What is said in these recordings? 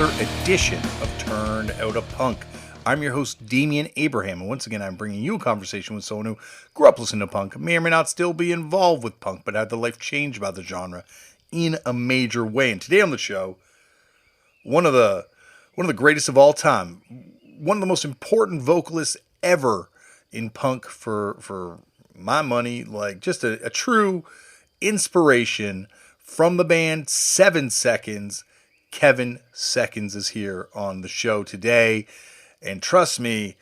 another edition of Turned Out a Punk. I'm your host, Damian Abraham, and once again I'm bringing you a conversation with someone who grew up listening to punk, may or may not still be involved with punk, but had their life changed by the genre in a major way. And today on the show, one of the greatest of all time, one of the most important vocalists ever in punk for my money, like just a true inspiration from the band 7 Seconds. Kevin Seconds is here on the show today, and trust me,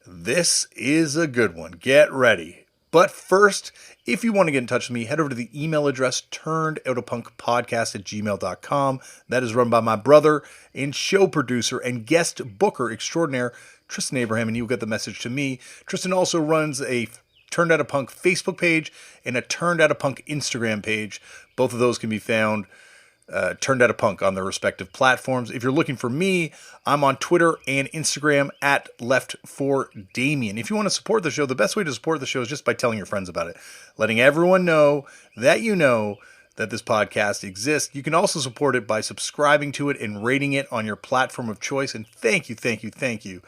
this is a good one. Get ready. But first, if you want to get in touch with me, head over to the email address turnedoutapunkpodcast@gmail.com. That is run by my brother and show producer and guest booker extraordinaire, Tristan Abraham, and you'll get the message to me. Tristan also runs a Turned Out a Punk Facebook page and a Turned Out a Punk Instagram page. Both of those can be found Turned Out a Punk on their respective platforms. If you're looking for me, I'm on Twitter and Instagram at Left4Damian. If you want to support the show, the best way to support the show is just by telling your friends about it, letting everyone know that this podcast exists. You can also support it by subscribing to it and rating it on your platform of choice. And thank you to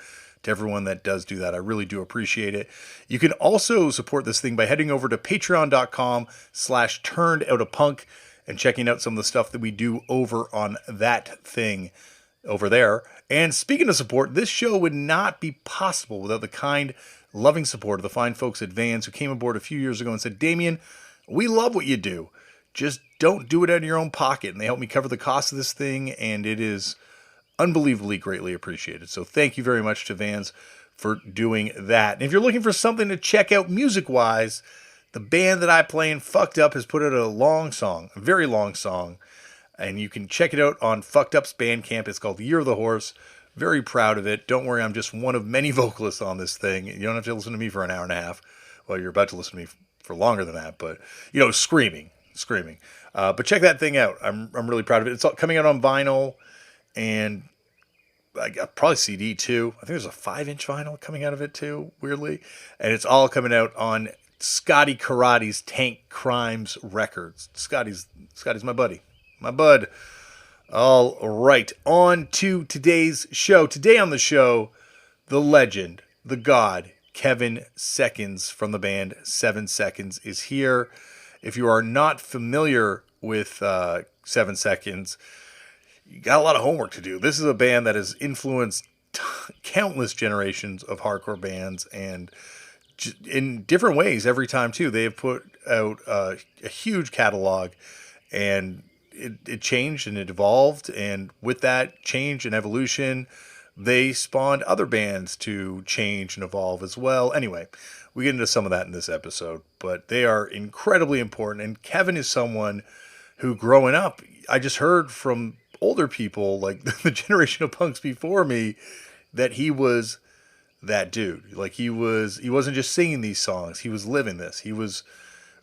everyone that does do that. I really do appreciate it. You can also support this thing by heading over to patreon.com/turnedoutapunk and checking out some of the stuff that we do over on that thing over there. And speaking of support, this show would not be possible without the kind, loving support of the fine folks at Vans who came aboard a few years ago and said, Damian, we love what you do. Just don't do it out of your own pocket. And they helped me cover the cost of this thing, and it is unbelievably greatly appreciated. So thank you very much to Vans for doing that. And if you're looking for something to check out music-wise, the band that I play in, Fucked Up, has put out a very long song, and you can check it out on Fucked Up's Bandcamp. It's called Year of the Horse. Very proud of it. Don't worry, I'm just one of many vocalists on this thing. You don't have to listen to me for an hour and a half. Well, you're about to listen to me for longer than that, but, screaming. But check that thing out. I'm really proud of it. It's all coming out on vinyl, and I got probably CD too. I think there's a 5-inch vinyl coming out of it too, weirdly. And it's all coming out on Scotty Karate's Tank Crimes Records. Scotty's my buddy. My bud. All right, on to today's show. Today on the show, the legend, the god, Kevin Seconds from the band 7 Seconds is here. If you are not familiar with 7 Seconds, you got a lot of homework to do. This is a band that has influenced countless generations of hardcore bands, and in different ways every time too. They have put out a huge catalog, and it changed and it evolved, and with that change and evolution, they spawned other bands to change and evolve as well. Anyway, we get into some of that in this episode, but they are incredibly important, and Kevin is someone who, growing up, I just heard from older people, like the generation of punks before me, that he was that dude. Like he wasn't just singing these songs, he was living this. He was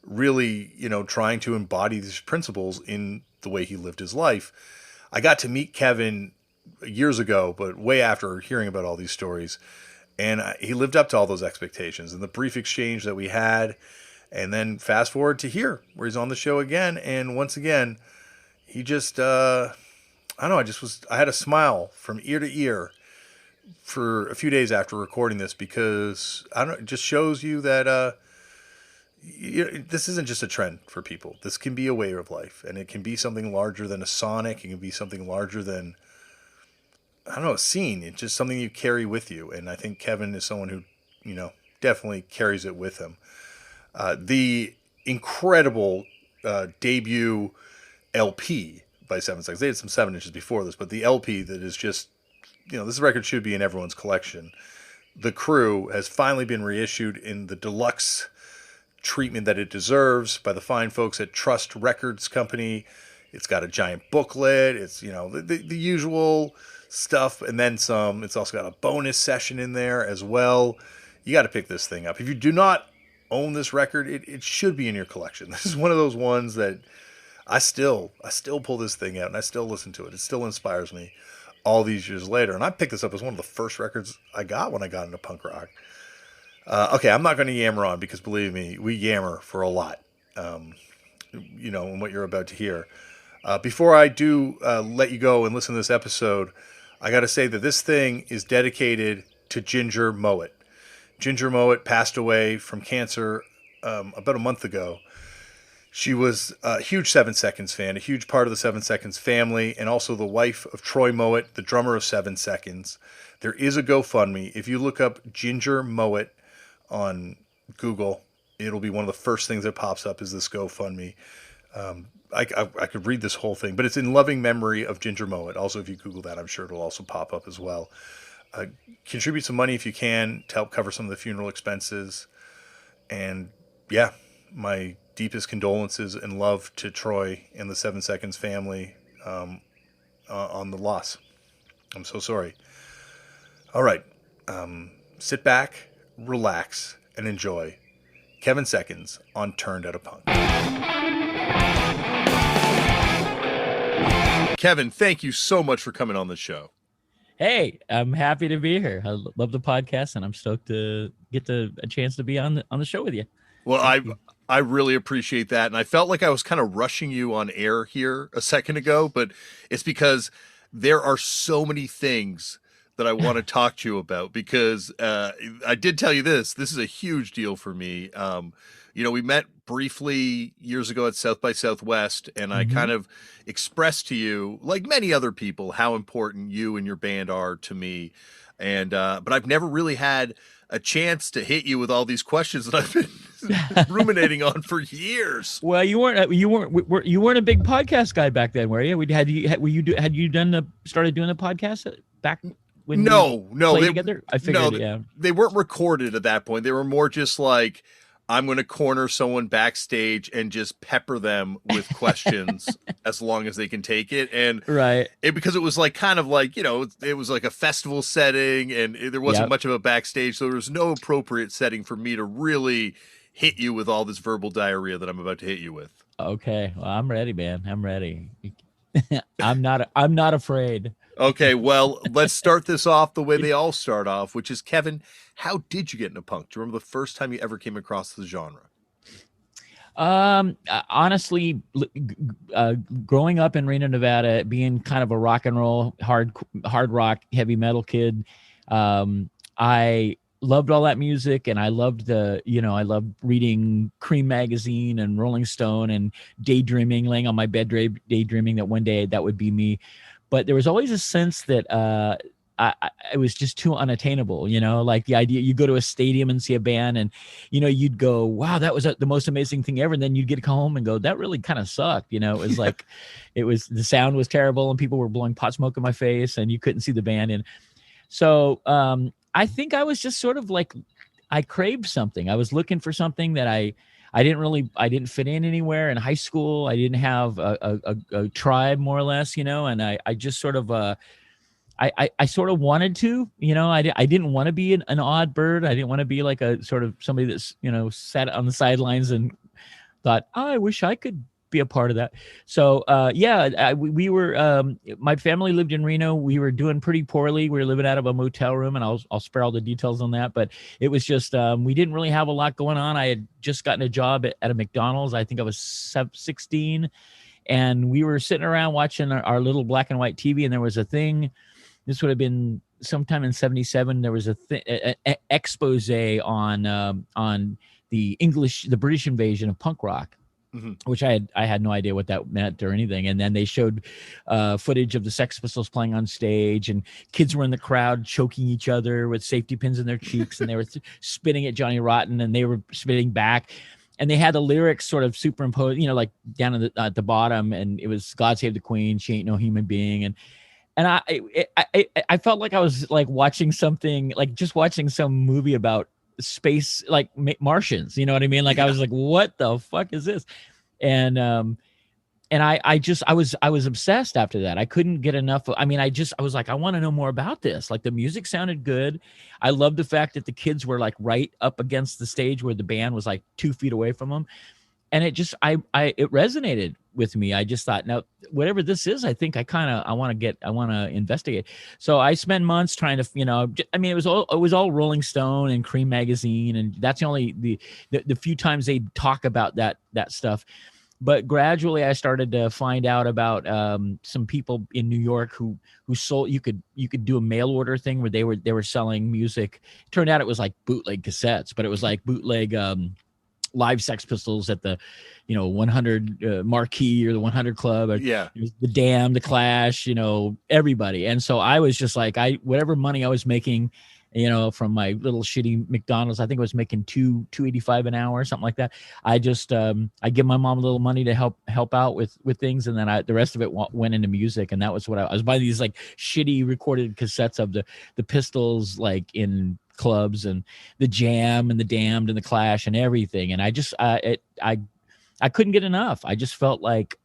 really, trying to embody these principles in the way he lived his life. I got to meet Kevin years ago, but way after hearing about all these stories, and he lived up to all those expectations and the brief exchange that we had. And then fast forward to here, where he's on the show again, and once again, he just, I had a smile from ear to ear for a few days after recording this, because it just shows you that this isn't just a trend for people. This can be a way of life, and it can be something larger than a sonic. It can be something larger than, a scene. It's just something you carry with you, and I think Kevin is someone who, definitely carries it with him. The incredible debut LP by 7 Seconds. They had some 7 inches before this, but the LP that is just, this record should be in everyone's collection. The Crew has finally been reissued in the deluxe treatment that it deserves by the fine folks at Trust Records Company. It's got a giant booklet. It's, the usual stuff, and then some. It's also got a bonus session in there as well. You got to pick this thing up. If you do not own this record, it should be in your collection. This is one of those ones that I still pull this thing out and I still listen to it. It still inspires me all these years later. And I picked this up as one of the first records I got when I got into punk rock. Okay, I'm not going to yammer on, because believe me, we yammer for a lot, in what you're about to hear. Before I do let you go and listen to this episode, I got to say that this thing is dedicated to Ginger Mowat. Ginger Mowat passed away from cancer about a month ago. She was a huge 7 Seconds fan, a huge part of the 7 Seconds family, and also the wife of Troy Mowat, the drummer of 7 Seconds. There is a GoFundMe. If you look up Ginger Mowat on Google, it'll be one of the first things that pops up is this GoFundMe. I could read this whole thing, but it's in loving memory of Ginger Mowat. Also, if you Google that, I'm sure it'll also pop up as well. Contribute some money if you can to help cover some of the funeral expenses. And yeah, my deepest condolences and love to Troy and the 7 Seconds family on the loss. I'm so sorry. All right. Sit back, relax, and enjoy Kevin Seconds on Turned Out a Punk. Kevin, thank you so much for coming on the show. Hey, I'm happy to be here. I love the podcast, and I'm stoked to get a chance to be on the show with you. Well, I really appreciate that, and I felt like I was kind of rushing you on air here a second ago, but it's because there are so many things that I want to talk to you about, because I did tell you this is a huge deal for me. We met briefly years ago at South by Southwest, and I kind of expressed to you, like many other people, how important you and your band are to me. And but I've never really had a chance to hit you with all these questions that I've been ruminating on for years. Well, you weren't a big podcast guy back then, were you? Had you started doing the podcast back when no, played together? I figured, yeah. They weren't recorded at that point. They were more just like, I'm going to corner someone backstage and just pepper them with questions as long as they can take it. And right. Because it was like kind of like, it was like a festival setting, and there wasn't much of a backstage. So there was no appropriate setting for me to really hit you with all this verbal diarrhea that I'm about to hit you with. Okay. Well, I'm ready, man. I'm ready. I'm not afraid. Okay, well, let's start this off the way they all start off, which is, Kevin, how did you get into punk? Do you remember the first time you ever came across the genre? Honestly, growing up in Reno, Nevada, being kind of a rock and roll, hard rock, heavy metal kid, I loved all that music, and I loved I loved reading Cream magazine and Rolling Stone and daydreaming, laying on my bed daydreaming that one day that would be me. But there was always a sense that it was just too unattainable, like the idea you go to a stadium and see a band and, you'd go, wow, that was the most amazing thing ever. And then you'd get home and go, that really kind of sucked. It was like, the sound was terrible and people were blowing pot smoke in my face and you couldn't see the band. And so I think I was just sort of like, I craved something. I was looking for something that I didn't fit in anywhere in high school. I didn't have a tribe, more or less, and I just sort of, I sort of wanted to, I didn't want to be an odd bird. I didn't want to be like a sort of somebody that's, sat on the sidelines and thought, oh, I wish I could be a part of that. So, we were, my family lived in Reno. We were doing pretty poorly. We were living out of a motel room, and I'll spare all the details on that, but it was just, we didn't really have a lot going on. I had just gotten a job at a McDonald's. I think I was 16, and we were sitting around watching our little black and white TV. And there was a thing, this would have been sometime in 77. There was an expose on the British invasion of punk rock. Mm-hmm. Which I had no idea what that meant or anything. And then they showed footage of the Sex Pistols playing on stage, and kids were in the crowd choking each other with safety pins in their cheeks, and they were spitting at Johnny Rotten, and they were spitting back. And they had the lyrics sort of superimposed, like down at the bottom, and it was "God Save the Queen, she ain't no human being." And I felt like I was like watching something, like just watching some movie about space, like Martians, you know what I mean? Like, yeah. I was like, what the fuck is this? And I was obsessed after that. I couldn't get enough. I was like, I want to know more about this. Like, the music sounded good. I loved the fact that the kids were like right up against the stage where the band was like 2 feet away from them. And it just, it resonated with me. I just thought, now, whatever this is, I think I want to investigate. So I spent months trying to, it was all Rolling Stone and Cream magazine. And that's the only, the few times they talk about that stuff. but gradually I started to find out about some people in New York who sold, you could do a mail order thing where they were selling music. It turned out it was like bootleg cassettes, but it was like bootleg live Sex Pistols at the 100 Marquee or the 100 Club, or Yeah. the Damned, the Clash, everybody. And so I was just like, whatever money I was making, from my little shitty McDonald's, I think I was making $2.85 an hour or something like that. I just I give my mom a little money to help out with things, and then the rest of it went into music. And that was what I was buying, these like shitty recorded cassettes of the Pistols, like in clubs, and the Jam and the Damned and the Clash and everything. And I just I couldn't get enough. I just felt like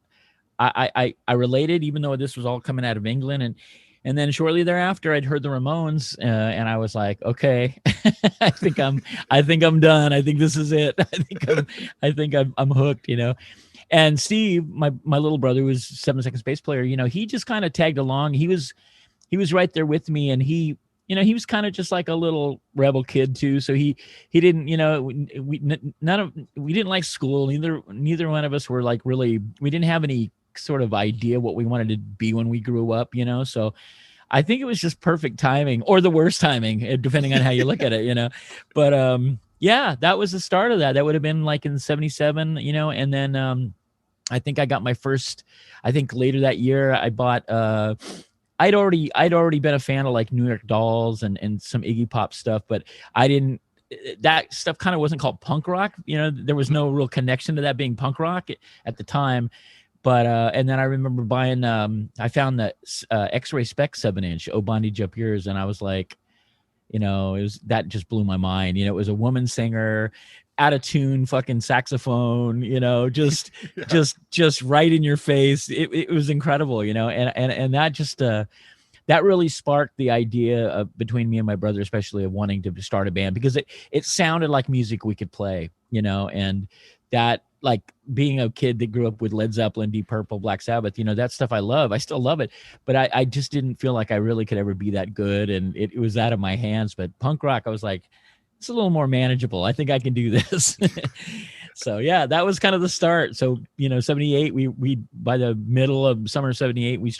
I related, even though this was all coming out of England. And then shortly thereafter, I'd heard the Ramones, and I was like, okay, I think I'm done. I think this is it. I think I'm hooked, And Steve, my little brother, who was 7 Seconds bass player, he just kind of tagged along. He was right there with me, and he was kind of just like a little rebel kid too. So he didn't, we didn't like school. Neither one of us were like really, we didn't have any sort of idea what we wanted to be when we grew up, So I think it was just perfect timing, or the worst timing, depending on how you look at it, But yeah, that was the start of that. That would have been like in 77, and then I think I got my first, I think later that year I bought I'd already been a fan of like New York Dolls and some Iggy Pop stuff, but that stuff kind of wasn't called punk rock. There was no real connection to that being punk rock at the time. But and then I remember buying I found that X-Ray Spec 7-inch, Oh Bondi Jump Yours, and I was like, that just blew my mind. It was a woman singer, out of tune fucking saxophone, just Yeah. just right in your face. It was incredible, and that just that really sparked the idea of, between me and my brother especially, of wanting to start a band, because it sounded like music we could play, and that, like, being a kid that grew up with Led Zeppelin, Deep Purple, Black Sabbath, that stuff I love. I still love it, but I just didn't feel like I really could ever be that good, and it was out of my hands. But punk rock, I was like, it's a little more manageable. I think I can do this. So yeah, that was kind of the start. So 78, we by the middle of summer of 78, we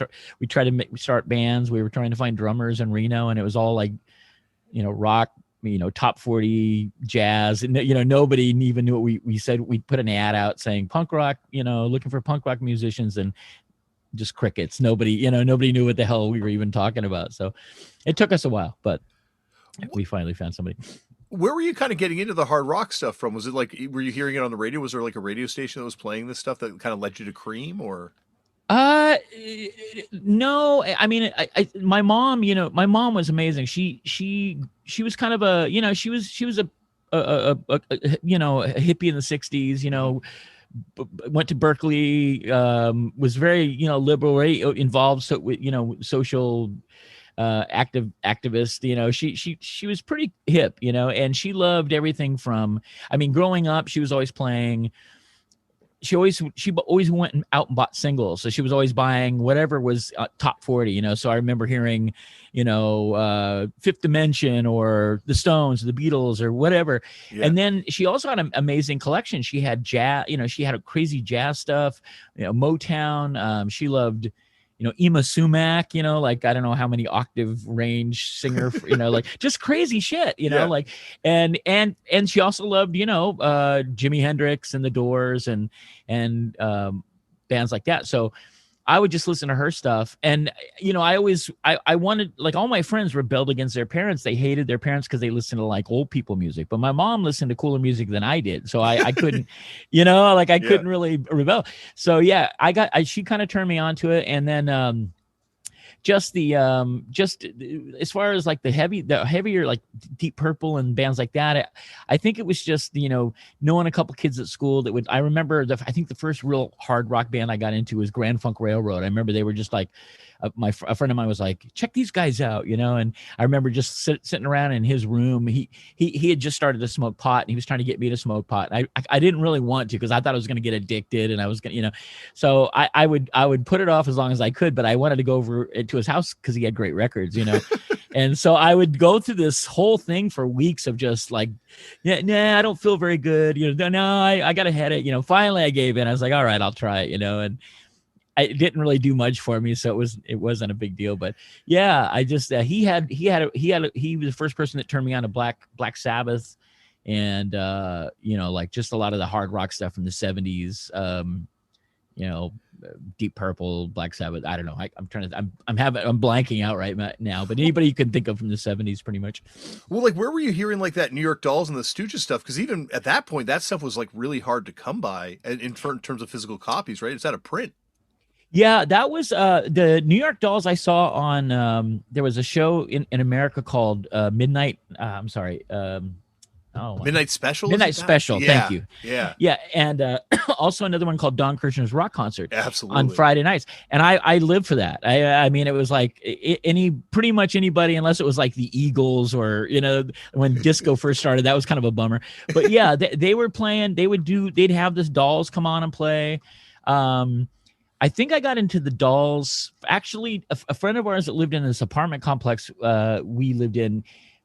tried to start bands. We were trying to find drummers in Reno, and it was all like rock, top 40 jazz, and nobody even knew what we said. We put an ad out saying punk rock, looking for punk rock musicians, and just crickets. Nobody knew what the hell we were even talking about. So it took us a while, but we finally found somebody. Where were you kind of getting into the hard rock stuff from? Was it like, were you hearing it on the radio? Was there like a radio station that was playing this stuff that kind of led you to Cream, or? No, I mean, my mom, my mom was amazing. She was kind of a, she was a hippie in the 60s, went to Berkeley, was very, liberal, very involved. So, social, activist, she was pretty hip, and she loved everything from, I mean, growing up, she was always playing, she always went out and bought singles. So she was always buying whatever was top 40, So I remember hearing, Fifth Dimension or the Stones, the Beatles, or whatever. Yeah. And then she also had an amazing collection. She had jazz, she had a crazy jazz stuff, Motown. She loved, Ema Sumac, like, I don't know how many octave range singer, like just crazy shit, Yeah. like, and she also loved, Jimi Hendrix and the Doors and bands like that. So I would just listen to her stuff. And, I wanted, like, all my friends rebelled against their parents. They hated their parents because they listened to like old people music, but my mom listened to cooler music than I did. So I couldn't, I couldn't really rebel. So yeah, she kind of turned me on to it. And then, just as far as like the heavier, like Deep Purple and bands like that, I think it was just, knowing a couple kids at school that would, I remember I think the first real hard rock band I got into was Grand Funk Railroad. I remember they were just like, a friend of mine was like, check these guys out, and I remember just sitting around in his room. He had just started to smoke pot, and he was trying to get me to smoke pot. And I didn't really want to, because I thought I was going to get addicted, and I was going to, so I would put it off as long as I could, but I wanted to go over to his house because he had great records, And so I would go through this whole thing for weeks of just like, yeah, nah, I don't feel very good. No, I got a headache. Finally I gave in. I was like, all right, I'll try it, and it didn't really do much for me. So it wasn't a big deal, but yeah, I just, he was the first person that turned me on to Black Sabbath and, like just a lot of the hard rock stuff from the 70s, Deep Purple, Black Sabbath. I don't know. I'm blanking out right now, but anybody you can think of from the 70s pretty much. Well, like, where were you hearing like that New York Dolls and the Stooges stuff? Because even at that point, that stuff was like really hard to come by in terms of physical copies, right? It's out of print. Yeah, that was the New York Dolls I saw on, there was a show in America called Midnight. I'm sorry. Midnight Special? Midnight Special. Yeah, thank you. Yeah. Yeah. And also another one called Don Kirshner's Rock Concert. Absolutely. On Friday nights. And I lived for that. I mean, it was like pretty much anybody, unless it was like the Eagles or, when disco first started, that was kind of a bummer. But yeah, they were playing, they'd have this Dolls come on and play. I think I got into the Dolls. Actually, a friend of ours that lived in this apartment complex we lived in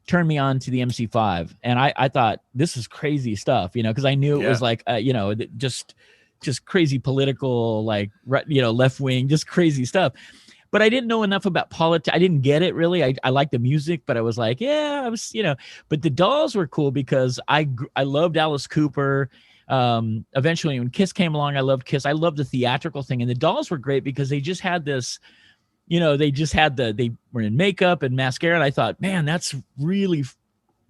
turned me on to the MC5, and I thought this is crazy stuff, because I knew it was like just crazy political, like left wing, just crazy stuff. But I didn't know enough about politics. I didn't get it really. I liked the music, but I was like, yeah, I was, But the Dolls were cool because I loved Alice Cooper. Eventually, when Kiss came along, I loved Kiss. I loved the theatrical thing, and the Dolls were great because they just had this. They were in makeup and mascara. And I thought, man, that's really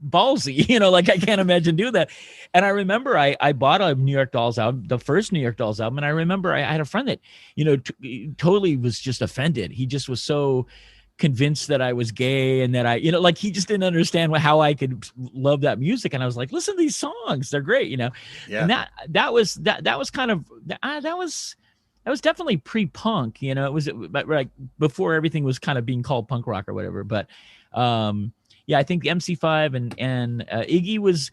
ballsy. Like I can't imagine doing that. And I remember I bought a New York Dolls album, the first New York Dolls album. And I remember I had a friend that, totally was just offended. He just was so convinced that I was gay and that like he just didn't understand how I could love that music. And I was like, listen to these songs. They're great, Yeah. And that was kind of, that was definitely pre-punk, it was like before everything was kind of being called punk rock or whatever. But yeah, I think the MC5 and Iggy was,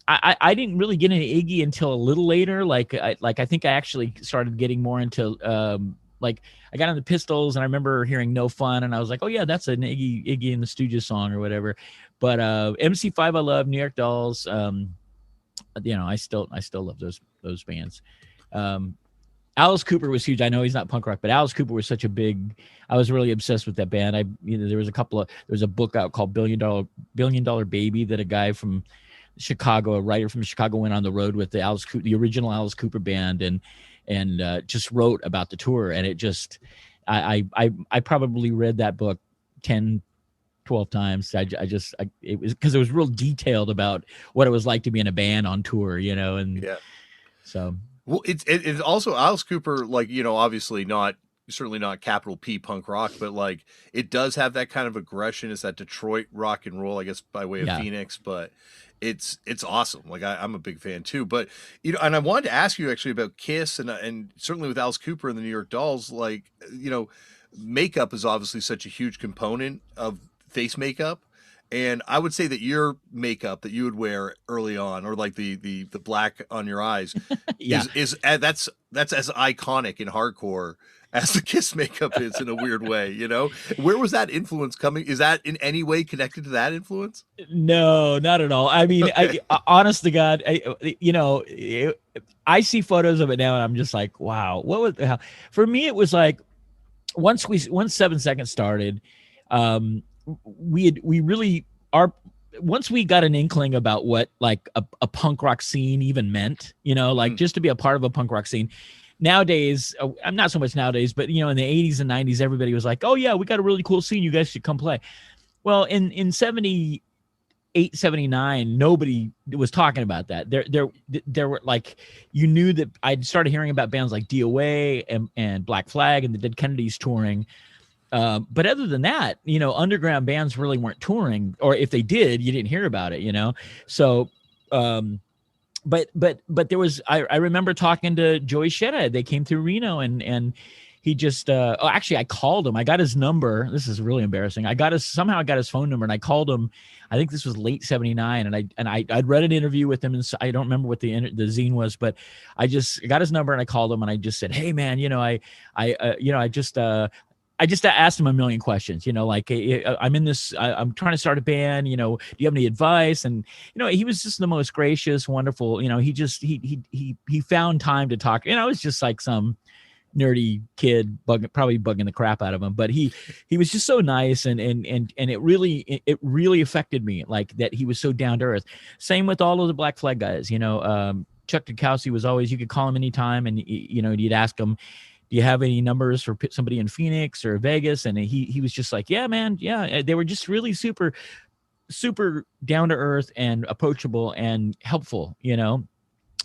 I didn't really get into Iggy until a little later. I think I actually started getting more into I got on the Pistols, and I remember hearing No Fun, and I was like, oh yeah, that's an Iggy and the Stooges song or whatever. But MC5 I love, New York Dolls, I still love those bands. Alice Cooper was huge. I know he's not punk rock, but Alice Cooper was such I was really obsessed with that band. There was a book out called Billion Dollar Baby that a guy from Chicago, a writer from Chicago, went on the road with the original Alice Cooper band and just wrote about the tour. And it just, I probably read that book 10, 12 times. It was because it was real detailed about what it was like to be in a band on tour, and yeah. So. Well, it's also Alice Cooper, like, obviously certainly not capital P punk rock, but like it does have that kind of aggression. It's that Detroit rock and roll, I guess, by way of Phoenix, but it's awesome. Like I'm a big fan too. But and I wanted to ask you actually about Kiss and certainly with Alice Cooper and the New York Dolls, like makeup is obviously such a huge component of face makeup. And I would say that your makeup that you would wear early on, or like the black on your eyes, is that's as iconic in hardcore as the Kiss makeup is in a weird way. Where was that influence coming? Is that in any way connected to that influence? No, not at all. I mean, okay. Honest to God, I see photos of it now, and I'm just like, wow, what was the hell? For me, it was like once 7 Seconds started. Once we got an inkling about what like a punk rock scene even meant, just to be a part of a punk rock scene. Nowadays, I'm not so much nowadays, but in the 80s and 90s, everybody was like, oh yeah, we got a really cool scene. You guys should come play. Well, in 78, 79, nobody was talking about that. There were like, you knew that I'd started hearing about bands like DOA and Black Flag and the Dead Kennedys touring. But other than that, underground bands really weren't touring, or if they did, you didn't hear about it, So, but there was, I remember talking to Joey Shedda. They came through Reno and he just, actually I called him. I got his number. This is really embarrassing. I got his phone number and I called him. I think this was late 79. And I'd read an interview with him, and I don't remember what the zine was, but I just got his number and I called him and I just said, hey man, I just asked him a million questions, like I'm in this, I'm trying to start a band, do you have any advice? And, he was just the most gracious, wonderful, he found time to talk. It was just like some nerdy kid probably bugging the crap out of him, but he was just so nice. And it really affected me, like that he was so down to earth. Same with all of the Black Flag guys, Chuck Dukowski was always, you could call him anytime and, you'd ask him, do you have any numbers for somebody in Phoenix or Vegas? And he was just like, yeah, man. Yeah. They were just really super, super down to earth and approachable and helpful,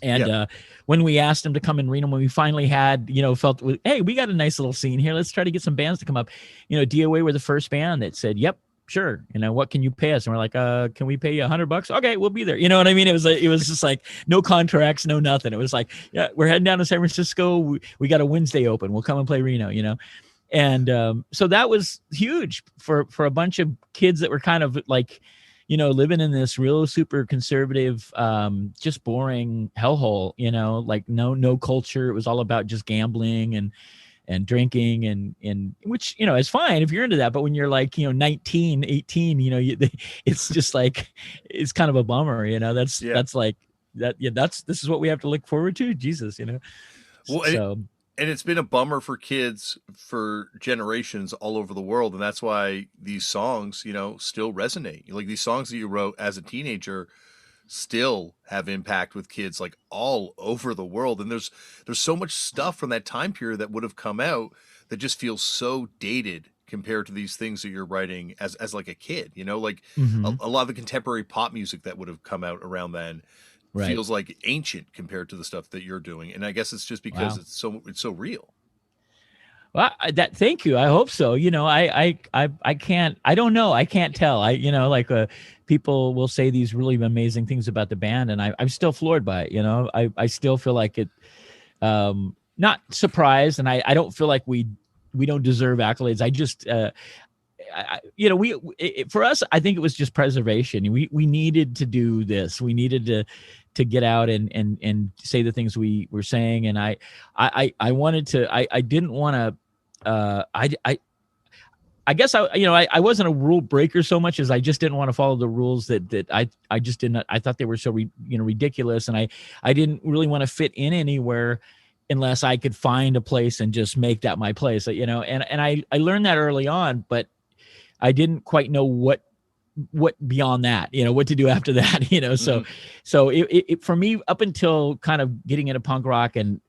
And when we asked him to come in Reno, when we finally had, felt, hey, we got a nice little scene here. Let's try to get some bands to come up. DOA were the first band that said, yep, sure. What can you pay us? And we're like, can we pay you $100? Okay, we'll be there. You know what I mean? It was just like no contracts, no nothing. It was like, yeah, we're heading down to San Francisco. We got a Wednesday open. We'll come and play Reno, And so that was huge for a bunch of kids that were kind of like, living in this real super conservative, just boring hellhole, like no culture. It was all about just gambling and drinking and which, is fine if you're into that. But when you're like, 19, 18, it's just like, it's kind of a bummer, that's like that. Yeah. This is what we have to look forward to. Jesus, Well, so. And it's been a bummer for kids for generations all over the world. And that's why these songs, still resonate. Like these songs that you wrote as a teenager still have impact with kids like all over the world. And there's so much stuff from that time period that would have come out that just feels so dated compared to these things that you're writing as like a kid, like a lot of the contemporary pop music that would have come out around then. Right. Feels like ancient compared to the stuff that you're doing, and I guess it's just because it's so real. Well, thank you. I hope so. I can't. I don't know. I can't tell. People will say these really amazing things about the band, and I'm still floored by it. I still feel like it. Not surprised, and I don't feel like we don't deserve accolades. I just. For us, I think it was just preservation. We needed to do this. We needed to get out and say the things we were saying. And I wanted to, I didn't want to, I guess I wasn't a rule breaker so much as I just didn't want to follow the rules that I just didn't, I thought they were so, ridiculous. And I didn't really want to fit in anywhere unless I could find a place and just make that my place, and I learned that early on, but I didn't quite know what beyond that, what to do after that, so it for me, up until kind of getting into punk rock, and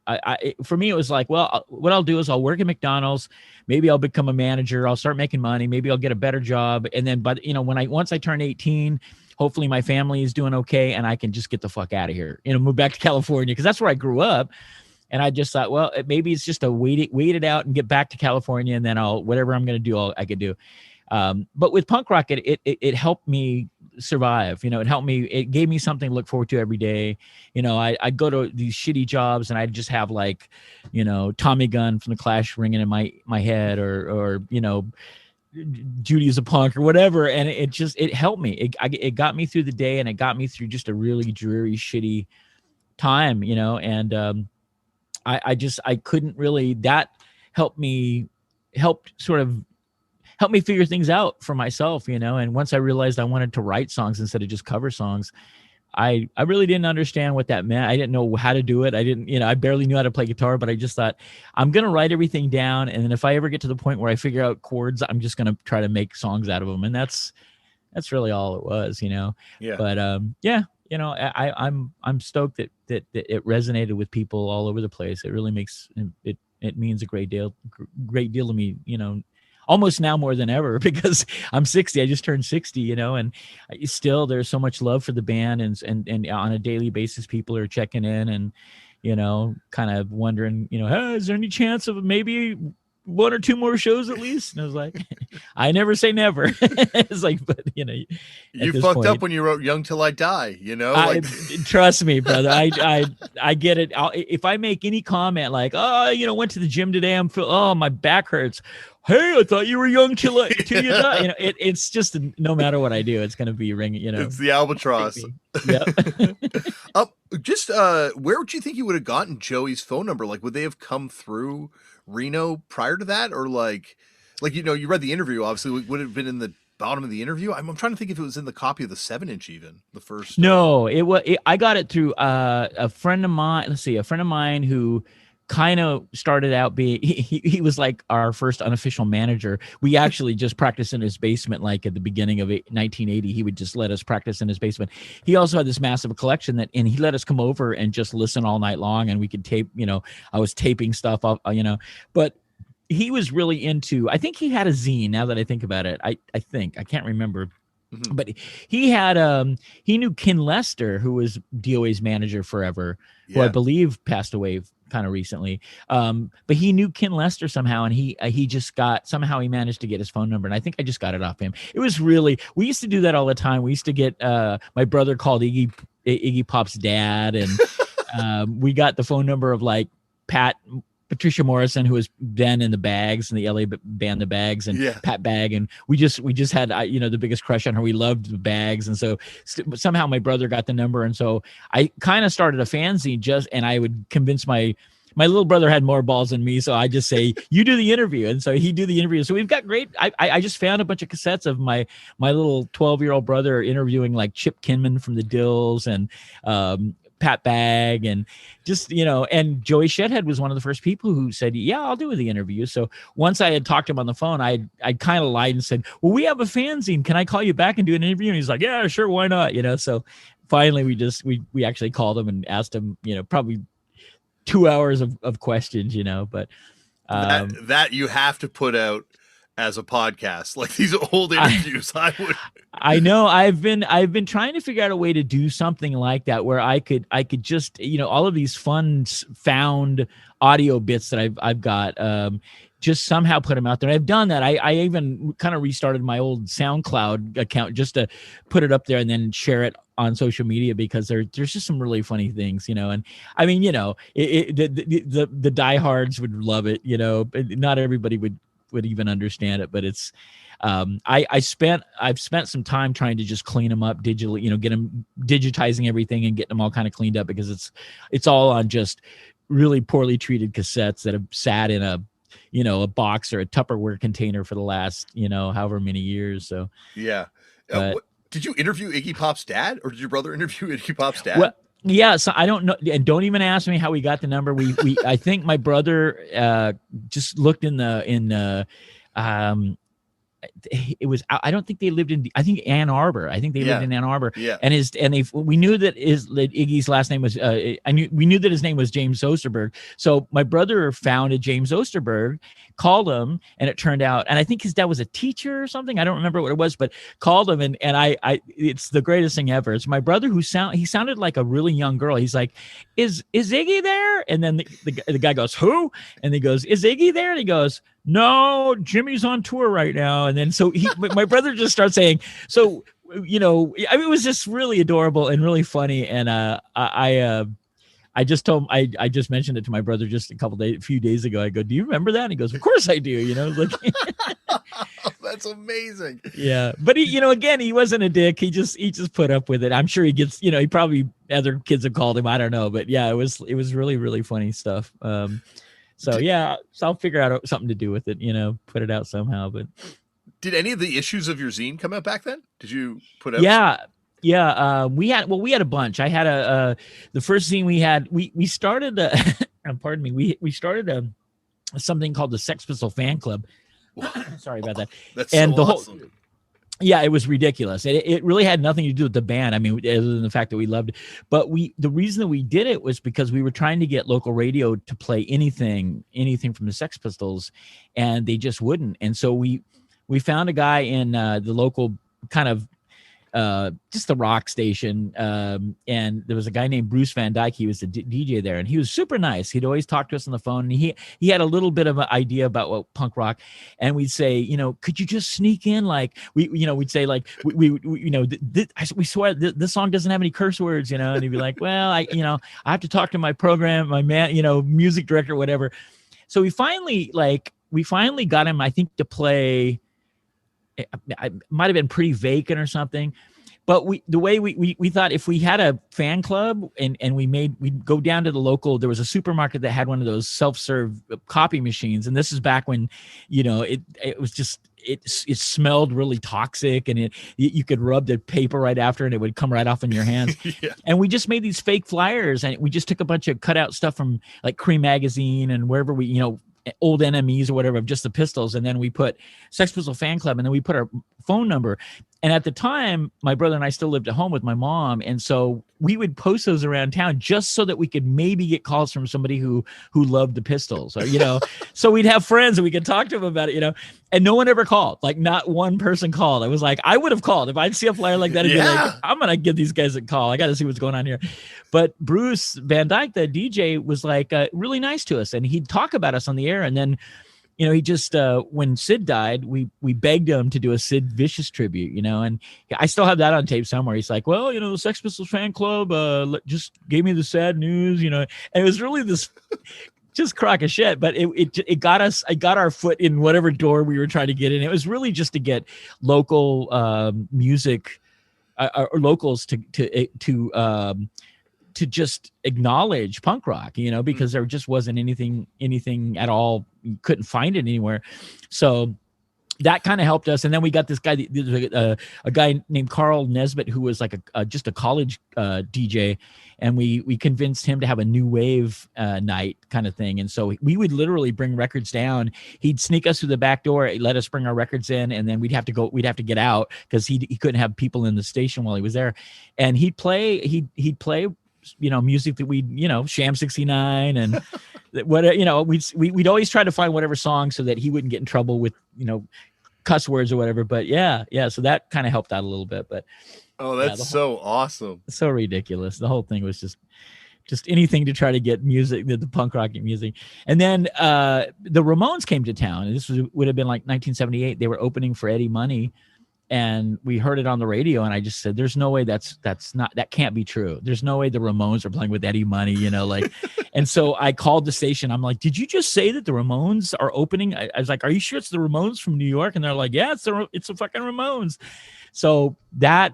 for me, it was like, well, what I'll do is I'll work at McDonald's, maybe I'll become a manager, I'll start making money, maybe I'll get a better job. And then, but once I turn 18, hopefully my family is doing okay and I can just get the fuck out of here, move back to California, because that's where I grew up. And I just thought, well, maybe it's just a wait it out and get back to California, and then whatever I'm going to do, I could do. But with punk rock, it helped me survive. It gave me something to look forward to every day. I'd go to these shitty jobs and I'd just have like, Tommy Gunn from the Clash ringing in my head, or Judy is a Punk or whatever. And it helped me. It got me through the day, and it got me through just a really dreary, shitty time, and I couldn't really, that helped me figure things out for myself, and once I realized I wanted to write songs instead of just cover songs, I really didn't understand what that meant. I didn't know how to do it. I barely knew how to play guitar, but I just thought, I'm going to write everything down. And then if I ever get to the point where I figure out chords, I'm just going to try to make songs out of them. And that's really all it was, Yeah. But, I'm stoked that it resonated with people all over the place. It really makes it means a great deal to me, almost now more than ever, because I'm 60. I just turned 60, and still there's so much love for the band, and on a daily basis, people are checking in and, kind of wondering, hey, is there any chance of maybe one or two more shows at least? And I was like, I never say never. It's like, but you fucked up when you wrote "Young Till I Die." Trust me, brother. I get it. If I make any comment like, oh, went to the gym today, my back hurts. Hey, I thought you were young till you die. It's just no matter what I do, it's going to be ringing. It's the albatross. Yep. Just where would you think you would have gotten Joey's phone number? Like, would they have come through Reno prior to that, or like Like, you read the interview, obviously. Would it have been in the bottom of the interview? I'm trying to think if it was in the copy of the 7-inch, even the first. No, it was. I got it through a friend of mine. Let's see, a friend of mine who kind of started out being. He was like our first unofficial manager. We actually just practiced in his basement, like at the beginning of 1980. He would just let us practice in his basement. He also had this massive collection and he let us come over and just listen all night long, and we could tape. I was taping stuff up. But he was really into. I think he had a zine. Now that I think about it, I can't remember. Mm-hmm. But he knew Ken Lester, who was DOA's manager forever, who I believe passed away kind of recently. But he knew Ken Lester somehow, and he somehow managed to get his phone number, and I think I just got it off him. It was we used to do that all the time. We used to get my brother called Iggy Pop's dad, and we got the phone number of like Patricia Morrison, who was then in the Bags and the LA band, the Bags, and Pat Bagg, and we just had the biggest crush on her. We loved the Bags, and so somehow my brother got the number, and so I kind of started a fanzine and I would convince my little brother had more balls than me, so I just say, you do the interview, and so he do the interview. So we've got great. I just found a bunch of cassettes of my little 12-year-old brother interviewing like Chip Kinman from the Dills and Pat Bagg, and just, and Joey Shedhead was one of the first people who said, yeah, I'll do the interview. So once I had talked to him on the phone, I kind of lied and said, well, we have a fanzine. Can I call you back and do an interview? And he's like, yeah, sure. Why not? So finally we actually called him and asked him, probably 2 hours of questions, but that you have to put out as a podcast, like these old interviews. I know I've been trying to figure out a way to do something like that where I could just, all of these fun found audio bits that I've got, just somehow put them out there. I've done that. I even kind of restarted my old SoundCloud account just to put it up there and then share it on social media, because there's just some really funny things, and I mean, the diehards would love it, not everybody would even understand it, but it's I've spent some time trying to just clean them up digitally, get them, digitizing everything and getting them all kind of cleaned up, because it's all on just really poorly treated cassettes that have sat in a box or a Tupperware container for the last however many years. So did you interview Iggy Pop's dad, or did your brother interview Iggy Pop's dad? Well, yeah, so I don't know, and don't even ask me how we got the number. We I think my brother just looked in it was, I don't think they lived in, I think Ann Arbor. I think they lived in Ann Arbor. Yeah. We knew that Iggy's last name was, we knew that his name was James Osterberg. So my brother found a James Osterberg, called him, and it turned out, and I think his dad was a teacher or something. I don't remember what it was, but called him, and it's the greatest thing ever. It's my brother he sounded like a really young girl. He's like, is Iggy there? And then the guy goes, who? And he goes, is Iggy there? And he goes, no, Jimmy's on tour right now. And then so my brother just starts saying, so, it was just really adorable and really funny. And I just told him, I just mentioned it to my brother just a few days ago. I go, do you remember that? And he goes, of course I do. Like, that's amazing. Yeah. But he, again, he wasn't a dick. He just put up with it. I'm sure he gets, he probably, other kids have called him. I don't know, but yeah, it was really, really funny stuff. So I'll figure out something to do with it, put it out somehow. But did any of the issues of your zine come out back then? Did you put out? Yeah. We had a bunch. I had the first zine we had, we started, pardon me. We started something called the Sex Pistol Fan Club. Sorry about that. That's and so the awesome. Whole, yeah, it was ridiculous. It really had nothing to do with the band. I mean, other than the fact that we loved it. But the reason that we did it was because we were trying to get local radio to play anything from the Sex Pistols, and they just wouldn't. And so we found a guy in the local kind of just the rock station, and there was a guy named Bruce Van Dyke. He was the DJ there, and he was super nice. He'd always talk to us on the phone, and he had a little bit of an idea about what punk rock, and we'd say, could you just sneak in, like we'd say, like we swear this song doesn't have any curse words, and he'd be like, well, I have to talk to my program, my man, music director, whatever. So we finally got him, I think, to play. I might have been Pretty Vacant or something, But the way we thought, if we had a fan club and we'd go down to the local, there was a supermarket that had one of those self-serve copy machines. And this is back when, it was just, it smelled really toxic, and you could rub the paper right after and it would come right off in your hands. Yeah. And we just made these fake flyers, and we just took a bunch of cutout stuff from like Cream Magazine and wherever we, old enemies or whatever of just the Pistols, and then we put Sex Pistol Fan Club, and then we put our phone number. And at the time, my brother and I still lived at home with my mom, and so we would post those around town just so that we could maybe get calls from somebody who loved the Pistols, or so we'd have friends and we could talk to them about it, and no one ever called. Like, not one person called. I was like, I would have called if I'd see a flyer like that and be like, I'm gonna give these guys a call. I got to see what's going on here. But Bruce Van Dyke, the DJ, was like really nice to us, and he'd talk about us on the air. And then, he just when Sid died, we begged him to do a Sid Vicious tribute, and I still have that on tape somewhere. He's like, well, the Sex Pistols fan club just gave me the sad news, and it was really this just crock of shit, but it got us. I got our foot in whatever door we were trying to get in. It was really just to get local music or locals to just acknowledge punk rock, because there just wasn't anything at all. You couldn't find it anywhere. So that kind of helped us. And then we got this guy, a guy named Carl Nesbitt, who was like just a college DJ. And we convinced him to have a new wave night kind of thing. And so we would literally bring records down. He'd sneak us through the back door, let us bring our records in, and then we'd have to get out because he couldn't have people in the station while he was there. And he'd play music that we'd, Sham 69 and what, we'd always try to find whatever song so that he wouldn't get in trouble with, cuss words or whatever. But yeah. So that kind of helped out a little bit, but that's so awesome. So ridiculous. The whole thing was just anything to try to get music, the punk rock music. And then the Ramones came to town, and this would have been like 1978. They were opening for Eddie Money. And we heard it on the radio, and I just said, "There's no way that can't be true. There's no way the Ramones are playing with Eddie Money, And so I called the station. I'm like, "Did you just say that the Ramones are opening?" I was like, "Are you sure it's the Ramones from New York?" And they're like, "Yeah, it's the fucking Ramones." So that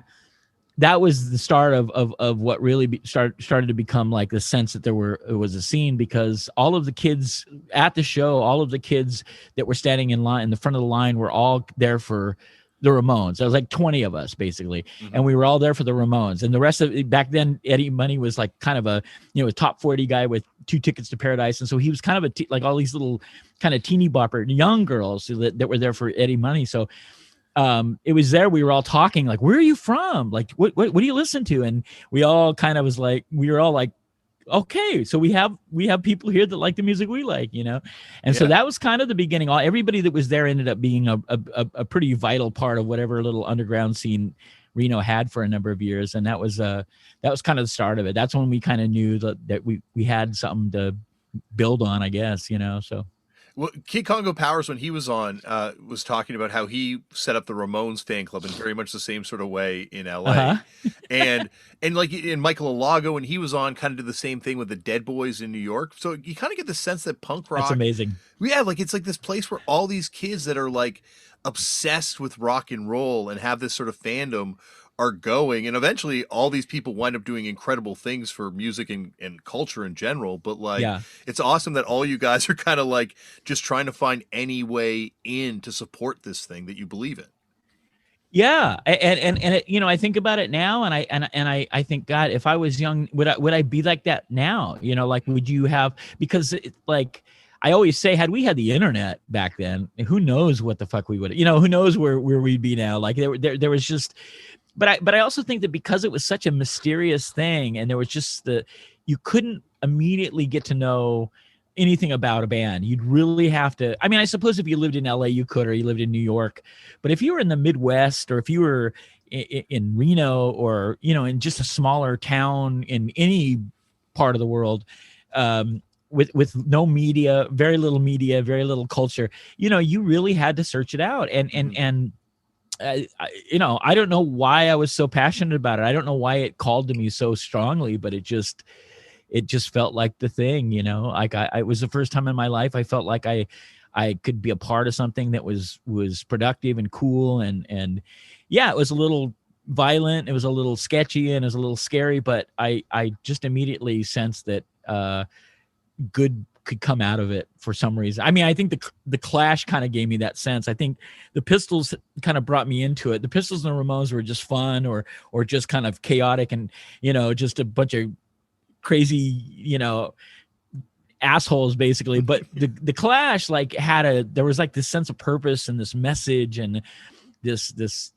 was the start of what really started to become like the sense that it was a scene, because all of the kids at the show, all of the kids that were standing in line in the front of the line, were all there for the Ramones. There was like 20 of us basically. Mm-hmm. And we were all there for the Ramones. And the rest of it, back then, Eddie Money was like kind of a top 40 guy with 2 tickets to Paradise. And so he was kind of like all these little kind of teeny bopper young girls that were there for Eddie Money. So it was there. We were all talking like, where are you from? Like, what do you listen to? And we all kind of was like, we were all like, okay, so we have people here that like the music we like, and so that was kind of the beginning. Everybody that was there ended up being a pretty vital part of whatever little underground scene Reno had for a number of years, and that was kind of the start of it. That's when we kind of knew that we had something to build on, I guess, So. Well, Kid Congo Powers, when he was on, was talking about how he set up the Ramones fan club in very much the same sort of way in LA. Uh-huh. and like in Michael Alago, when he was on, kind of did the same thing with the Dead Boys in New York. So you kind of get the sense that punk rock. That's amazing. Yeah, like it's like this place where all these kids that are like obsessed with rock and roll and have this sort of fandom are going, and eventually all these people wind up doing incredible things for music and culture in general. But It's awesome that all you guys are kind of like just trying to find any way in to support this thing that you believe in. Yeah, and it, I think about it now, and I think, God, if I was young, would I be like that now? Like, would you have? Because like I always say, had we had the internet back then, who knows what the fuck we would, who knows where we'd be now? Like there was just. But I also think that because it was such a mysterious thing, and there was just you couldn't immediately get to know anything about a band. You'd really have to. I mean, I suppose if you lived in LA, you could, or you lived in New York. But if you were in the Midwest, or if you were in Reno, or in just a smaller town in any part of the world, with no media, very little culture, you really had to search it out, and. I don't know why I was so passionate about it. I don't know why it called to me so strongly, but it just felt like the thing, like it was the first time in my life I felt like I could be a part of something that was productive and cool. And yeah, it was a little violent. It was a little sketchy and it was a little scary, but I just immediately sensed that good could come out of it for some reason. I mean, I think the Clash kind of gave me that sense. I think the Pistols kind of brought me into it. The Pistols and the Ramones were just fun or just kind of chaotic and, just a bunch of crazy, assholes basically. But the Clash like there was like this sense of purpose and this message and this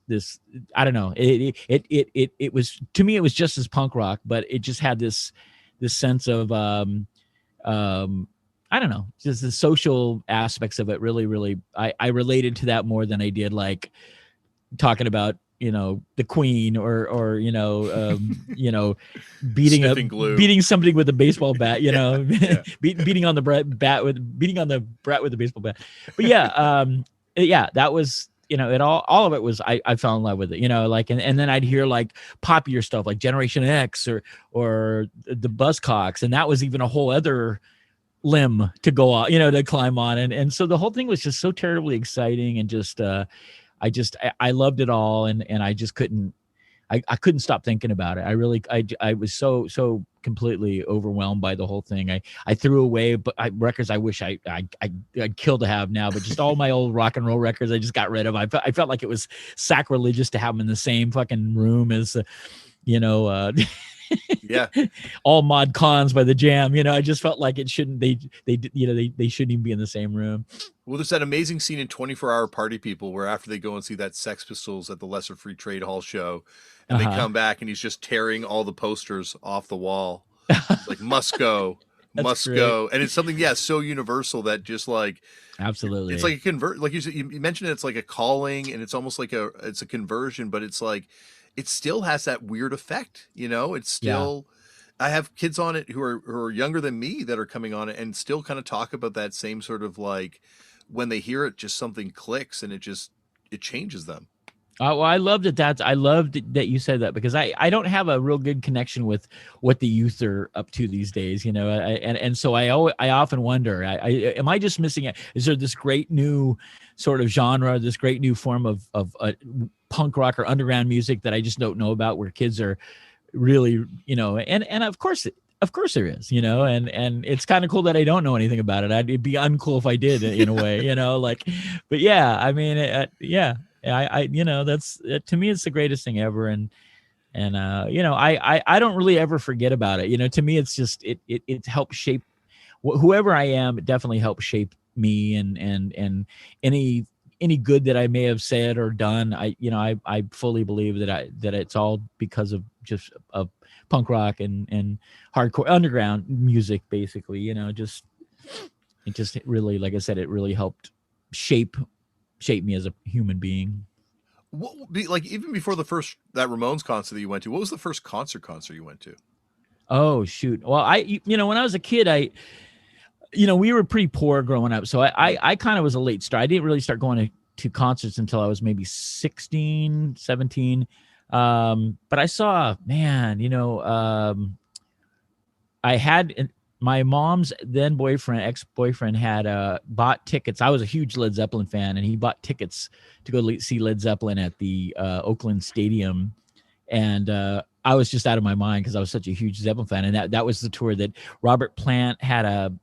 I don't know. It was, to me, it was just as punk rock, but it just had this sense of I don't know, just the social aspects of it really I related to that more than I did like talking about the Queen or beating somebody with a baseball bat, beating on the brat with a baseball bat. But that was it all of it was I fell in love with it, like and then I'd hear like popular stuff like Generation X or the Buzzcocks, and that was even a whole other limb to go on, to climb on, and so the whole thing was just so terribly exciting, and just I loved it all, and I just couldn't stop thinking about it. I was so completely overwhelmed by the whole thing. I threw away records I wish I'd kill to have now, but just all my old rock and roll records I just got rid of. I felt like it was sacrilegious to have them in the same fucking room as all Mod Cons by the Jam. I just felt like it shouldn't. They shouldn't even be in the same room. Well, there's that amazing scene in 24 Hour Party People where after they go and see that Sex Pistols at the Lesser Free Trade Hall show, and they come back and he's just tearing all the posters off the wall, like must go, go, and it's something so universal that just like absolutely, it's like a like you said, you mentioned it's like a calling, and it's almost like it's a conversion, but it's like it still has that weird effect, it's still. I have kids on it who are younger than me that are coming on it and still kind of talk about that same sort of like when they hear it, just something clicks and it changes them. Well, I loved it. I loved that you said that, because I don't have a real good connection with what the youth are up to these days, and so I often wonder, am I just missing it? Is there this great new sort of genre, this great new form of punk rock or underground music that I just don't know about, where kids are really, and of course there is, and it's kind of cool that I don't know anything about it. It'd be uncool if I did, in a way, like, but yeah, I mean, I that's to me, it's the greatest thing ever. And I don't really ever forget about it. To me, it's just, it helped shape whoever I am. It definitely helped shape me, and any good that I may have said or done, I fully believe that it's all because of just of punk rock and hardcore underground music, basically. It just really, like I said, it really helped shape me as a human being. What would be like, even before that Ramones concert that you went to, what was the first concert you went to? Oh shoot. Well, when I was a kid, we were pretty poor growing up. So I kind of was a late start. I didn't really start going to concerts until I was maybe 16, 17. But I saw, I had my mom's then ex-boyfriend had bought tickets. I was a huge Led Zeppelin fan, and he bought tickets to go see Led Zeppelin at the Oakland Stadium. And I was just out of my mind because I was such a huge Zeppelin fan. And that was the tour that Robert Plant had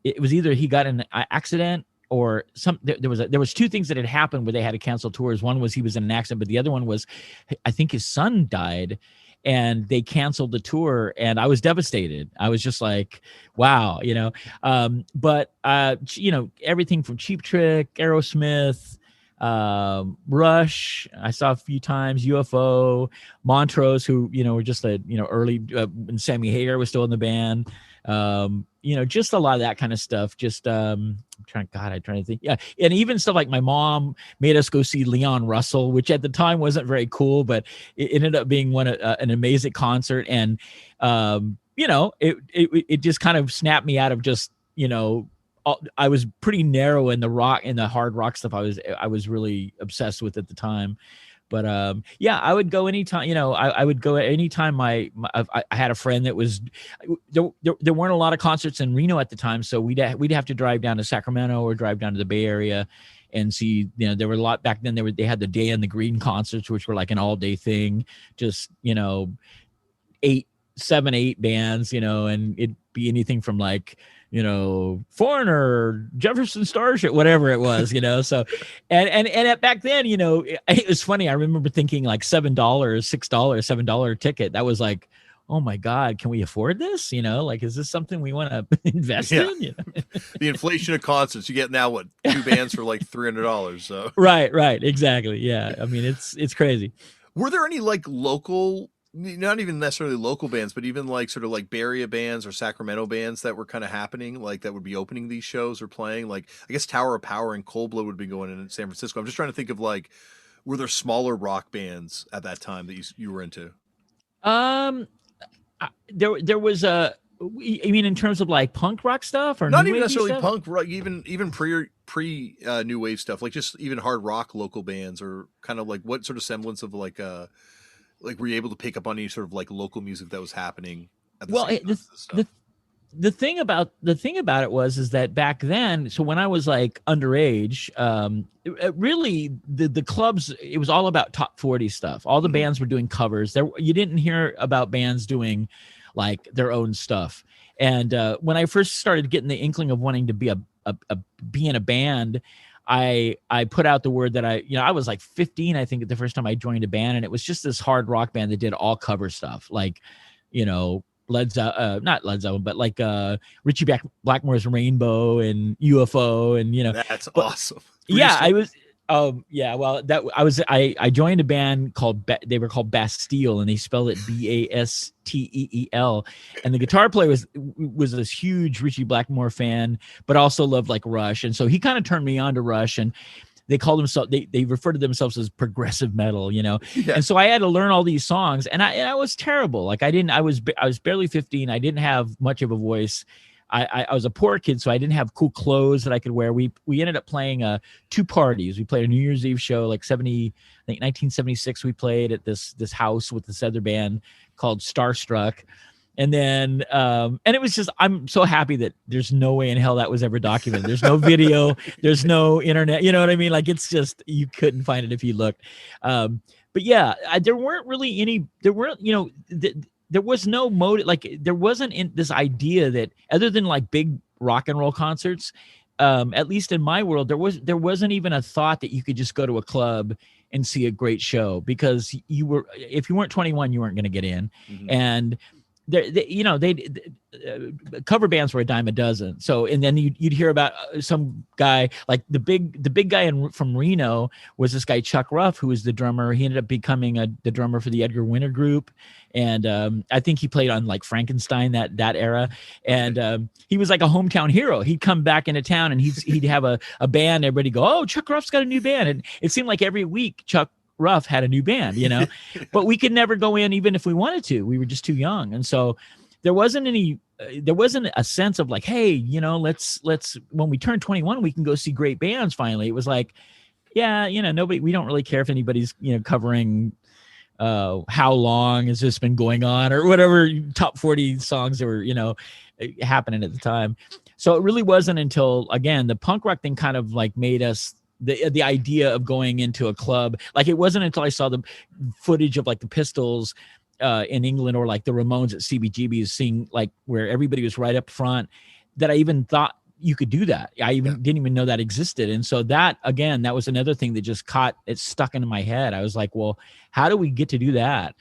it was either he got in an accident or there was two things that had happened where they had to cancel tours. One was he was in an accident, but the other one was, I think his son died, and they canceled the tour, and I was devastated. I was just like, wow, but everything from Cheap Trick, Aerosmith, Rush, I saw a few times, UFO, Montrose, who, were just early, when Sammy Hagar was still in the band, just a lot of that kind of stuff. Just, I'm trying to think. Yeah. And even stuff like my mom made us go see Leon Russell, which at the time wasn't very cool, but it ended up being an amazing concert. And, it just kind of snapped me out of just, I was pretty narrow in the hard rock stuff I was really obsessed with at the time. But I would go anytime. I would go anytime. I had a friend that was there weren't a lot of concerts in Reno at the time, so we'd have to drive down to Sacramento or drive down to the Bay Area, and see, you know, there were a lot back then. They had the Day in the Green concerts, which were like an all day thing, just, you know, 7, 8 bands, you know, and it'd be anything from like, you know, Foreigner, Jefferson Starship, whatever it was, you know. So, and back then, you know, it was funny. I remember thinking like $7, $6, $7 ticket. That was like, oh my God, can we afford this? You know, like, is this something we want to invest in? You know? The inflation of concerts. You get now what, 2 bands for like $300. So right, exactly. Yeah, I mean, it's crazy. Were there any like local, not even necessarily local bands, but even like sort of like Bay Area bands or Sacramento bands that were kind of happening, like that would be opening these shows or playing? Like, I guess Tower of Power and Cold Blood would be going in San Francisco. I'm just trying to think of like, were there smaller rock bands at that time that you were into? There was a. I mean, in terms of like punk rock stuff, or not new even necessarily stuff? punk rock, even pre new wave stuff, like just even hard rock local bands, or kind of like what sort of semblance of like were you able to pick up on any sort of like local music that was happening at the same time as this stuff? The thing about it is that back then, so when I was like underage, really the clubs, it was all about top 40 stuff. All the bands were doing covers. You didn't hear about bands doing like their own stuff. And when I first started getting the inkling of wanting to be be in a band, I put out the word that I was like 15, I think, the first time I joined a band, and it was just this hard rock band that did all cover stuff, like, you know, not Led Zeppelin, but like Richie Blackmore's Rainbow and UFO, and you know, that's awesome. Yeah, I was. Well, I joined a band they were called Bastille, and they spelled it Basteel, and the guitar player was this huge Richie Blackmore fan, but also loved like Rush, and so he kind of turned me on to Rush, and they called themselves, they referred to themselves as progressive metal, you know. Yeah. And so I had to learn all these songs, and I was terrible. Like I was barely 15. I didn't have much of a voice. I was a poor kid, so I didn't have cool clothes that I could wear. We ended up playing 2 parties. We played a New Year's Eve show, like 1976. We played at this house with this other band called Starstruck. And then, and it was just, I'm so happy that there's no way in hell that was ever documented. There's no video, there's no internet, you know what I mean? Like, it's just, you couldn't find it if you looked. But yeah, there weren't really there was no motive. Like, there wasn't this idea that, other than like big rock and roll concerts, at least in my world, there wasn't even a thought that you could just go to a club and see a great show, because if you weren't 21, you weren't going to get in. Mm-hmm. And cover bands were a dime a dozen. So, and then you'd hear about some guy, like the big guy from Reno was this guy Chuck Ruff, who was the drummer. He ended up becoming the drummer for the Edgar Winter Group, and I think he played on like Frankenstein that era. And he was like a hometown hero. He'd come back into town, and he'd have a band. Everybody go, "Oh, Chuck Ruff's got a new band," and it seemed like every week Chuck Ruff had a new band, you know. But we could never go in, even if we wanted to. We were just too young, and so there wasn't a sense of like, hey, you know, let's when we turn 21, we can go see great bands finally. It was like, yeah, you know, we don't really care if anybody's, you know, covering How Long Has This Been Going On, or whatever top 40 songs that were, you know, happening at the time. So it really wasn't until, again, the punk rock thing kind of like made us the idea of going into a club. Like, it wasn't until I saw the footage of like the Pistols in England, or like the Ramones at CBGB's, seeing like where everybody was right up front, that I even thought you could do that. I didn't even know that existed. And so that, again, that was another thing that just stuck into my head. I was like, well, how do we get to do that?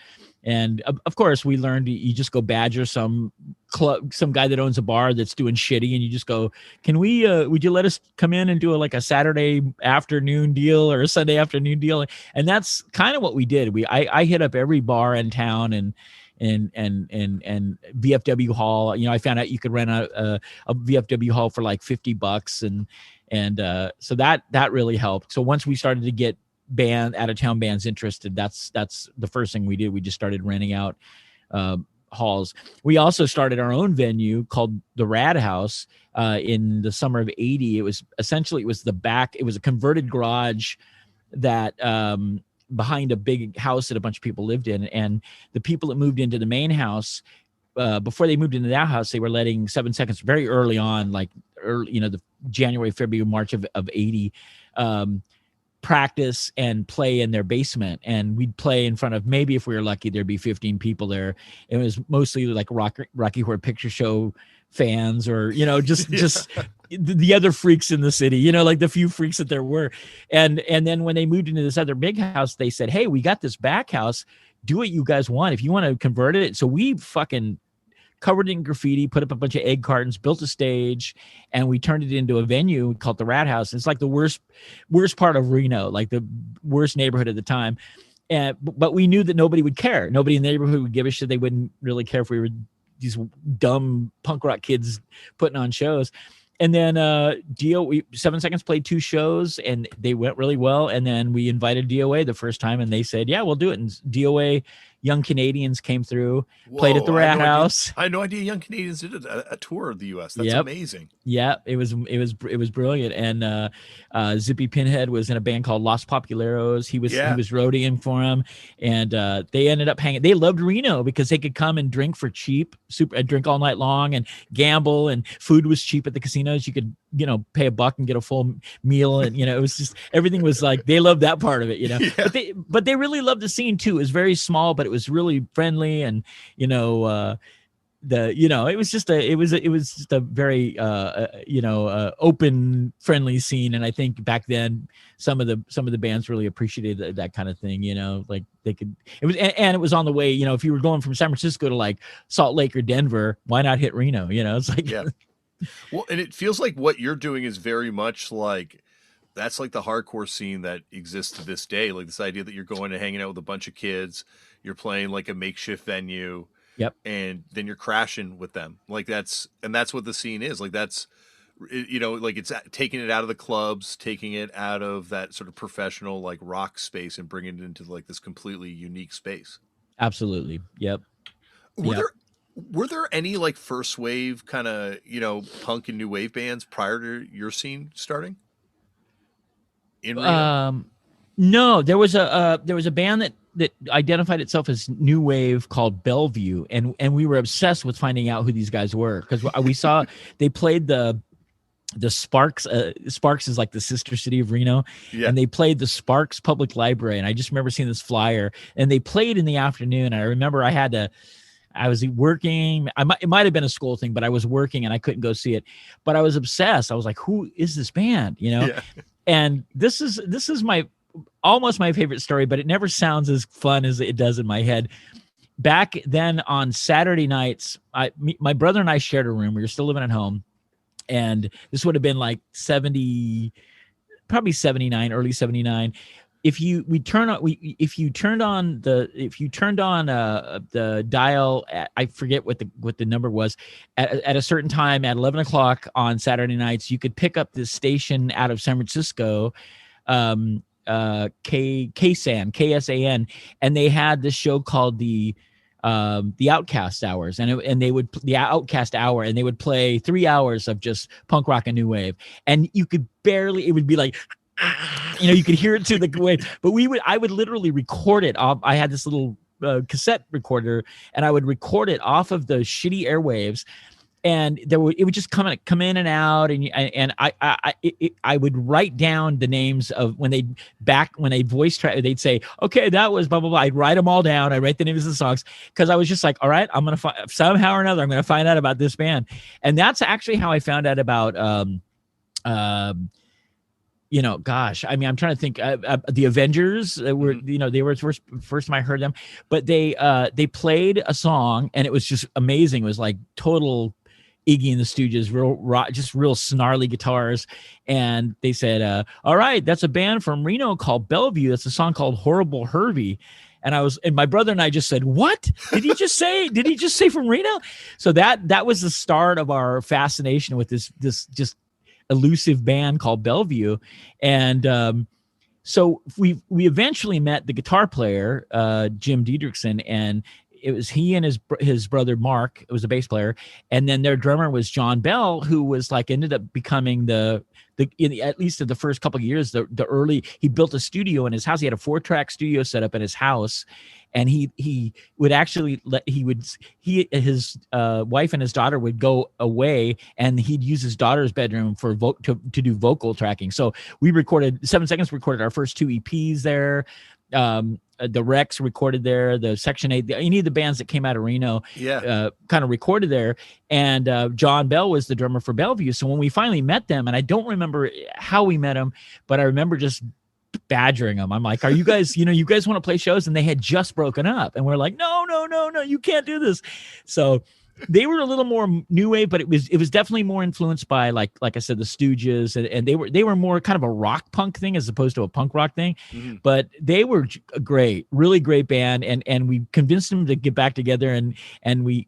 And of course, we learned you just go badger some guy that owns a bar that's doing shitty, and you just go, "Can we? Would you let us come in and do a Saturday afternoon deal or a Sunday afternoon deal?" And that's kind of what we did. I hit up every bar in town and VFW hall. You know, I found out you could rent a VFW hall for like $50, and so that really helped. So once we started to get out of town bands interested, that's the first thing we did. We just started renting out halls. We also started our own venue called the Rad House in the summer of '80. It was a converted garage that behind a big house that a bunch of people lived in, and the people that moved into the main house, before they moved into that house, they were letting 7 Seconds very early on, like early, you know, the January, February, March of '80. practice and play in their basement, and we'd play in front of, maybe if we were lucky, there'd be 15 people there. It was mostly like Rocky Horror Picture Show fans, or just the other freaks in the city, like the few freaks that there were. And then when they moved into this other big house, they said, hey, we got this back house, do what you guys want if you want to convert it. So we fucking covered it in graffiti, put up a bunch of egg cartons, built a stage, and we turned it into a venue called the Rat House. It's like the worst part of Reno, like the worst neighborhood at the time. But we knew that nobody would care. Nobody in the neighborhood would give a shit. They wouldn't really care if we were these dumb punk rock kids putting on shows. And then 7 Seconds played 2 shows, and they went really well. And then we invited DOA the first time, and they said, yeah, we'll do it. And DOA Young Canadians came through, played at the Rat House. I had no idea Young Canadians did a tour of the U.S. That's amazing. Yeah, it was brilliant. And Zippy Pinhead was in a band called Los Populeros. He was roadieing for him, and they ended up hanging. They loved Reno because they could come and drink for cheap, drink all night long, and gamble. And food was cheap at the casinos. You could pay $1 and get a full meal, and it was just, everything was like, they loved that part of it. Yeah. But they really loved the scene too. It was very small, but it was really friendly, and it was just a very open, friendly scene. And I think back then some of the bands really appreciated that kind of thing. Like they could, it was on the way. If you were going from San Francisco to like Salt Lake or Denver, why not hit Reno? It's like, yeah. Well, and it feels like what you're doing is very much like, that's like the hardcore scene that exists to this day. Like this idea that you're going and hanging out with a bunch of kids, you're playing like a makeshift venue. Yep. And then you're crashing with them. Like that's what the scene is. Like that's, like it's taking it out of the clubs, taking it out of that sort of professional like rock space, and bringing it into like this completely unique space. Absolutely. Yep. Were there any like first wave kind of, punk and new wave bands prior to your scene starting? No, there was a band that identified itself as new wave called Bellevue, and we were obsessed with finding out who these guys were, because we saw they played the Sparks. Sparks is like the sister city of Reno, and they played the Sparks Public Library, and I just remember seeing this flyer, and they played in the afternoon. I remember I was working. It might have been a school thing, but I was working and I couldn't go see it. But I was obsessed. I was like, "Who is this band?" Yeah. And this is almost my favorite story, but it never sounds as fun as it does in my head. Back then on Saturday nights, my brother and I shared a room. We were still living at home, and this would have been like probably 79, early 79. If you turned on the dial, I forget what the number was, at a certain time at 11 o'clock on Saturday nights, you could pick up this station out of San Francisco, KSAN, and they had this show called the Outcast Hours, and they would the Outcast Hour, and they would play 3 hours of just punk rock and new wave, and you could barely, it would be like, you could hear it through the wave, but I would literally record it off. I had this little cassette recorder, and I would record it off of the shitty airwaves, and it would just come in and out, and I would write down the names of when they voice track, they'd say, okay, that was blah blah blah. I'd write them all down. I write the names of the songs, because I was just like, all right, I'm gonna somehow or another I'm gonna find out about this band, and that's actually how I found out about gosh, I mean, I'm trying to think. The Avengers were, they were first time I heard them, but they played a song, and it was just amazing. It was like total Iggy and the Stooges, real rock, just real snarly guitars. And they said, all right, that's a band from Reno called Bellevue. That's a song called Horrible Herbie. And my brother and I just said, what did he just say? Did he just say from Reno? So that was the start of our fascination with this just elusive band called Bellevue. And so we eventually met the guitar player, Jim Diedrichson, and it was he and his brother Mark. It was a bass player, and then their drummer was John Bell, who was ended up becoming at least in the first couple of years, the early. He built a studio in his house. He had a 4-track studio set up in his house, and he would actually his wife and his daughter would go away, and he'd use his daughter's bedroom for to do vocal tracking. So we recorded 7 Seconds recorded our first 2 EPs there. The Rex recorded there, the Section 8, any of the bands that came out of Reno, kind of recorded there. And John Bell was the drummer for Bellevue. So when we finally met them, and I don't remember how we met them, but I remember just badgering them. I'm like, are you guys, you guys want to play shows? And they had just broken up, and we're like, no, you can't do this. So they were a little more new wave, but it was definitely more influenced by like I said, the Stooges, and they were more kind of a rock punk thing as opposed to a punk rock thing. Mm-hmm. But they were a really great band, and we convinced them to get back together, and we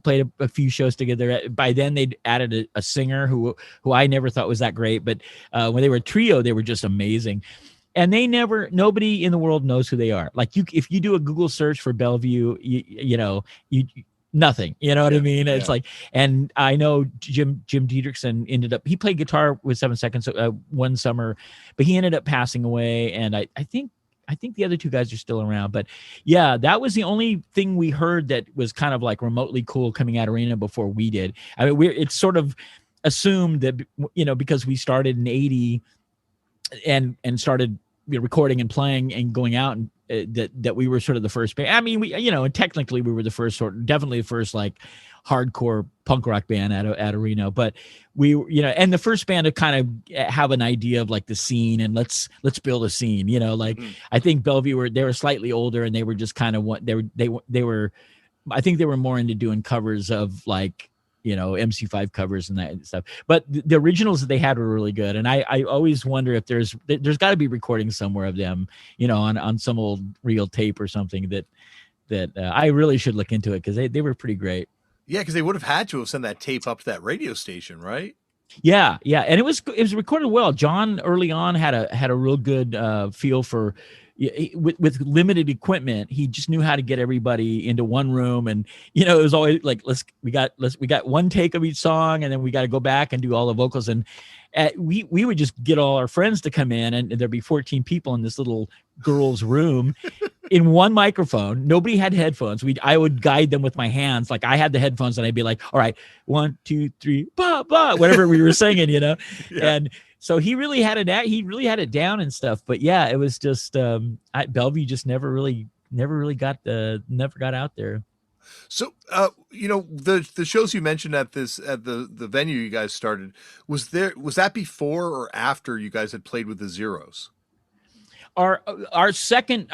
played a few shows together. By then they'd added a singer who I never thought was that great, but when they were a trio, they were just amazing. And nobody in the world knows who they are. Like if you do a Google search for Bellevue, you nothing, you know what I mean? It's like, and I know Jim Diedrichsen he played guitar with 7 Seconds one summer, but he ended up passing away. And I think the other 2 guys are still around, but yeah, that was the only thing we heard that was kind of like remotely cool coming out of Reno before we did. I mean, it's sort of assumed that, because we started in 80 and started recording and playing and going out, and that we were sort of the first band. I mean, we, and technically we were the first definitely the first like hardcore punk rock band out of Reno, but we, and the first band to kind of have an idea of like the scene, and let's build a scene, I think Bellevue they were slightly older, and they were just kind of what they were, I think they were more into doing covers of like, MC5 covers and that stuff. But the originals that they had were really good. And I always wonder if there's got to be recordings somewhere of them, on some old reel tape or something that I really should look into it, because they were pretty great. Yeah, because they would have had to have sent that tape up to that radio station, right? Yeah, and it was recorded well. John early on had a real good feel for. With limited equipment, he just knew how to get everybody into one room, and it was always like we got one take of each song, and then we got to go back and do all the vocals, and we would just get all our friends to come in, and there'd be 14 people in this little girls' room in one microphone. Nobody had headphones. I would guide them with my hands, like I had the headphones, and I'd be like, all right, 1, 2, 3, blah blah, whatever we were singing, Yeah. And so he really had it down and stuff. But yeah, it was just Bellevue just never got out there. So the shows you mentioned at the venue you guys started, was that before or after you guys had played with the Zeros? Our second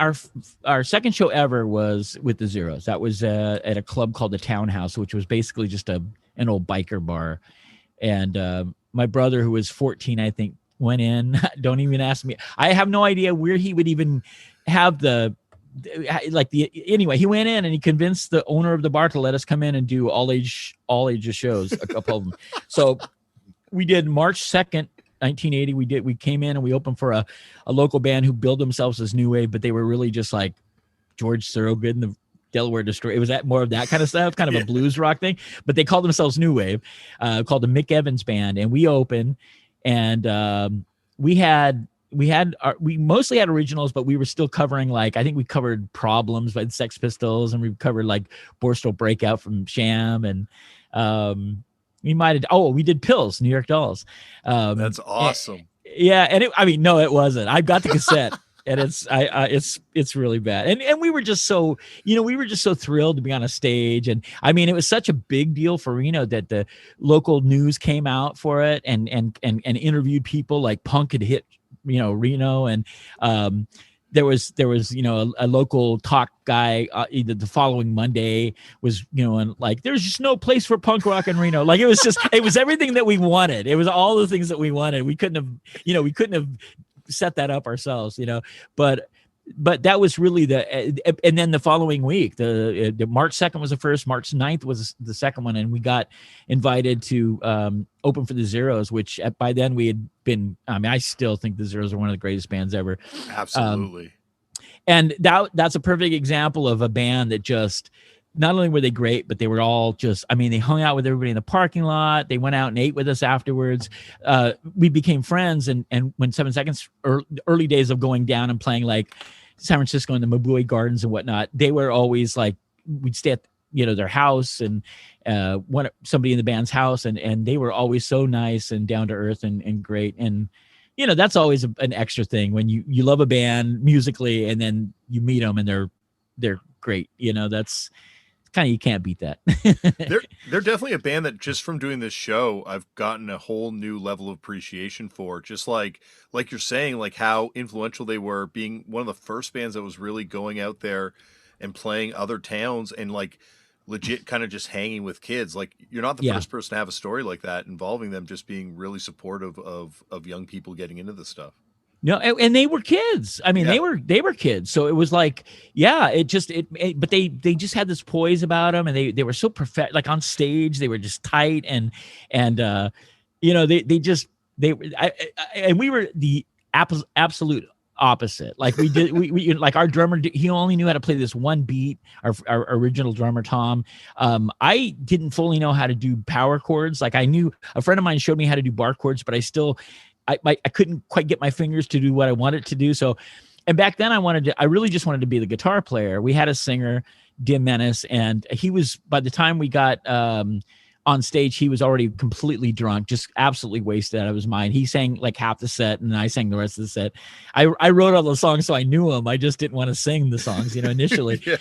show ever was with the Zeros. That was at a club called the Townhouse, which was basically just an old biker bar. And my brother, who was 14, I think, went in. Don't even ask me. I have no idea where he would even have anyway, he went in and he convinced the owner of the bar to let us come in and do all ages shows, a couple of them. So we did March 2nd, 1980. We came in and we opened for a local band who billed themselves as new wave, but they were really just like George Thorogood and the Delaware Destroyer. It was more of that kind of stuff, kind of a blues rock thing, but they called themselves new wave, called the Mick Evans Band. And we opened, and we mostly had originals, but we were still covering, like, I think we covered Problems by the Sex Pistols, and we covered like Borstal Breakout from Sham, and we did Pills, New York Dolls. That's awesome. No, it wasn't. I got the cassette. And it's really bad. And we were just so, thrilled to be on a stage. And I mean, it was such a big deal for Reno that the local news came out for it and interviewed people. Like Punk had hit, Reno, and there was a local talk guy either the following Monday was, and like, there's just no place for punk rock in Reno. Like, it was everything that we wanted. It was all the things that we wanted. We couldn't have set that up ourselves, but that was really and then the following week, the March 2nd was the first, March 9th was the second one. And we got invited to open for the Zeros, which by then we had been, I still think the Zeros are one of the greatest bands ever. Absolutely. And that's a perfect example of a band that just, not only were they great, but they were all just, they hung out with everybody in the parking lot. They went out and ate with us afterwards. We became friends. And when 7 Seconds, early days of going down and playing like, San Francisco and the Mabui Gardens and whatnot, they were always like, we'd stay at, their house and somebody in the band's house. And they were always so nice and down to earth and great. And, that's always an extra thing when you love a band musically and then you meet them and they're great. That's kind of, you can't beat that. They're definitely a band that just from doing this show, I've gotten a whole new level of appreciation for. Just like you're saying, like how influential they were, being one of the first bands that was really going out there and playing other towns and like legit kind of just hanging with kids. Like you're not the first person to have a story like that involving them just being really supportive of young people getting into this stuff. No, and they were kids. I mean, they were kids. So it was like, but they just had this poise about them, and they were so perfect. Like on stage, they were just tight, and and we were the absolute opposite. Like we like our drummer, he only knew how to play this one beat. Our original drummer Tom, I didn't fully know how to do power chords. Like I knew, a friend of mine showed me how to do bar chords, but I couldn't quite get my fingers to do what I wanted to do. So, and back then I really just wanted to be the guitar player. We had a singer, Dim Menace, and he was, by the time we got on stage, he was already completely drunk, just absolutely wasted out of his mind. He sang like half the set and I sang the rest of the set. I wrote all the songs, so I knew them. I just didn't want to sing the songs, initially. Yeah.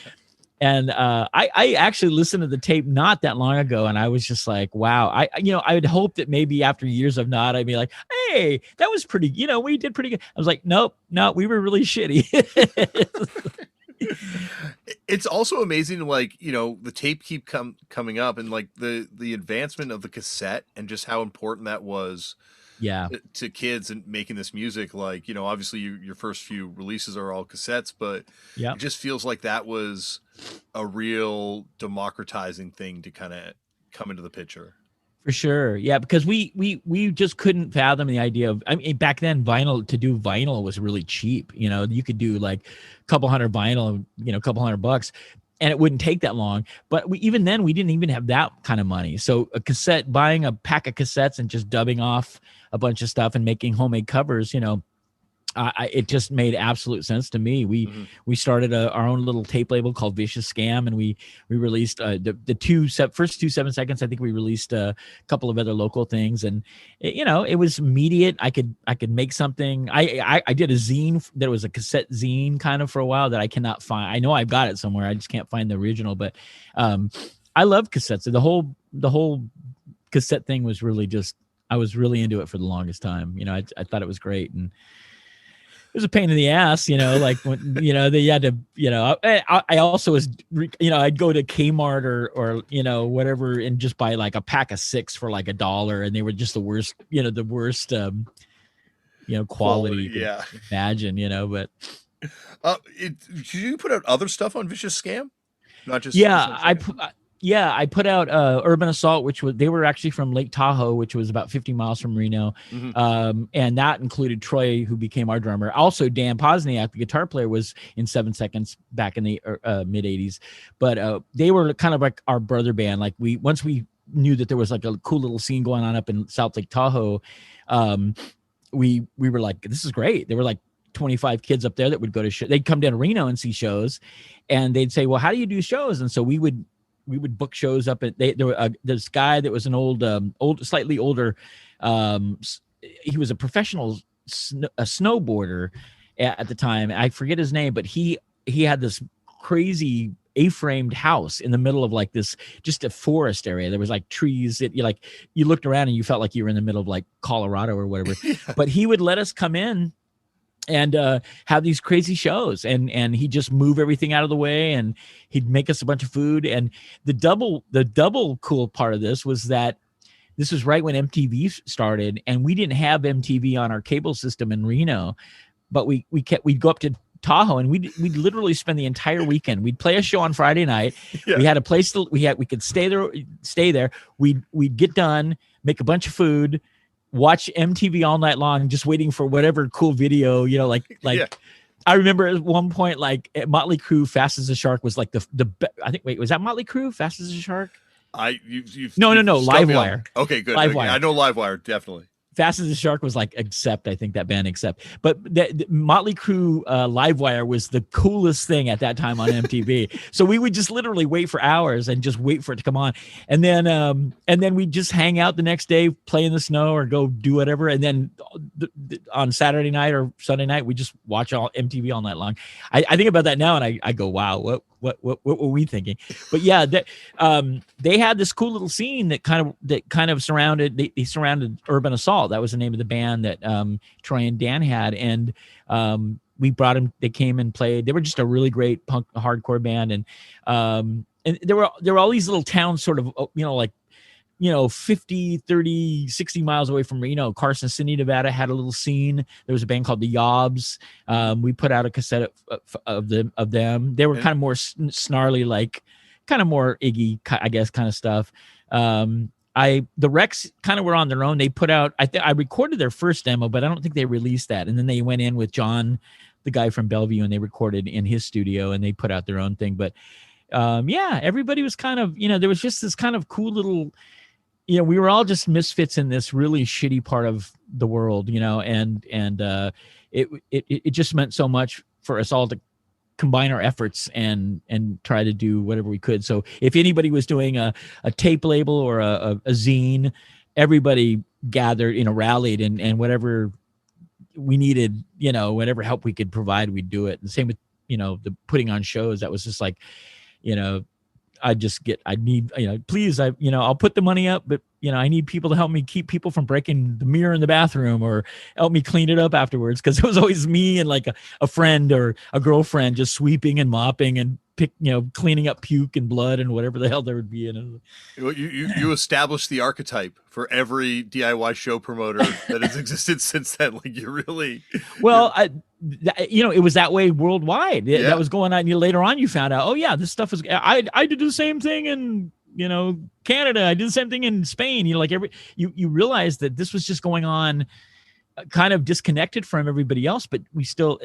And I actually listened to the tape not that long ago, and I was just like, wow. I would hope that maybe after years of not, I'd be like, hey, that was pretty, we did pretty good. I was like, nope, we were really shitty. It's also amazing, like, the tape keep coming up, and like the advancement of the cassette and just how important that was. Yeah, to kids and making this music. Like, obviously your first few releases are all cassettes, but it just feels like that was a real democratizing thing to kind of come into the picture. For sure. Yeah, because we just couldn't fathom the idea of, I mean, back then to do vinyl was really cheap. You could do like a couple hundred vinyl, a couple $100, and it wouldn't take that long. But even then, we didn't even have that kind of money. So buying a pack of cassettes and just dubbing off a bunch of stuff and making homemade covers, it just made absolute sense to me. We started our own little tape label called Vicious Scam, and we released the first 2 7 seconds. I think we released a couple of other local things, and it was immediate. I could make something. I did a zine that was a cassette zine kind of for a while that I cannot find. I know I've got it somewhere. I just can't find the original, but I love cassettes. The whole cassette thing was really just, I was really into it for the longest time. I thought it was great, and it was a pain in the ass, like when, they had to, I also was, I'd go to Kmart or whatever and just buy like a pack of 6 for like $1. And they were just the worst, quality. Yeah. Imagine, but. Did you put out other stuff on Vicious Scam? Not just. Yeah, I put out Urban Assault, they were actually from Lake Tahoe, which was about 50 miles from Reno. Mm-hmm. And that included Troy, who became our drummer. Also, Dan Posniak, the guitar player, was in 7 Seconds back in the mid 80s. But they were kind of like our brother band. Like once we knew that there was like a cool little scene going on up in South Lake Tahoe, we were like, this is great. There were like 25 kids up there that would go to shows. They'd come down to Reno and see shows, and they'd say, well, how do you do shows? And so we would book shows up at this guy that was an slightly older. He was a professional a snowboarder at the time. I forget his name, but he had this crazy A-framed house in the middle of like this, just a forest area. There was like trees. You looked around and you felt like you were in the middle of like Colorado or whatever. Yeah. But he would let us come in and have these crazy shows, and he'd just move everything out of the way, and he'd make us a bunch of food. And the double cool part of this was that this was right when MTV started, and we didn't have MTV on our cable system in Reno, but we'd go up to Tahoe, and we'd literally spend the entire weekend. We'd play a show on Friday night. Yeah. We had a place we could stay there. We'd get done, make a bunch of food, watch MTV all night long, just waiting for whatever cool video, yeah. I remember at one point, like Motley Crue, Fast as a Shark was like I think, wait, was that Motley Crue, Fast as a Shark? No, Livewire. Okay, good. Livewire. I know Livewire, definitely. Fast as a Shark was like Accept, I think that band Accept. But the Motley Crue Livewire was the coolest thing at that time on MTV. So we would just literally wait for hours and just wait for it to come on. And then we'd just hang out the next day, play in the snow or go do whatever. And then on Saturday night or Sunday night, we just watch all MTV all night long. I think about that now and I go, wow, what were we thinking? But yeah, they had this cool little scene that kind of surrounded they surrounded Urban Assault. That was the name of the band that Troy and Dan had, and we brought them. They came and played. They were just a really great punk hardcore band, and there were all these little towns, sort of, 50, 30, 60 miles away from Reno. Carson City, Nevada had a little scene. There was a band called the Yobs. We put out a cassette of them. They were kind of more snarly, like kind of more Iggy, I guess, kind of stuff. The Rex kind of were on their own. They put out, I recorded their first demo, but I don't think they released that. And then they went in with John, the guy from Bellevue, and they recorded in his studio and they put out their own thing. But everybody was kind of, there was just this kind of cool little, we were all just misfits in this really shitty part of the world, and it just meant so much for us all to combine our efforts and try to do whatever we could. So if anybody was doing a tape label or a zine, everybody gathered, rallied, and whatever we needed, whatever help we could provide, we'd do it. And the same with, the putting on shows. That was just like, please, I'll put the money up, but I need people to help me keep people from breaking the mirror in the bathroom or help me clean it up afterwards. Cause it was always me and like a friend or a girlfriend just sweeping and mopping and cleaning up puke and blood and whatever the hell there would be in it. You established the archetype for every DIY show promoter that has existed since then. Like you really, well, it was that way worldwide. Yeah. That was going on. Later on, you found out, oh yeah, this stuff is. I did the same thing in Canada. I did the same thing in Spain. You realize that this was just going on, kind of disconnected from everybody else, but we still,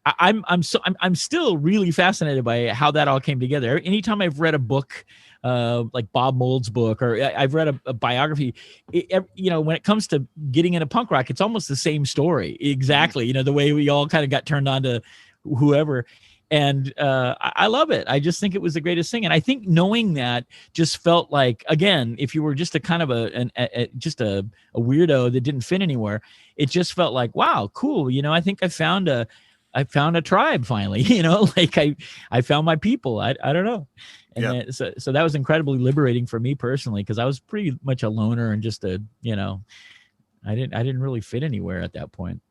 I'm still really fascinated by how that all came together. Anytime I've read a book, like Bob Mould's book, or I've read a biography, when it comes to getting into punk rock, it's almost the same story. Exactly. The way we all kind of got turned on to whoever. And I love it. I just think it was the greatest thing. And I think knowing that just felt like, again, if you were just a kind of just a weirdo that didn't fit anywhere, it just felt like, wow, cool. I think I found a tribe finally, I found my people. I don't know. And so that was incredibly liberating for me personally, because I was pretty much a loner and just I didn't really fit anywhere at that point.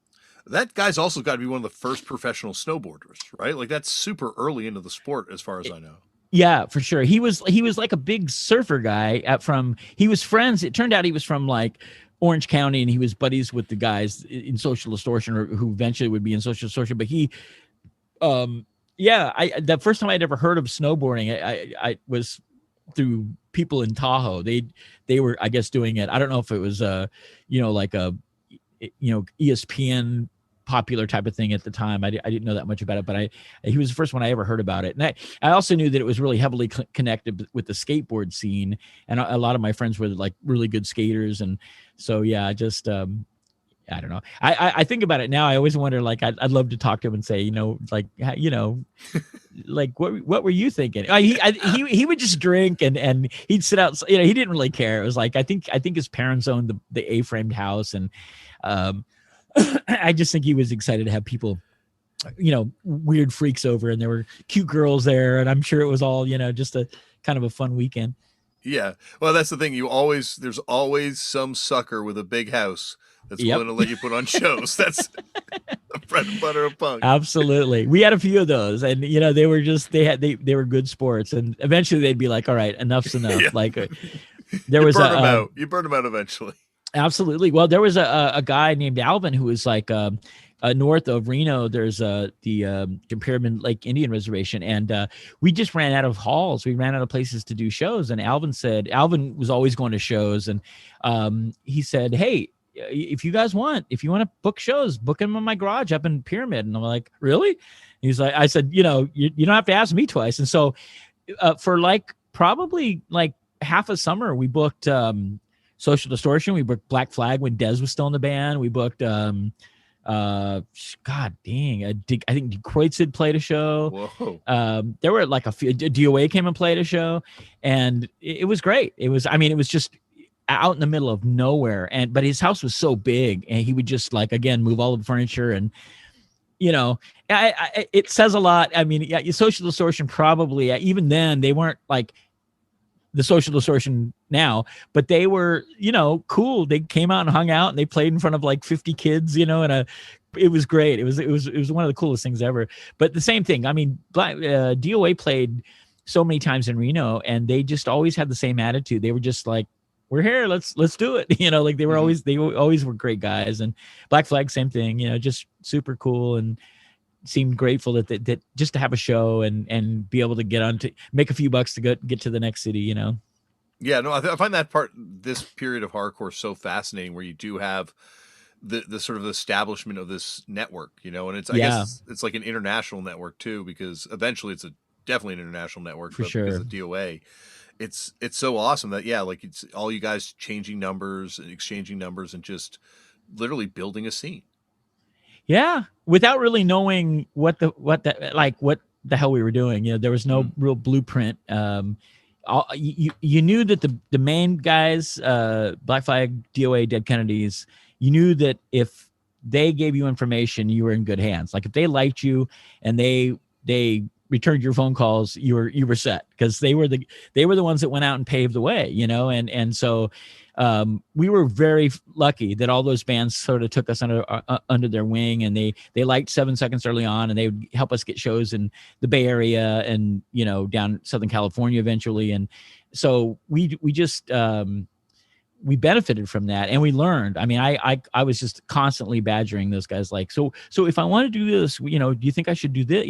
That guy's also got to be one of the first professional snowboarders, right? Like that's super early into the sport, as far as I know. Yeah, for sure. He was like a big surfer guy he was friends. It turned out he was from like Orange County, and he was buddies with the guys in Social Distortion, or who eventually would be in Social Distortion. But he, the first time I'd ever heard of snowboarding, I was through people in Tahoe. They were, I guess, doing it. I don't know if it was like a ESPN popular type of thing at the time. I didn't know that much about it, but he was the first one I ever heard about it. And I also knew that it was really heavily connected with the skateboard scene. And a lot of my friends were like really good skaters. And so, yeah, just, I don't know. I think about it now. I always wonder, like, I'd love to talk to him and say, like what were you thinking? He would just drink and he'd sit out. He didn't really care. It was like, I think his parents owned the A-framed house. And, I just think he was excited to have people, weird freaks over, and there were cute girls there. And I'm sure it was all, just a kind of a fun weekend. Yeah. Well, that's the thing. There's always some sucker with a big house that's willing to let you put on shows. That's the bread and butter of punk. Absolutely. We had a few of those, and they were just, they were good sports, and eventually they'd be like, all right, enough's enough. Yeah. Like there was you burn them out eventually. Absolutely. Well, there was a guy named Alvin who was like north of Reno. There's the Pyramid Lake Indian Reservation, and we just ran out of halls. We ran out of places to do shows. And Alvin was always going to shows, and he said, "Hey, if you want to book shows, book them in my garage up in Pyramid." And I'm like, "Really?" He's like, I said, you don't have to ask me twice. And so for like probably like half a summer, we booked Social Distortion. We booked Black Flag when Dez was still in the band. We booked God dang, I think Detroit played a show. Whoa. There were like a few. DOA came and played a show, and it was great. It was just out in the middle of nowhere, but his house was so big, and he would just like, again, move all of the furniture, and it says a lot. I mean, yeah, Social Distortion probably, even then, they weren't like the Social Distortion now, but they were, cool. They came out and hung out, and they played in front of like 50 kids, and it was great. It was one of the coolest things ever. But the same thing. I mean, DOA played so many times in Reno, and they just always had the same attitude. They were just like, we're here, let's do it. Like they always were great guys. And Black Flag, same thing, just super cool, and seemed grateful that just to have a show and be able to get on to make a few bucks to get to the next city, Yeah, no, I find that this period of hardcore so fascinating, where you do have the sort of establishment of this network, and it's, I guess it's like an international network too, because eventually it's definitely an international network for sure. Because of DOA. It's so awesome that, like, it's all you guys changing numbers and exchanging numbers and just literally building a scene. Yeah, without really knowing what the hell we were doing. There was no real blueprint. You knew that the main guys, Black Flag, DOA, Dead Kennedys, you knew that if they gave you information, you were in good hands. Like if they liked you and they returned your phone calls, you were set, because they were the ones that went out and paved the way, and so we were very lucky that all those bands sort of took us under their wing, and they liked 7 Seconds early on, and they would help us get shows in the Bay Area and down Southern California eventually. And so we just we benefited from that, and we learned. I mean, I was just constantly badgering those guys, like, so if I want to do this, do you think I should do this?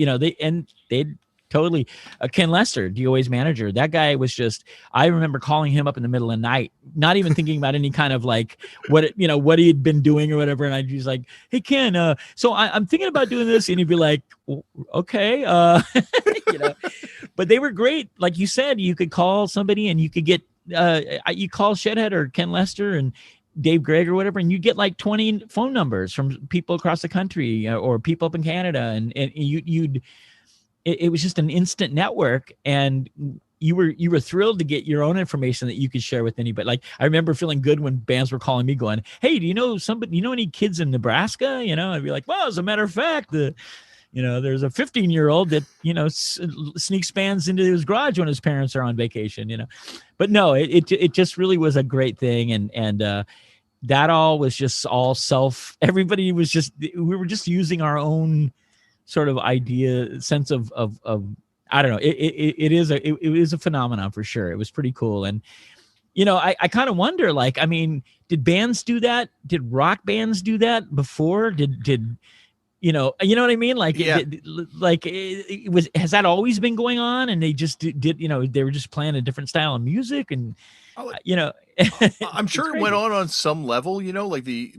They totally. Ken Lester, DOA's manager, that guy was just, I remember calling him up in the middle of the night, not even thinking about any kind of like what he had been doing or whatever, and I'd just like, hey Ken, so I'm thinking about doing this, and he'd be like, okay, but they were great. Like you said, you could call somebody and you could get you call Shedhead or Ken Lester and Dave Gregg or whatever, and you get like 20 phone numbers from people across the country, or people up in Canada, and it was just an instant network, and you were thrilled to get your own information that you could share with anybody. Like I remember feeling good when bands were calling me going, hey, do you know any kids in Nebraska? I'd be like, well, as a matter of fact, there's a 15-year-old that, sneaks bands into his garage when his parents are on vacation, but no, it just really was a great thing. And that all was just all everybody was just, we were just using our own sort of sense of I don't know. It is a phenomenon for sure. It was pretty cool. And, I kind of wonder, like, I mean, did bands do that? Did rock bands do that before? Did you know what I mean? Like, yeah. Has that always been going on? And they just did, they were just playing a different style of music, and, I'm sure it went on some level,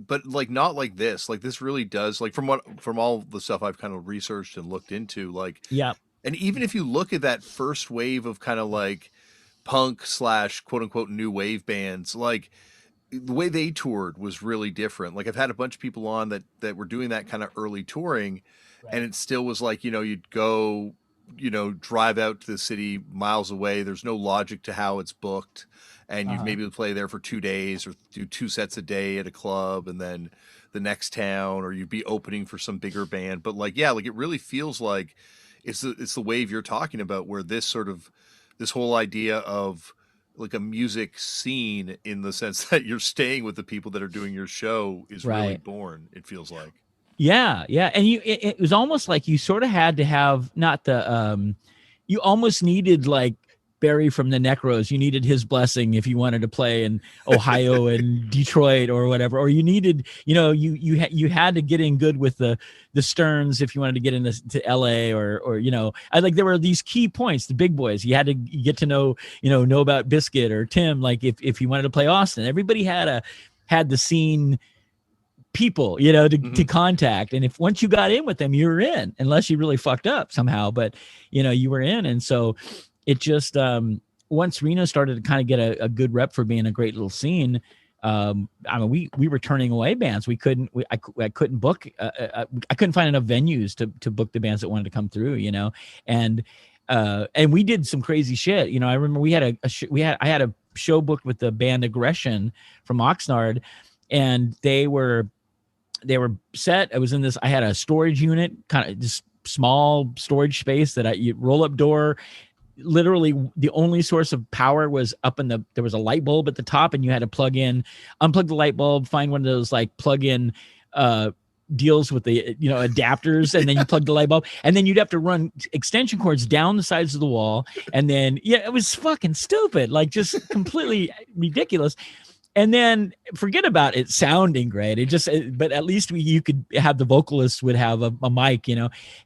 but like, not like this. Like, this really does, like, from all the stuff I've kind of researched and looked into, like, yeah. And even if you look at that first wave of kind of like punk / quote unquote new wave bands, like, the way they toured was really different. Like, I've had a bunch of people on that were doing that kind of early touring, right. And it still was like, you'd go, drive out to the city miles away. There's no logic to how it's booked. And you'd maybe play there for 2 days, or do 2 sets a day at a club, and then the next town, or you'd be opening for some bigger band. But like, yeah, like, it really feels like it's the wave you're talking about, where this whole idea of like a music scene, in the sense that you're staying with the people that are doing your show, is right. Really born, it feels like. Yeah. And it was almost like you sort of had to have, not the, you almost needed like Barry from the Necros. You needed his blessing if you wanted to play in Ohio and Detroit or whatever, or you needed, you had to get in good with the Stearns if you wanted to get into LA, or I like, there were these key points, the big boys. You had to get to know about Biscuit or Tim. Like if you wanted to play Austin, everybody had the scene people, to contact. And if once you got in with them, you were in, unless you really fucked up somehow, but you were in. And so it just, once Reno started to kind of get a good rep for being a great little scene, I mean, we were turning away bands. I couldn't book. I couldn't find enough venues to book the bands that wanted to come through. And we did some crazy shit. I remember I had a show booked with the band Aggression from Oxnard, and they were set. I was in this. I had a storage unit, kind of just small storage space that you roll up door. Literally the only source of power was there was a light bulb at the top, and you had to unplug the light bulb, find one of those like plug-in deals with the adapters, and then you plug the light bulb, and then you'd have to run extension cords down the sides of the wall, and then it was fucking stupid, like just completely ridiculous. And then forget about it sounding great. But at least you could have the vocalist would have a mic,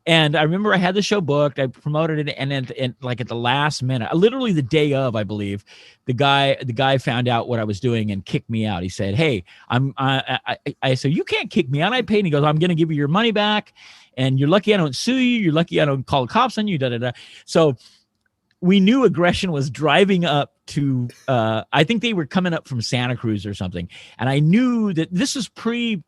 And I remember I had the show booked. I promoted it, and then like at the last minute, literally the day of, I believe, the guy found out what I was doing and kicked me out. He said, "Hey, I said, you can't kick me out. I paid." And he goes, "I'm going to give you your money back, and you're lucky I don't sue you. You're lucky I don't call the cops on you." Da da da. So we knew Aggression was driving up to, I think they were coming up from Santa Cruz or something. And I knew that this was pre,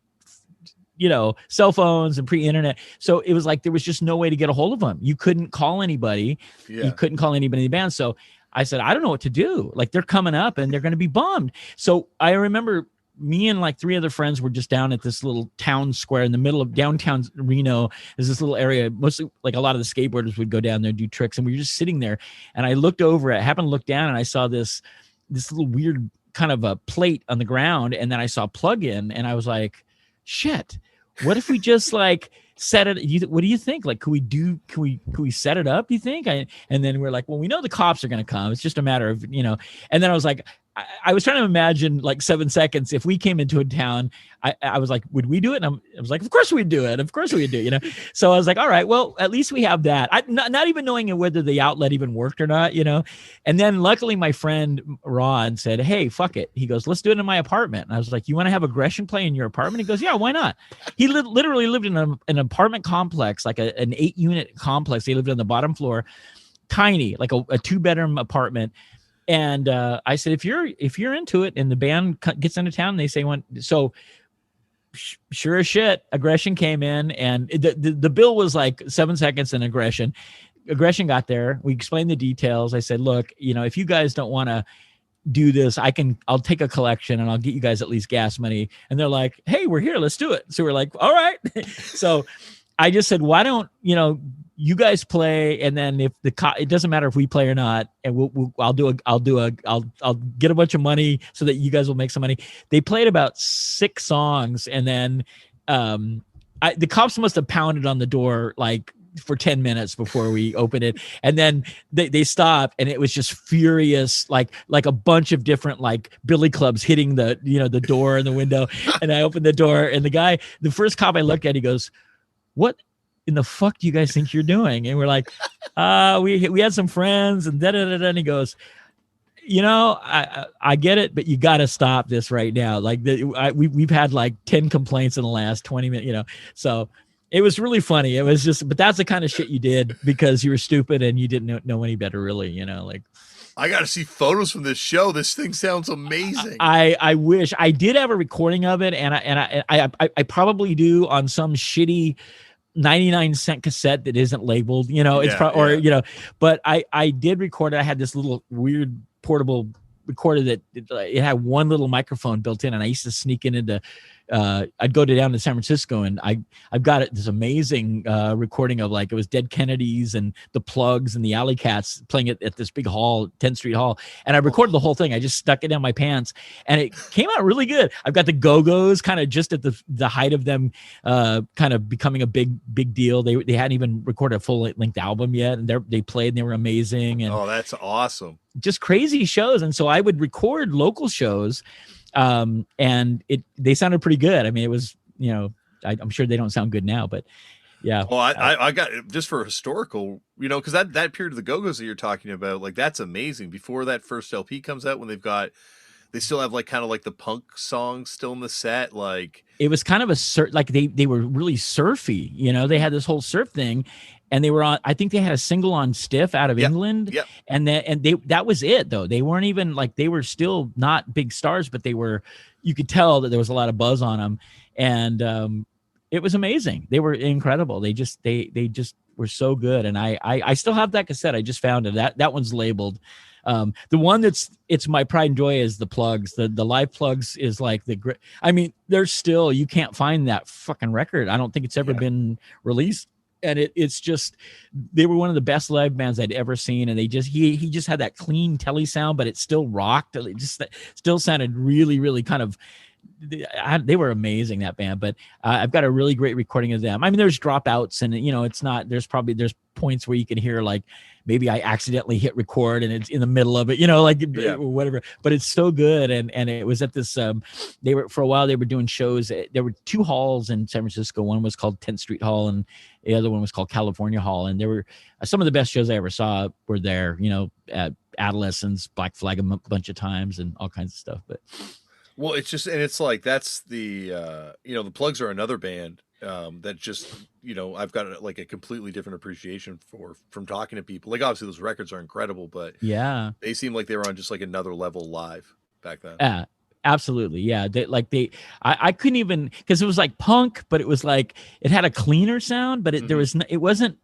cell phones and pre-internet. So it was like, there was just no way to get a hold of them. You couldn't call anybody. Yeah. You couldn't call anybody in the band. So I said, I don't know what to do. Like, they're coming up and they're going to be bummed. So I remember me and like 3 other friends were just down at this little town square in the middle of downtown Reno. There's this little area, mostly like a lot of the skateboarders would go down there and do tricks. And we were just sitting there, and I happened to look down, and I saw this little weird kind of a plate on the ground. And then I saw plug in, and I was like, shit, what if we just like set it? What do you think? Like, can we set it up? You think? And then we're like, well, we know the cops are going to come. It's just a matter of, and then I was like, I was trying to imagine like 7 seconds. If we came into a town, I was like, would we do it? And I was like, of course we'd do it. Of course we'd do it, So I was like, all right, well, at least we have that. Not even knowing whether the outlet even worked or not, And then luckily my friend Ron said, hey, fuck it. He goes, let's do it in my apartment. And I was like, you want to have Aggression play in your apartment? He goes, yeah, why not? He literally lived in an apartment complex, like an 8-unit complex. He lived on the bottom floor, tiny, like a 2-bedroom apartment. And I said, if you're into it, and the band gets into town, they say so sure as shit, Aggression came in, and the bill was like 7 seconds. And Aggression got there. We explained the details. I said, look, if you guys don't want to do this, I'll take a collection and I'll get you guys at least gas money. And they're like, hey, we're here, let's do it. So we're like, all right. So I just said, why don't you guys play, and then if it doesn't matter if we play or not, and I'll get a bunch of money so that you guys will make some money. They played about 6 songs, and then the cops must have pounded on the door like for 10 minutes before we opened it, and then they stopped, and it was just furious, like a bunch of different like billy clubs hitting the the door and the window. And I opened the door, and the first cop I looked at, he goes, what in the fuck do you guys think you're doing? And we're like, we had some friends, and da-da-da-da. And he goes, I get it, but you got to stop this right now. Like we've had like 10 complaints in the last 20 minutes, So it was really funny. It was just, but that's the kind of shit you did because you were stupid and you didn't know any better, really, like. I got to see photos from this show. This thing sounds amazing. I wish I did have a recording of it, and I probably do on some shitty 99-cent cassette that isn't labeled, but I did record it. I had this little weird portable recorder that it had one little microphone built in, and I used to sneak into I'd go down to San Francisco, and I've got this amazing recording of like it was Dead Kennedys and the Plugs and the Alley Cats playing it at this big hall, 10th Street Hall, and I recorded the whole thing. I just stuck it down my pants, and it came out really good. I've got the Go-Go's kind of just at the height of them kind of becoming a big deal. They hadn't even recorded a full length album yet, and they played and they were amazing. And that's awesome. Just crazy shows. And so I would record local shows. And they sounded pretty good. I mean, it was, I'm sure they don't sound good now, but yeah. Well, I got just for historical, because that period of the Go-Go's that you're talking about, like that's amazing. Before that first LP comes out, when they still have like kind of like the punk songs still in the set. Like it was kind of like they were really surfy, they had this whole surf thing. and they were on, I think they had a single on Stiff out of England. Yep. And that was it though. They weren't even like, they were still not big stars, but you could tell that there was a lot of buzz on them. And it was amazing. They were incredible. They just were so good. And I still have that cassette. I just found it. That one's labeled. The one it's my pride and joy is the Plugs. The live Plugs is like I mean, there's still, you can't find that fucking record. I don't think it's ever been released. And it's just, they were one of the best live bands I'd ever seen. And he just had that clean telly sound, but it still rocked. It just still sounded really, really kind of, they were amazing, that band. But I've got a really great recording of them. I mean, there's dropouts, and it's not, there's points where you can hear like maybe I accidentally hit record and it's in the middle of it, whatever, but it's so good. And it was at this, for a while they were doing shows. There were 2 halls in San Francisco. One was called 10th Street Hall and the other one was called California Hall. And there were some of the best shows I ever saw were there, at Adolescence, Black Flag a bunch of times and all kinds of stuff. But well, it's just, and it's like, that's the, the Plugs are another band that just, I've got like a completely different appreciation for from talking to people. Like, obviously those records are incredible, but yeah, they seem like they were on just like another level live back then. Yeah, absolutely. Yeah. I couldn't even, cause it was like punk, but it was like, it had a cleaner sound, but it wasn't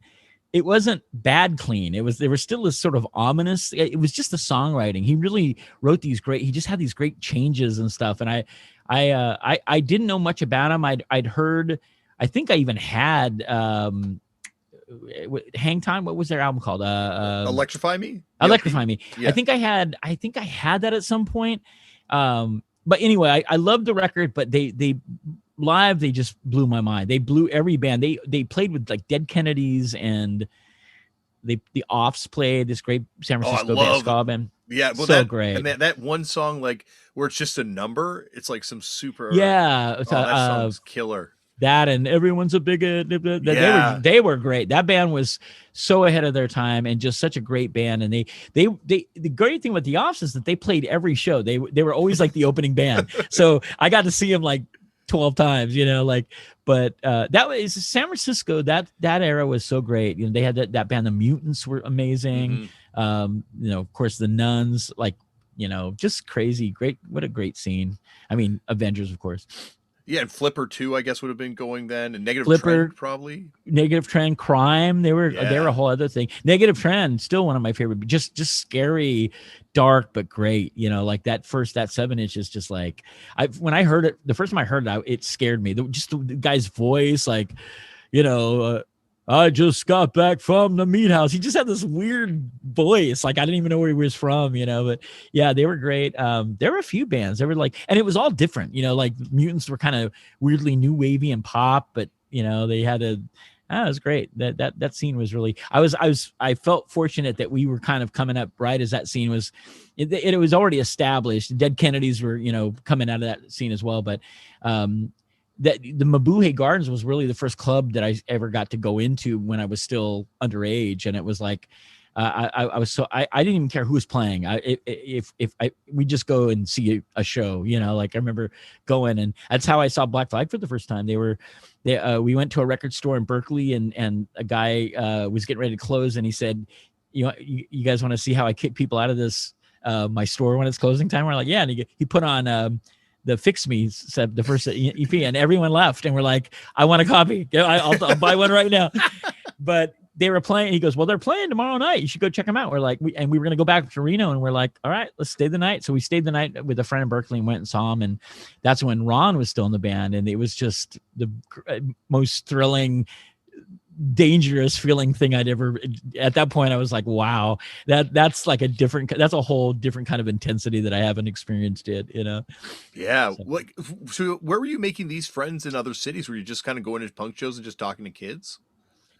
bad clean. There was still this sort of ominous, it was just the songwriting. He really wrote he just had these great changes and stuff. And I didn't know much about him. I'd heard, I think I even had Hang Time. What was their album called? Electrify Me. Electrify Me. Yeah. I think I had that at some point. But anyway, I loved the record, but they live, they just blew my mind. They blew every band. They played with like Dead Kennedys, and the Offs played this great San Francisco ska band. Yeah, well, so great. And that one song, like where it's just a number, it's like some super. Yeah, that song's killer. That and Everyone's a Bigot. They were great. That band was so ahead of their time and just such a great band. And the great thing with the Offs is that they played every show. They were always like the opening band. So I got to see them like 12 times, but that was San Francisco. That era was so great. They had that band, the Mutants were amazing. Mm-hmm. Of course the Nuns, like, just crazy. Great. What a great scene. I mean, Avengers, of course. Yeah, and Flipper too, I guess, would have been going then, and Negative Trend probably. Negative Trend, Crime, they were a whole other thing. Negative Trend, still one of my favorite. Just scary, dark, but great. Like that 7-inch is just like, when I heard it, the first time I heard it, it scared me. Just the guy's voice, like, I just got back from the meat house. He just had this weird voice. Like, I didn't even know where he was from, but yeah, they were great. There were a few bands. They were like, and it was all different, like Mutants were kind of weirdly new wavy and pop, but they had it was great. That scene was really, I felt fortunate that we were kind of coming up right as that scene was, it was already established. Dead Kennedys were, coming out of that scene as well. But, that the Mabuhay Gardens was really the first club that I ever got to go into when I was still underage. And it was like, I didn't even care who was playing. We just go and see a show, like I remember going, and that's how I saw Black Flag for the first time. We went to a record store in Berkeley, and a guy was getting ready to close, and he said, you guys want to see how I kick people out of this, my store when it's closing time? We're like, yeah. And he put on, the Fix Me said the first EP, and everyone left, and we're like, I want a copy. I'll buy one right now. But they were playing. He goes, well, they're playing tomorrow night. You should go check them out. We're like, we were going to go back to Reno, and we're like, all right, let's stay the night. So we stayed the night with a friend in Berkeley and went and saw him. And that's when Ron was still in the band. And it was just the most thrilling, dangerous feeling thing I'd ever. At that point I was like, wow, that's like that's a whole different kind of intensity that I haven't experienced it, Yeah. So where were you making these friends in other cities? Were you just kind of going to punk shows and just talking to kids?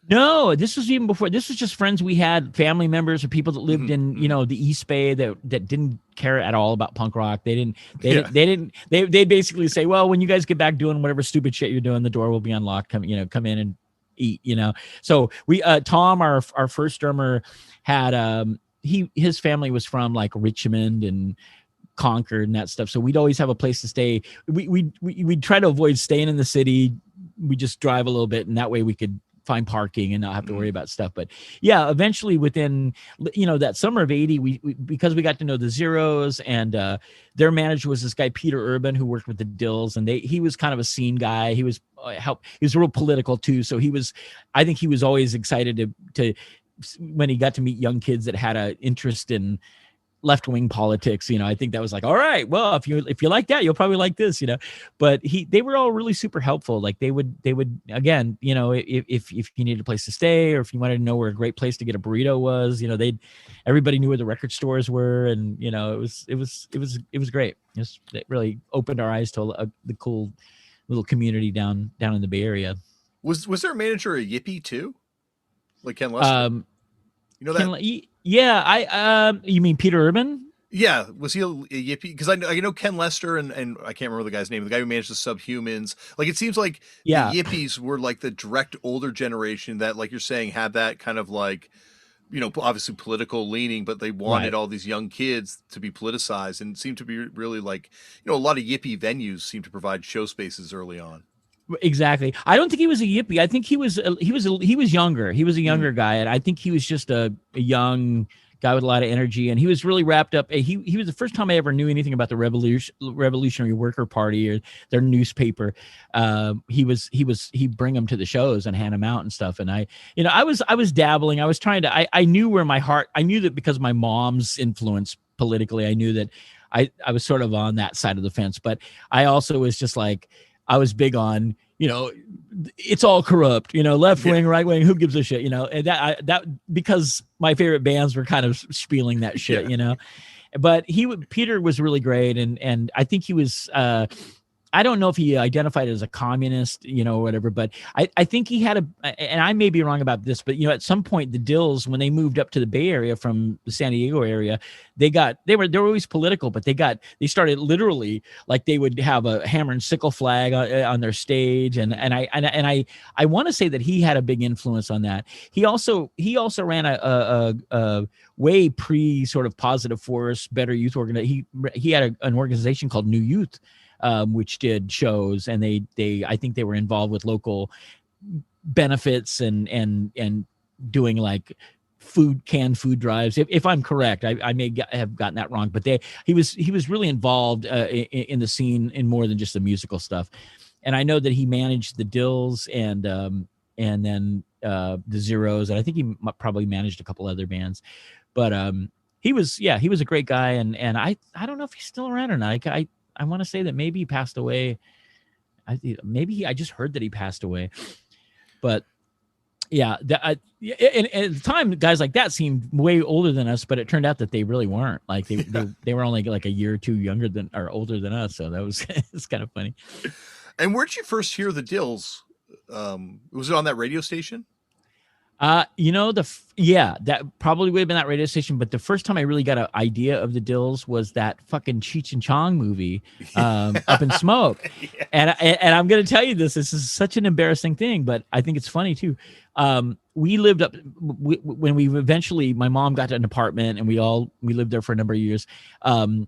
No, this was even before. This was just friends we had, family members or people that lived in the East Bay that didn't care at all about punk rock. They basically say, well, when you guys get back doing whatever stupid shit you're doing, the door will be unlocked. Come in and eat, So we Tom, our first drummer, had his family was from like Richmond and Concord and that stuff, so we'd always have a place to stay. We'd try to avoid staying in the city. We just drive a little bit, and that way we could find parking and not have to worry about stuff. But yeah, eventually within, that summer of 80, we because we got to know the Zeros, and their manager was this guy, Peter Urban, who worked with the Dills, and he was kind of a scene guy. He was he was real political too. So I think he was always excited to when he got to meet young kids that had an interest in left-wing politics. I think that was like, all right, well, if you like that, you'll probably like this. But they were all really super helpful. Like they would again, if you needed a place to stay, or if you wanted to know where a great place to get a burrito was, everybody knew where the record stores were, and it was great. It really opened our eyes to the cool little community down in the Bay Area. Was there a manager a Yippie too, like Ken Lester? Yeah, you mean Peter Urban? Yeah, was he a Yippie? Because I know Ken Lester and I can't remember the guy's name. The guy who managed the Subhumans. Like, it seems like the Yippies were like the direct older generation that, like you're saying, had that kind of like, obviously political leaning, but they wanted all these young kids to be politicized, and seemed to be really like, a lot of Yippie venues seem to provide show spaces early on. Exactly. I don't think he was a Yippie. I think he was younger. He was a younger guy, and I think he was just a young guy with a lot of energy, and he was really wrapped up. He was the first time I ever knew anything about the Revolutionary Worker Party or their newspaper. He'd bring them to the shows and hand them out and stuff. And I was dabbling. I was trying to. I knew where my heart. I knew that because of my mom's influence politically. I knew that I was sort of on that side of the fence, but I also was just like. I was big on, it's all corrupt, left wing, right wing, who gives a shit, and that because my favorite bands were kind of spieling that shit, but Peter was really great. And I think he was, I don't know if he identified as a communist, or whatever, but I think he had and I may be wrong about this, but at some point the Dills, when they moved up to the Bay Area from the San Diego area, they were always political, but they started literally, like, they would have a hammer and sickle flag on their stage, and I want to say that he had a big influence on that. He also ran a way pre sort of Positive Force, Better Youth organization. He had an organization called New Youth. Which did shows, and I think they were involved with local benefits and doing like canned food drives. If I'm correct, I may have gotten that wrong, but he was really involved in the scene in more than just the musical stuff. And I know that he managed the Dills and then the Zeros, and I think he probably managed a couple other bands, but he was a great guy, and I don't know if he's still around or not. I want to say that maybe he passed away. I just heard that he passed away, but yeah, and at the time, guys like that seemed way older than us, but it turned out that they really weren't. Like they were only like a year or two younger than or older than us. So that was it's kind of funny. And where'd you first hear the Dills? Was it on that radio station? That probably would have been that radio station. But the first time I really got an idea of the Dills was that fucking Cheech and Chong movie, Up in Smoke. Yeah. And I'm going to tell you this is such an embarrassing thing, but I think it's funny too. We lived when we eventually, my mom got an apartment, and we lived there for a number of years.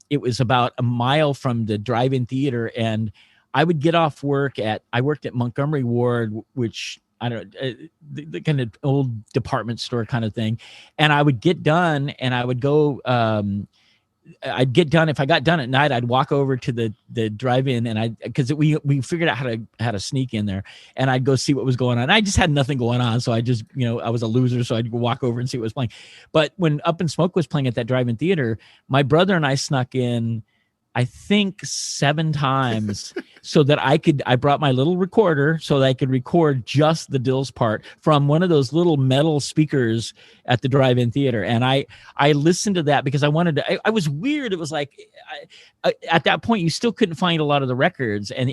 It was about a mile from the drive-in theater, and I would get off work I worked at Montgomery Ward, which I don't know, the kind of old department store kind of thing. And I would get done, and I would go, I'd get done. If I got done at night, I'd walk over to the drive-in, and because we figured out how to sneak in there, and I'd go see what was going on. I just had nothing going on. So I just, I was a loser. So I'd walk over and see what was playing. But when Up in Smoke was playing at that drive-in theater, my brother and I snuck in, I think 7 times so that I brought my little recorder so that I could record just the Dills part from one of those little metal speakers at the drive-in theater. And I listened to that because I wanted to, I was weird. It was like, at that point you still couldn't find a lot of the records, and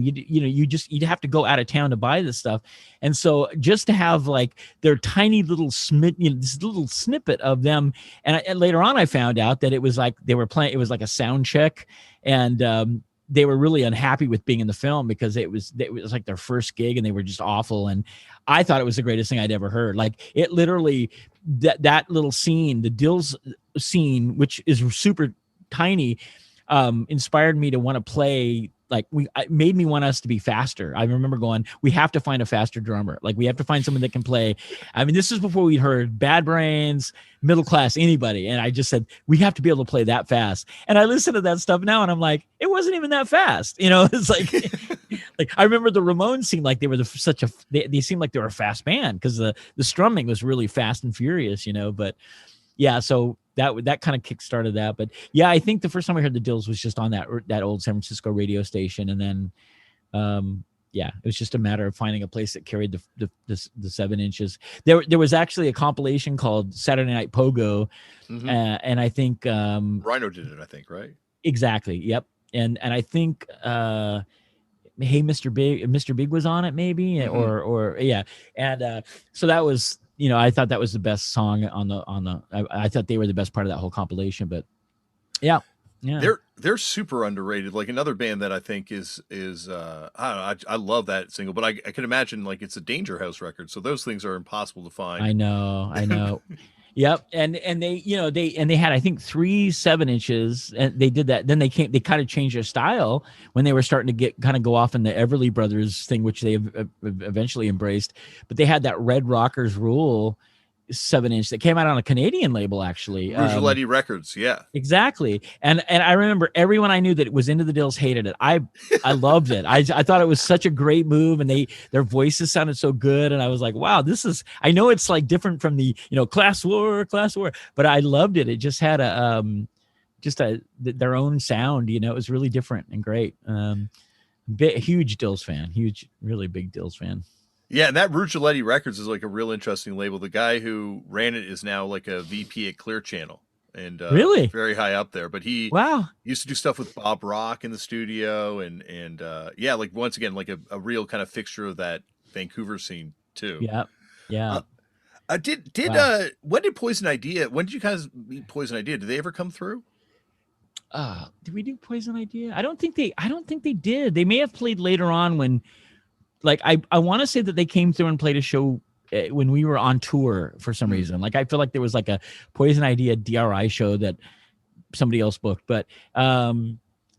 you'd have to go out of town to buy this stuff. And so just to have like their tiny little this little snippet of them. And later on I found out that it was like they were playing, it was like a sound check, and they were really unhappy with being in the film because it was like their first gig, and they were just awful. And I thought it was the greatest thing I'd ever heard. Like, it literally, that little scene, the Dills scene, which is super tiny, inspired me to want to play it made me want us to be faster. I remember going, we have to find a faster drummer. Like we have to find someone that can play. I mean, this is before we'd heard Bad Brains, Middle Class, anybody. And I just said, we have to be able to play that fast. And I listen to that stuff now and I'm like, it wasn't even that fast. You know, it's like, like I remember the Ramones seemed like they were they seemed like they were a fast band because the strumming was really fast and furious, you know, but yeah, so that kind of kickstarted that. But yeah, I think the first time I heard the Dills was just on that old San Francisco radio station, and then yeah, it was just a matter of finding a place that carried the 7 inches. There was actually a compilation called Saturday Night Pogo, and I think Rhino did it, I think, right? Exactly. Yep. And I think Hey Mr. Big was on it maybe, or yeah, and so that was. You know, I thought that was the best song on the. I thought they were the best part of that whole compilation. But yeah. They're super underrated. Like another band that I think is I don't know. I love that single, but I can imagine like it's a Danger House record, so those things are impossible to find. I know. Yep, and they had I think 3 7-inches, and they did that. Then they kind of changed their style when they were starting to go off in the Everly Brothers thing, which they eventually embraced. But they had that Red Rockers Rule 7-inch that came out on a Canadian label, actually. Rougeletty Records, yeah. Exactly. And I remember everyone I knew that was into the Dills hated it. I loved it. I thought it was such a great move, and their voices sounded so good, and I was like, wow, this is, I know it's like different from the, you know, class war, but I loved it. It just had their own sound, you know. It was really different and great. Huge Dills fan, really big Dills fan. Yeah, and that Rougeletty Records is like a real interesting label. The guy who ran it is now like a VP at Clear Channel, and really very high up there. But he used to do stuff with Bob Rock in the studio, and yeah, like once again, like a real kind of fixture of that Vancouver scene too. Yeah. When did Poison Idea? When did you guys meet Poison Idea? Did they ever come through? Did we do Poison Idea? I don't think they did. They may have played later on when. Like, I want to say that they came through and played a show when we were on tour for some reason. Like, I feel like there was like a Poison Idea DRI show that somebody else booked. But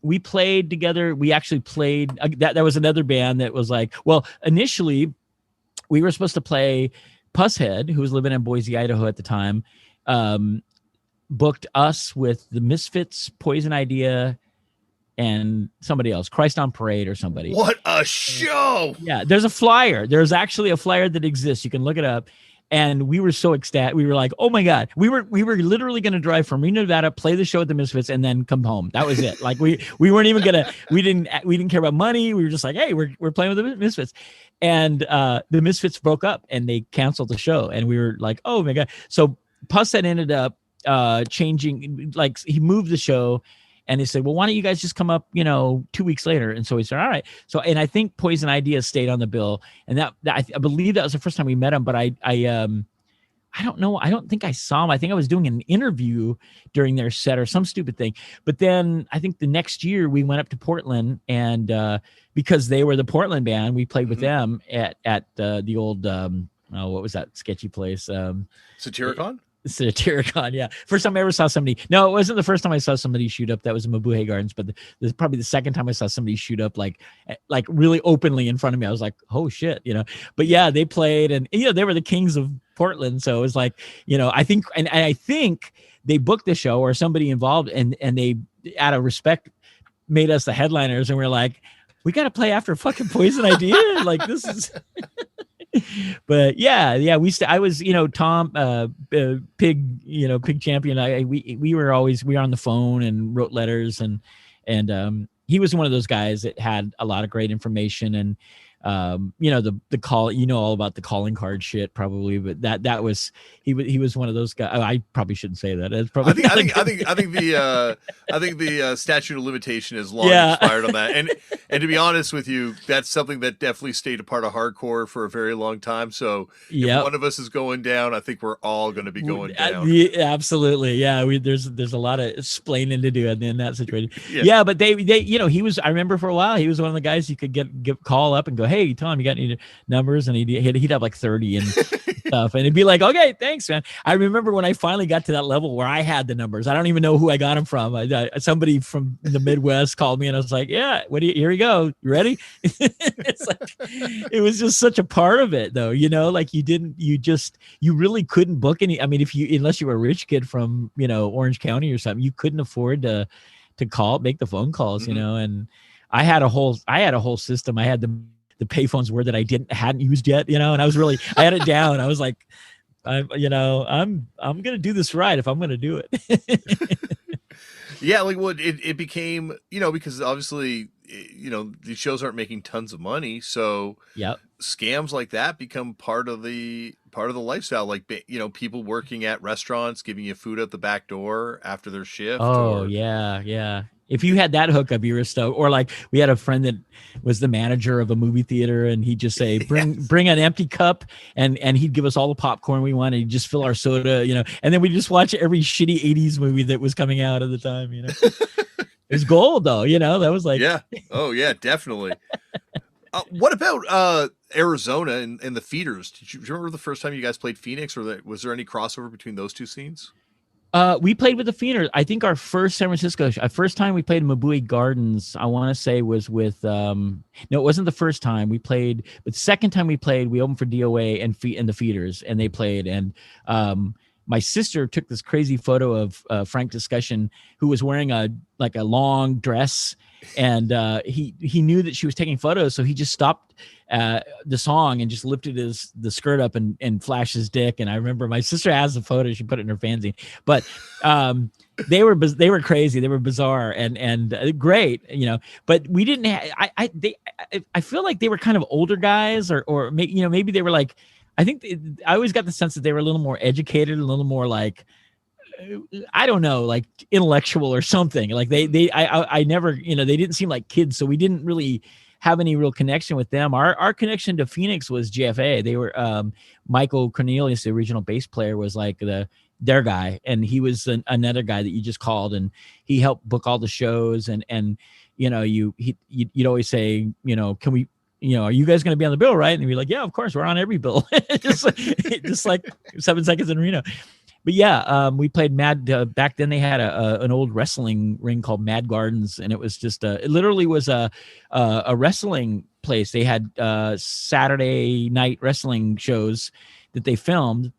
we played together. We actually played. That was another band that was like, well, initially we were supposed to play Pusshead, who was living in Boise, Idaho at the time, booked us with the Misfits, Poison Idea, and somebody else, Christ on Parade or somebody. What a show! Yeah, there's a flyer. There's actually a flyer that exists. You can look it up. And we were so ecstatic. We were like, oh my God. We were literally going to drive from Reno, Nevada, play the show at the Misfits, and then come home. That was it. Like we weren't even going to, we didn't care about money. We were just like, hey, we're playing with the Misfits. And the Misfits broke up and they canceled the show. And we were like, oh my God. So Pusset ended up changing, like he moved the show. And they said, well, why don't you guys just come up, 2 weeks later? And so we said, all right. So, and I think Poison Idea stayed on the bill. And that I believe that was the first time we met him, but I don't know. I don't think I saw him. I think I was doing an interview during their set or some stupid thing. But then I think the next year we went up to Portland, and because they were the Portland band, we played with them at the old, what was that sketchy place? Satyricon? Satyricon, yeah. First time I ever saw somebody. No, it wasn't the first time I saw somebody shoot up. That was in Mabuhay Gardens, but this probably the second time I saw somebody shoot up like really openly in front of me. I was like, oh shit, But yeah, they played, and they were the kings of Portland. So it was like, I think, and I think they booked the show or somebody involved, and they, out of respect, made us the headliners, and we're like, we got to play after fucking Poison Idea. Like this is. But yeah, I was, Tom, Pig Champion. We were on the phone and wrote letters, and he was one of those guys that had a lot of great information, and the call, all about the calling card shit probably, but that was, he was one of those guys. I probably shouldn't say that. It's probably I think the statute of limitation is long expired on that. And to be honest with you, that's something that definitely stayed a part of hardcore for a very long time. So if one of us is going down, I think we're all going to be going down. Absolutely. Yeah. There's a lot of explaining to do in that situation. Yeah. But they, he was, I remember for a while, he was one of the guys you could call up and go, hey, Tom, you got any numbers? And he'd have like 30 and stuff. And it'd be like, okay, thanks, man. I remember when I finally got to that level where I had the numbers. I don't even know who I got them from. Somebody from the Midwest called me and I was like, yeah, here we go. You ready? It's like, it was just such a part of it though. Like you really couldn't book any. I mean, unless you were a rich kid from, Orange County or something, you couldn't afford to make the phone calls, and I had a whole system. I had the payphones were that I hadn't used yet, and I had it down. I was like, I'm going to do this right if I'm going to do it. Yeah. Like it became, because obviously, these shows aren't making tons of money. So yep. Scams like that become part of the lifestyle. Like, people working at restaurants, giving you food at the back door after their shift. Oh, yeah. If you had that hookup, you were stoked. Or like we had a friend that was the manager of a movie theater, and he'd just say, bring an empty cup, and he'd give us all the popcorn we wanted. He'd just fill our soda, and then we'd just watch every shitty 80s movie that was coming out at the time, It was gold though, that was like. Yeah. Oh yeah, definitely. What about Arizona and the feeders? Do you remember the first time you guys played Phoenix, or was there any crossover between those two scenes? We played with the Feeders. I think our first San Francisco first time we played in Mabui Gardens, I want to say was with no, it wasn't the first time we played, but the second time we played, we opened for DOA and the Feeders, and they played. And my sister took this crazy photo of Frank Discussion, who was wearing a long dress, and he knew that she was taking photos, so he just stopped the song and just lifted the skirt up and flashed his dick. And I remember my sister has the photo; she put it in her fanzine. But they were crazy, they were bizarre and great, But we didn't. I feel like they were kind of older guys, or maybe they were like. I think I always got the sense that they were a little more educated, a little more like, I don't know, like intellectual or something. Like I never, they didn't seem like kids, so we didn't really have any real connection with them. Our connection to Phoenix was GFA. They were Michael Cornelius, the original bass player, was like their guy, and he was another guy that you just called, and he helped book all the shows, and you'd always say, can we. Are you guys going to be on the bill, right? And they'd be like, yeah, of course, we're on every bill. just like 7 Seconds in Reno. But yeah, we played Mad. Back then, they had an old wrestling ring called Mad Gardens, and it was just it literally was a wrestling place. They had Saturday night wrestling shows that they filmed,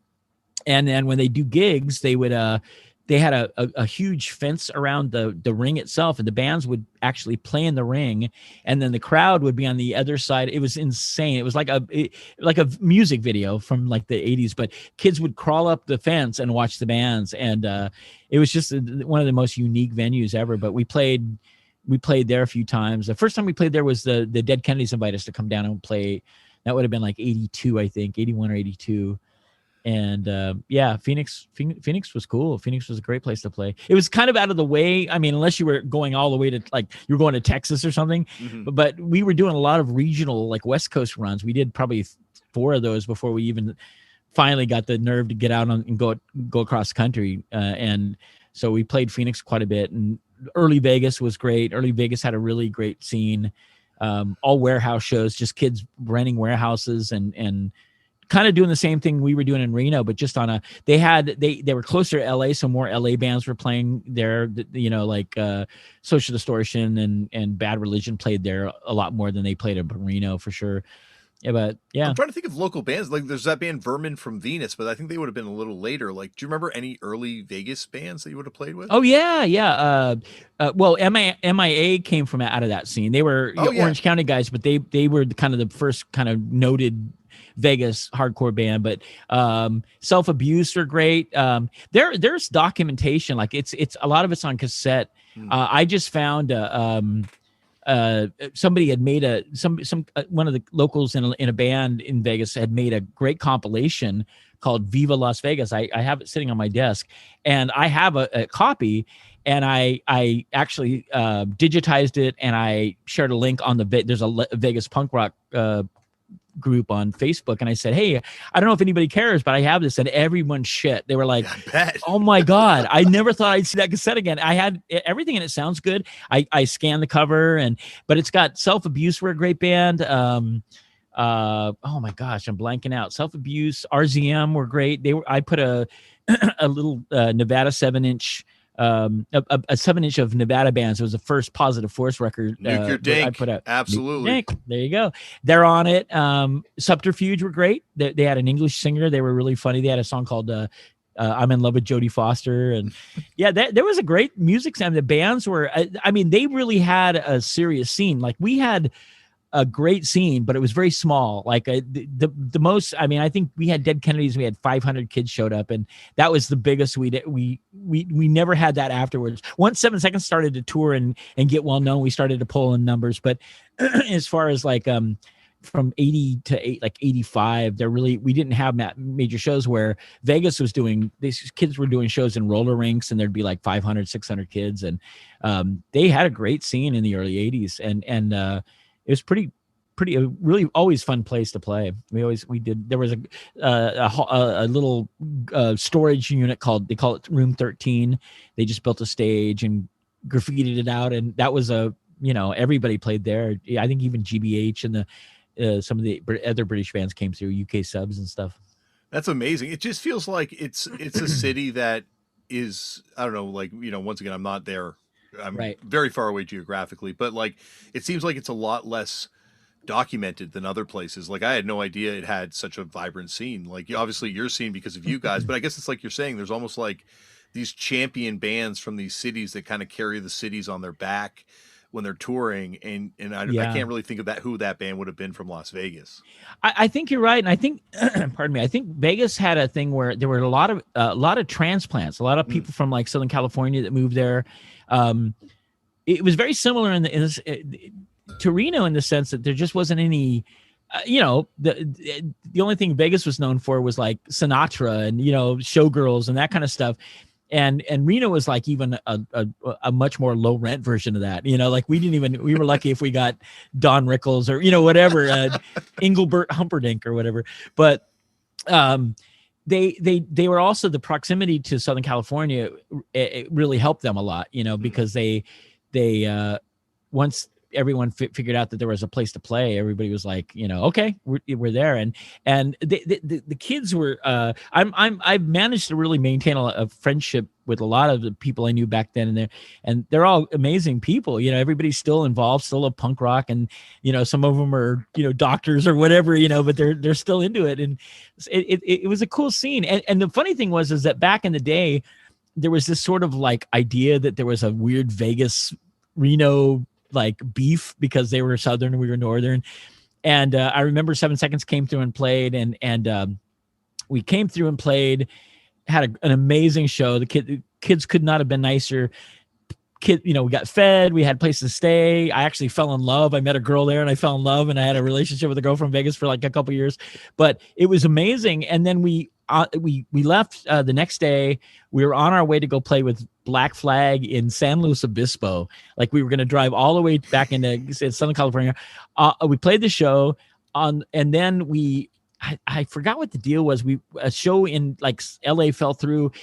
and then when they do gigs, they would. They had a huge fence around the ring itself, and the bands would actually play in the ring, and then the crowd would be on the other side. It was insane. It was like a music video from like the 80s, but kids would crawl up the fence and watch the bands, and it was just one of the most unique venues ever. But we played there a few times. The first time we played there was the Dead Kennedys invited us to come down and play. That would have been like 82, I think, 81 or 82. And yeah, Phoenix was cool. Phoenix was a great place to play. It was kind of out of the way. I mean, unless you were going all the way to like you were going to Texas or something. Mm-hmm. But we were doing a lot of regional, like West Coast runs. We did probably 4 of those before we even finally got the nerve to get out and go across the country. And so we played Phoenix quite a bit. And early Vegas was great. Early Vegas had a really great scene. All warehouse shows, just kids renting warehouses and kind of doing the same thing we were doing in Reno, but just on they were closer to LA. So more LA bands were playing there, like Social Distortion and Bad Religion played there a lot more than they played in Reno for sure. Yeah, but yeah. I'm trying to think of local bands. Like there's that band Vermin from Venus, but I think they would have been a little later. Like, do you remember any early Vegas bands that you would have played with? Oh yeah. Well, MIA came from out of that scene. They were Orange County guys, but they were kind of the first kind of noted Vegas hardcore band. But Self Abuse are great. There's documentation, like it's a lot of it's on cassette. I just found somebody had made one of the locals in a band in Vegas had made a great compilation called Viva Las Vegas. I have it sitting on my desk, and I have a copy, and I actually digitized it, and I shared a link on there's a Vegas punk rock group on Facebook, and I said, hey, I don't know if anybody cares, but I have this, and everyone shit. They were like, oh my God, I never thought I'd see that cassette again. I had everything, and it sounds good. I scanned the cover, but it's got Self Abuse were a great band. Oh my gosh, I'm blanking out. Self Abuse, RZM were great. I put a a little Nevada 7-inch. A 7-inch of Nevada bands. It was the first Positive Force record Nuclear that I Dink. put out. Absolutely. Dink. There you go. They're on it. Subterfuge were great. They had an English singer. They were really funny. They had a song called I'm in Love with Jodie Foster. And yeah, there was a great music sound. The bands were, I mean, they really had a serious scene. Like we had a great scene, but it was very small. Like the most, I mean, I think we had Dead Kennedys. We had 500 kids showed up, and that was the biggest we never had that afterwards. Once 7 Seconds started to tour and get well known, we started to pull in numbers. But as far as like from 80 to 85, we didn't have major shows where Vegas was doing, these kids were doing shows in roller rinks, and there'd be like 500, 600 kids, and they had a great scene in the early 80s, and it was pretty a really always fun place to play. There was a little storage unit they call it Room 13. They just built a stage and graffitied it out, and that was everybody played there. I think even GBH and some of the other British bands came through, UK Subs and stuff. That's amazing. It just feels like it's a city that is, I don't know, like, once again, I'm not there. I'm very far away geographically, but like, it seems like it's a lot less documented than other places. Like I had no idea it had such a vibrant scene. Like obviously your scene because of you guys, but I guess it's like you're saying, there's almost like these champion bands from these cities that kind of carry the cities on their back when they're touring. And I can't really think of who that band would have been from Las Vegas. I think you're right. And I think, pardon me, I think Vegas had a thing where there were a lot of transplants, a lot of people from like Southern California that moved there. It was very similar to Reno in the sense that there just wasn't any, the only thing Vegas was known for was like Sinatra and, showgirls and that kind of stuff. And Reno was like even a much more low rent version of that, like we were lucky if we got Don Rickles or, whatever, Engelbert Humperdinck or whatever. But, they were also, the proximity to Southern California, it really helped them a lot, because they once everyone figured out that there was a place to play, everybody was like, okay, we're there. And the kids were, I've managed to really maintain a friendship with a lot of the people I knew back then, and they're all amazing people. Everybody's still involved, still love punk rock, and some of them are doctors or whatever, but they're still into it, and it was a cool scene. And the funny thing is that back in the day, there was this sort of like idea that there was a weird Vegas Reno like beef because they were Southern and we were Northern. And I remember 7 Seconds came through and played, and we came through and played, had an amazing show. The kids could not have been nicer. We got fed, we had places to stay. I actually fell in love. I met a girl there and I fell in love, and I had a relationship with a girl from Vegas for like a couple years, but it was amazing. And then we left the next day. We were on our way to go play with Black Flag in San Luis Obispo. Like we were going to drive all the way back into Southern California. We played the show and then I forgot what the deal was. A show in like LA fell through.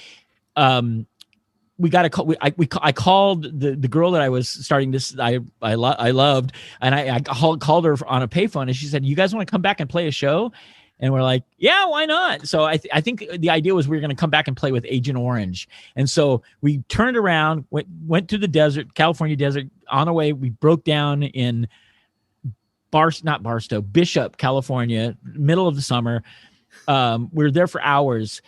We got a call. I called the girl that I was starting this. I loved, and I called her on a payphone, and she said, "You guys want to come back and play a show?" And we're like, yeah, why not? So I think the idea was we were going to come back and play with Agent Orange. And so we turned around, went to the desert, California desert. On our way, we broke down in Bishop, California, middle of the summer. We were there for hours.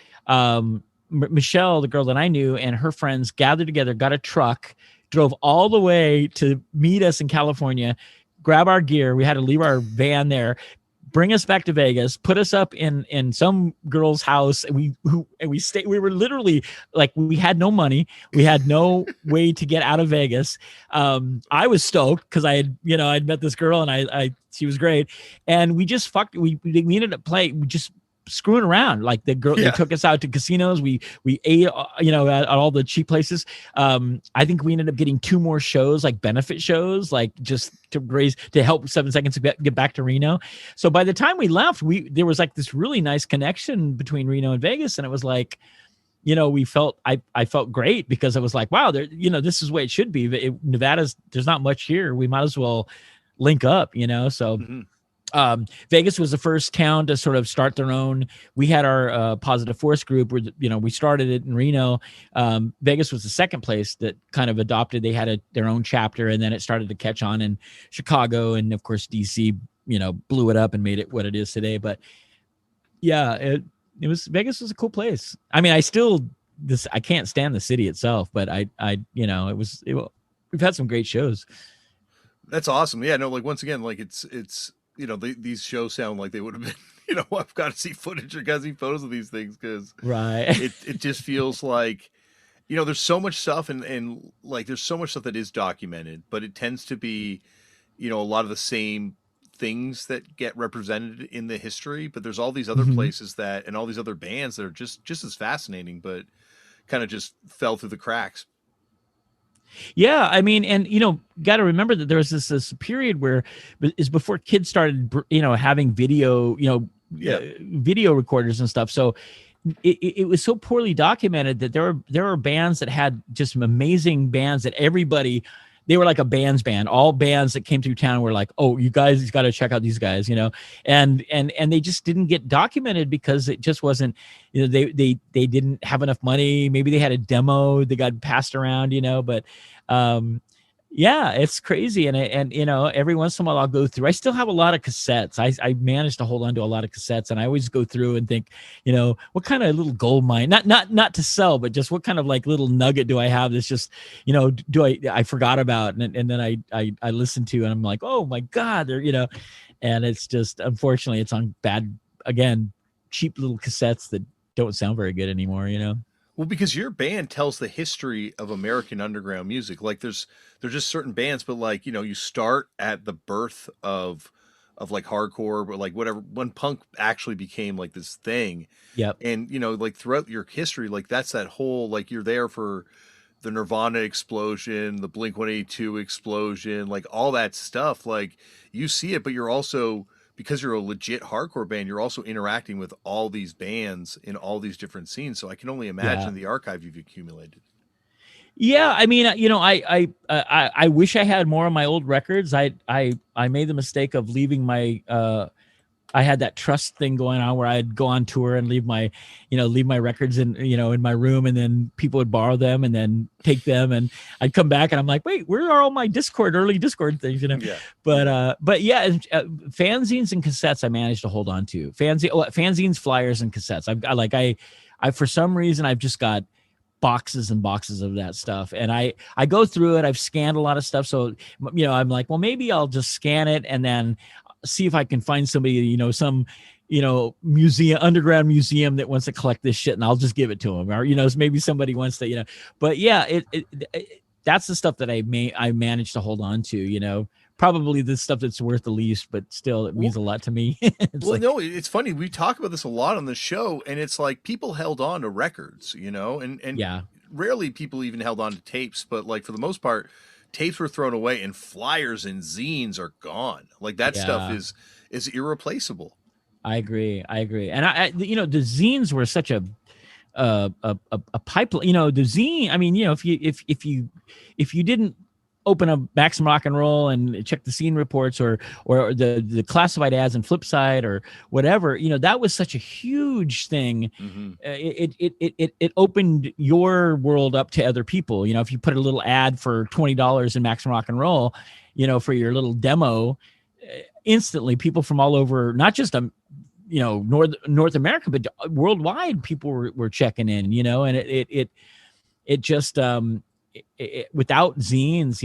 Michelle, the girl that I knew, and her friends gathered together, got a truck, drove all the way to meet us in California, grab our gear. We had to leave our van there, bring us back to Vegas, put us up in some girl's house. And we stayed. We were literally like, we had no money. We had no way to get out of Vegas. I was stoked because I'd met this girl and she was great. And we just we ended up playing. We just screwing around. Like the girl, they took us out to casinos. We ate, at all the cheap places. I think we ended up getting 2 more shows, like benefit shows, like just to help 7 Seconds to get back to Reno. So by the time we left, there was like this really nice connection between Reno and Vegas. And it was like, I felt great because I was like, wow, this is the way it should be. Nevada's, there's not much here. We might as well link up, so. Mm-hmm. Vegas was the first town to sort of start their own. We had our Positive Force group where, we started it in Reno. Vegas was the second place that kind of adopted. They had their own chapter, and then it started to catch on in Chicago. And of course, DC, blew it up and made it what it is today. But yeah, Vegas was a cool place. I mean, I can't stand the city itself, but we've had some great shows. That's awesome. Yeah, no, like once again, like it's these shows sound like they would have been, I've got to see footage or got to see photos of these things because right. it just feels like, there's so much stuff and like there's so much stuff that is documented, but it tends to be, a lot of the same things that get represented in the history, but there's all these other places and all these other bands that are just as fascinating, but kind of just fell through the cracks. Yeah, I mean, and got to remember that there was this period where is before kids started, having video, video recorders and stuff. So it was so poorly documented that there were bands that had just amazing bands that they were like a band's band. All bands that came through town were like, oh, you guys got to check out these guys, and they just didn't get documented because it just wasn't, they didn't have enough money. Maybe they had a demo that got passed around, but yeah, it's crazy. And every once in a while I'll go through, I still have a lot of cassettes. I managed to hold on to a lot of cassettes, and I always go through and think, what kind of little gold mine, not to sell, but just what kind of like little nugget do I have that's just, I forgot about. And then I listen to, and I'm like, oh my God, they're, and it's just, unfortunately it's on cheap little cassettes that don't sound very good anymore, Well, because your band tells the history of American underground music. Like there's just certain bands, but like, you start at the birth of like hardcore, but like whatever, when punk actually became like this thing. Yep. And, like throughout your history, like that's that whole, like you're there for the Nirvana explosion, the Blink-182 explosion, like all that stuff. Like you see it, but you're also, because you're a legit hardcore band, you're also interacting with all these bands in all these different scenes. So I can only imagine the archive you've accumulated. Yeah, I mean, I wish I had more of my old records. I made the mistake of leaving my I had that trust thing going on where I'd go on tour and leave my records in my room, and then people would borrow them and then take them, and I'd come back and I'm like, wait, where are all my early Discord things, Yeah. But yeah, fanzines and cassettes I managed to hold on to. Fanzines, flyers, and cassettes. I for some reason I've just got boxes and boxes of that stuff, and I go through it. I've scanned a lot of stuff, so I'm like, well, maybe I'll just scan it and then see if I can find somebody, some museum, underground museum that wants to collect this shit, and I'll just give it to them, or maybe somebody wants to, but yeah, that's the stuff that I managed to hold on to, probably the stuff that's worth the least, but still it means a lot to me. It's funny, we talk about this a lot on the show, and it's like people held on to records, and yeah, rarely people even held on to tapes, but like for the most part tapes were thrown away, and flyers and zines are gone. Like that stuff is irreplaceable. I agree. And I the zines were such a pipeline. The zine, I mean, if you didn't open up Maximum Rock and Roll and check the scene reports or the classified ads and Flipside or whatever, that was such a huge thing. Mm-hmm. It opened your world up to other people. If you put a little ad for $20 in Maximum Rock and Roll, for your little demo, instantly people from all over, not just North America, but worldwide, people were checking in, and it just without zines,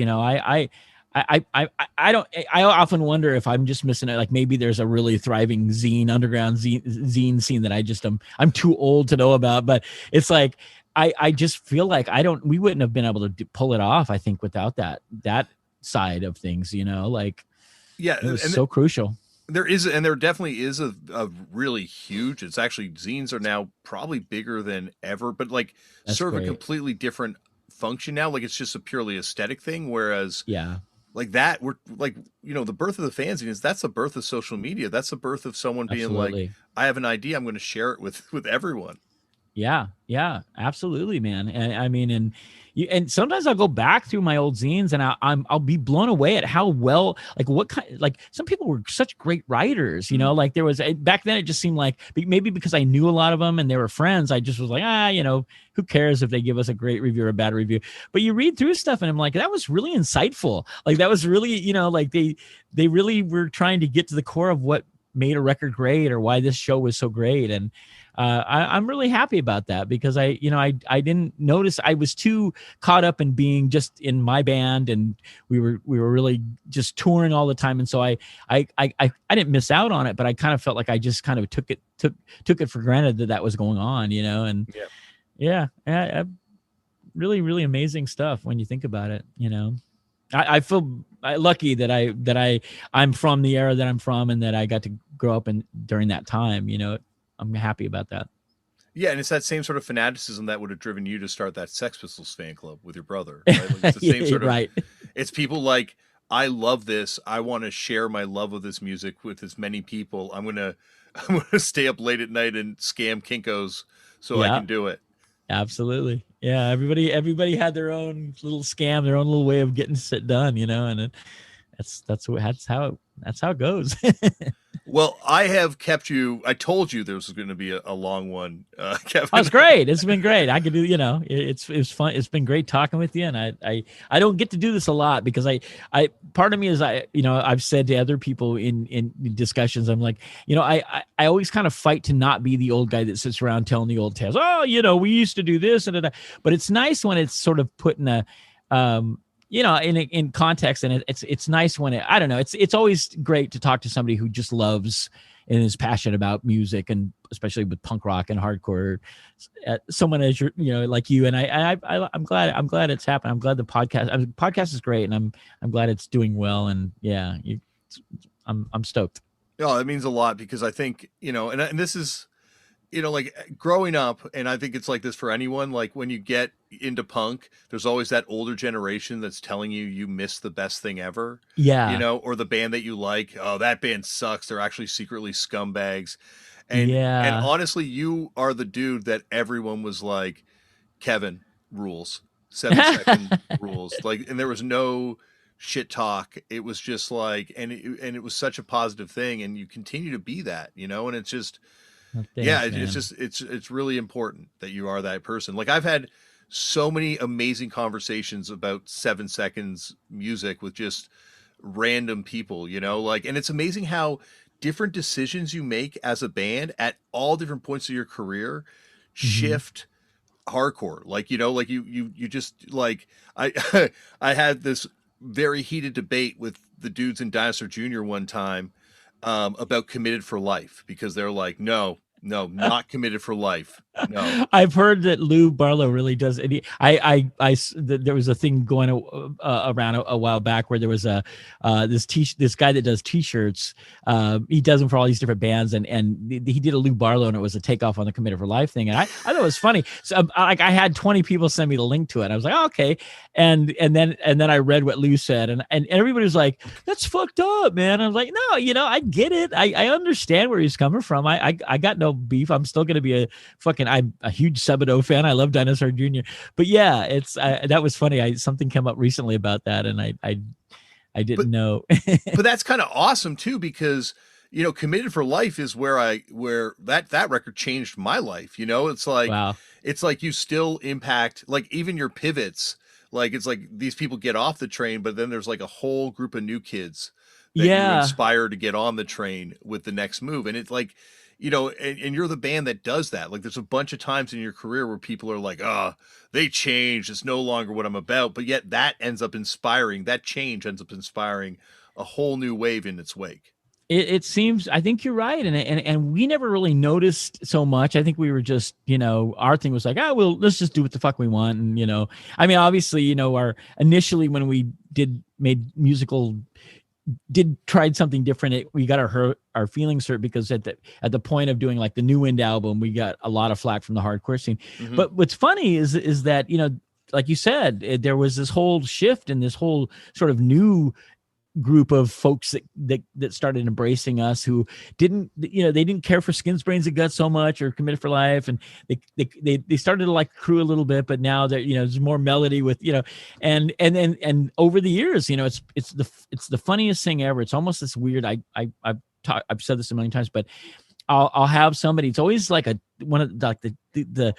I often wonder if I'm just missing it. Like maybe there's a really thriving underground zine scene that I'm too old to know about, but it's like, I just feel like we wouldn't have been able to pull it off, I think, without that side of things, like, yeah, it was so crucial. There definitely is a really huge, it's actually, zines are now probably bigger than ever, but like serve a completely different function now. Like it's just a purely aesthetic thing, whereas like that, we're like, the birth of the fanzine that's the birth of social media. That's the birth of someone being like, I have an idea, I'm going to share it with everyone. Yeah, absolutely, man. And I mean, and sometimes I'll go back through my old zines and I'll be blown away at how well, like what kind, like some people were such great writers, like there was back then it just seemed like maybe because I knew a lot of them and they were friends, I just was like, who cares if they give us a great review or a bad review? But you read through stuff and I'm like, that was really insightful. Like that was really, like they really were trying to get to the core of what made a record great or why this show was so great. And I'm really happy about that because I didn't notice. I was too caught up in being just in my band, and we were really just touring all the time, and so I didn't miss out on it, but I kind of felt like I just kind of took it for granted that was going on, and yeah, really, really amazing stuff when you think about it, I feel lucky that I'm from the era that I'm from, and that I got to grow up in during that time, I'm happy about that. Yeah, and it's that same sort of fanaticism that would have driven you to start that Sex Pistols fan club with your brother. Right? Like it's the same sort of. Right. It's people like, I love this. I want to share my love of this music with as many people. I'm gonna stay up late at night and scam Kinkos so I can do it. Absolutely. Yeah. Everybody had their own little scam, their own little way of getting shit done, and that's how it goes. Well, I have kept you. I told you there was going to be a long one, Kevin. That's great. It's been great. I could do. It's fun. It's been great talking with you. And I don't get to do this a lot because I part of me is I've said to other people in discussions, I'm like, I always kind of fight to not be the old guy that sits around telling the old tales. Oh, we used to do this but it's nice when it's sort of put in a in context, and it's nice when I don't know. It's always great to talk to somebody who just loves and is passionate about music, and especially with punk rock and hardcore. Someone as like you, and I'm glad it's happened. I'm glad the podcast is great, and I'm glad it's doing well. And yeah, I'm stoked. Oh, it means a lot because I think and this is. Like growing up, and I think it's like this for anyone, like when you get into punk, there's always that older generation that's telling you missed the best thing ever. Yeah. Or the band that you like, oh, that band sucks. They're actually secretly scumbags. And honestly, you are the dude that everyone was like, Kevin rules, 7-second rules. Like, and there was no shit talk. It was just like, and it was such a positive thing. And you continue to be that, and it's just, Thanks, it's just it's really important that you are that person. Like I've had so many amazing conversations about 7 seconds music with just random people, like, and it's amazing how different decisions you make as a band at all different points of your career shift hardcore. Like, like you just like, I had this very heated debate with the dudes in Dinosaur Jr. one time about Committed for Life, because they're like, no, not Committed for Life. No, I've heard that Lou Barlow really does. And there was a thing going around a while back where there was this guy that does T-shirts. He does them for all these different bands, and he did a Lou Barlow, and it was a takeoff on the Committed for Life thing. And I thought it was funny. So I had 20 people send me the link to it. I was like, oh, okay. And then I read what Lou said, and everybody was like, that's fucked up, man. I was like, no, I get it. I understand where he's coming from. I got no beef. I'm still going to be I'm a huge Sebado fan. I love Dinosaur Jr. But yeah, it's that was funny. Something came up recently about that, and I didn't know. But that's kind of awesome too, because Committed for Life is where that record changed my life. It's like, wow. It's like you still impact, like even your pivots. Like it's like these people get off the train, but then there's like a whole group of new kids that you inspire to get on the train with the next move, and it's like. And you're the band that does that. Like there's a bunch of times in your career where people are like, they changed. It's no longer what I'm about. But yet that change ends up inspiring a whole new wave in its wake. It seems, I think you're right. And we never really noticed so much. I think we were just, our thing was like, let's just do what the fuck we want. And, I mean, obviously, initially when we tried something different, we got our feelings hurt because at the point of doing like the New Wind album, we got a lot of flack from the hardcore scene. But what's funny is that like you said, there was this whole shift and this whole sort of new group of folks that started embracing us, who didn't, they didn't care for Skins, Brains, and Guts so much, or Committed for Life, and they started to like Crew a little bit, but now that there's more melody with and over the years, it's the funniest thing ever. It's almost this weird. I've said this a million times, but I'll have somebody. It's always like one of the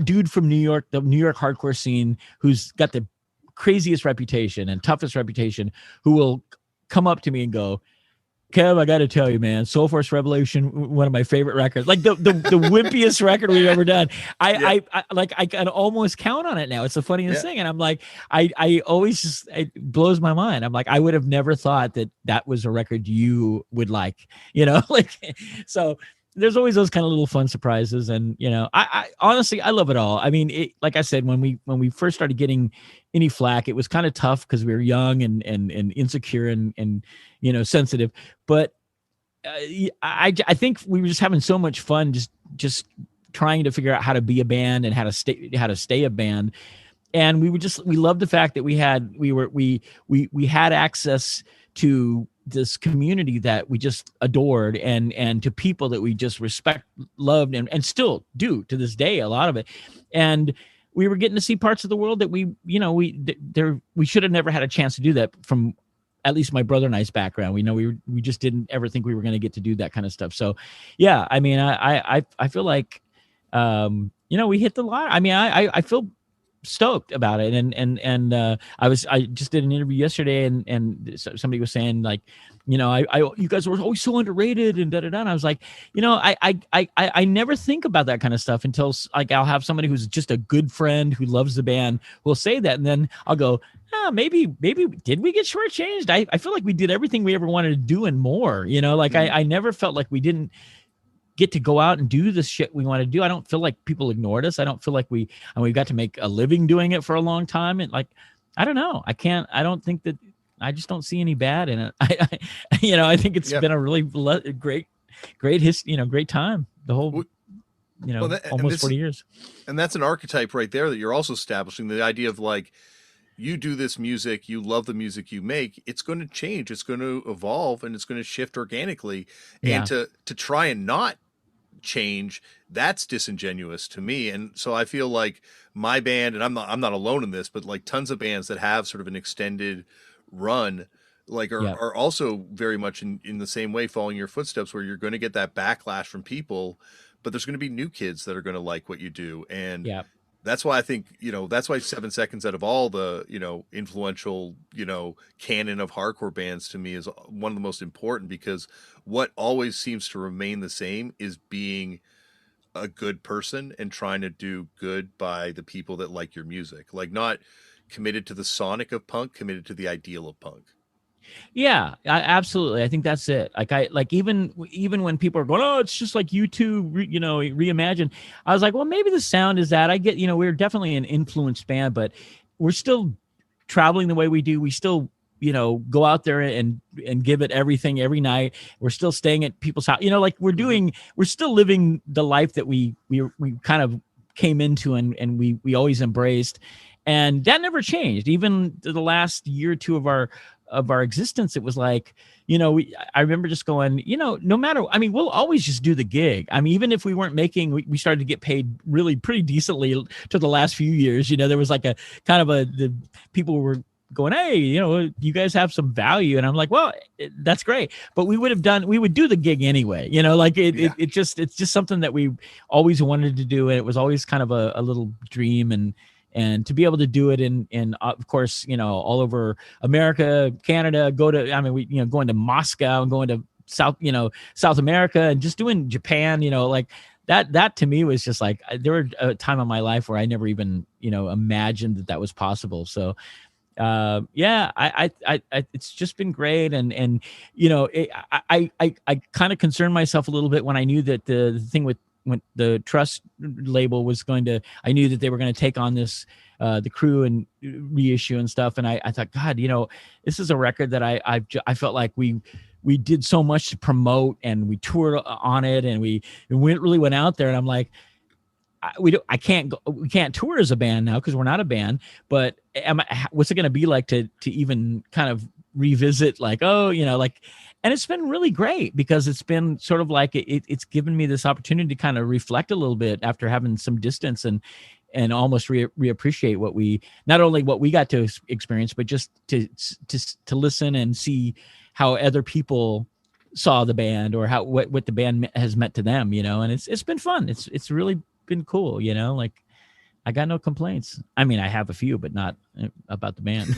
dude from New York, the New York hardcore scene, who's got the craziest reputation and toughest reputation, who will come up to me and go, Kev, I got to tell you, man, Soul Force Revolution, one of my favorite records, like the wimpiest record we've ever done. I can almost count on it now. It's the funniest thing. And I'm like, I always just, it blows my mind. I'm like, I would have never thought that was a record you would like, so there's always those kind of little fun surprises. And, I honestly, I love it all. I mean, like I said, when we first started getting any flack, it was kind of tough because we were young and insecure and sensitive. But I think we were just having so much fun, just trying to figure out how to be a band and how to stay a band. And we loved the fact that we had access to this community that we just adored, and to people that we just respect, loved, and still do to this day, a lot of it. And we were getting to see parts of the world that we should have never had a chance to do that, from at least my brother and I's background. We just didn't ever think we were going to get to do that kind of stuff. So yeah, I mean, I feel like, we hit the line. I mean, I feel stoked about it. And I just did an interview yesterday, and somebody was saying, like, you guys were always so underrated and da-da-da. And I was like, I never think about that kind of stuff until, like, I'll have somebody who's just a good friend who loves the band will say that. And then I'll go, maybe did we get shortchanged? I feel like we did everything we ever wanted to do and more, I never felt like we didn't get to go out and do the shit we want to do. I don't feel like people ignored us. I don't feel like we got to make a living doing it for a long time. And, like, I don't know. I just don't see any bad in it. I think it's been a really great history, great time. The whole, almost 40 years. And that's an archetype right there that you're also establishing, the idea of, like, you do this music, you love the music you make, it's going to change, it's going to evolve, and it's going to shift organically. Yeah. And to try and not change, that's disingenuous to me. And so I feel like my band, and I'm not alone in this, but, like, tons of bands that have sort of an extended run, like, are also very much in the same way following your footsteps, where you're going to get that backlash from people, but there's going to be new kids that are going to like what you do. And that's why I think, that's why 7 Seconds, out of all the, influential, canon of hardcore bands, to me is one of the most important, because what always seems to remain the same is being a good person and trying to do good by the people that like your music, like, not committed to the sonic of punk, committed to the ideal of punk. Yeah, absolutely. I think that's it. Like even when people are going, oh, it's just like U2, reimagined. I was like, well, maybe the sound is that. I get, we're definitely an influenced band, but we're still traveling the way we do. We still, go out there and give it everything every night. We're still staying at people's house. Like, we're still living the life that we kind of came into and we always embraced. And that never changed. Even the last year or two of our existence, it was like, I remember just going, no matter, I mean, we'll always just do the gig. I mean, even if we weren't making, we started to get paid really pretty decently to the last few years. There was like a kind of the people were going, hey, you guys have some value. And I'm like, well, that's great. But we would do the gig anyway. It's just something that we always wanted to do. And it was always kind of a little dream, and to be able to do it in of course, all over America, Canada, going to Moscow and going to South America, and just doing Japan, like that to me was just like, there were a time in my life where I never even, imagined that was possible. So I it's just been great. And I kind of concerned myself a little bit when I knew that the thing when the Trust label was I knew that they were going to take on this, the Crew and reissue and stuff. And I thought, God, this is a record that I felt like we did so much to promote, and we toured on it, and we really went out there. And I'm like, we can't tour as a band now because we're not a band, but what's it going to be like to even kind of revisit like, oh, like, and it's been really great because it's been sort of like it's given me this opportunity to kind of reflect a little bit after having some distance and almost reappreciate not only what we got to experience, but just to listen and see how other people saw the band or what the band has meant to them, and it's been fun. It's really been cool, like I got no complaints. I mean, I have a few, but not about the band.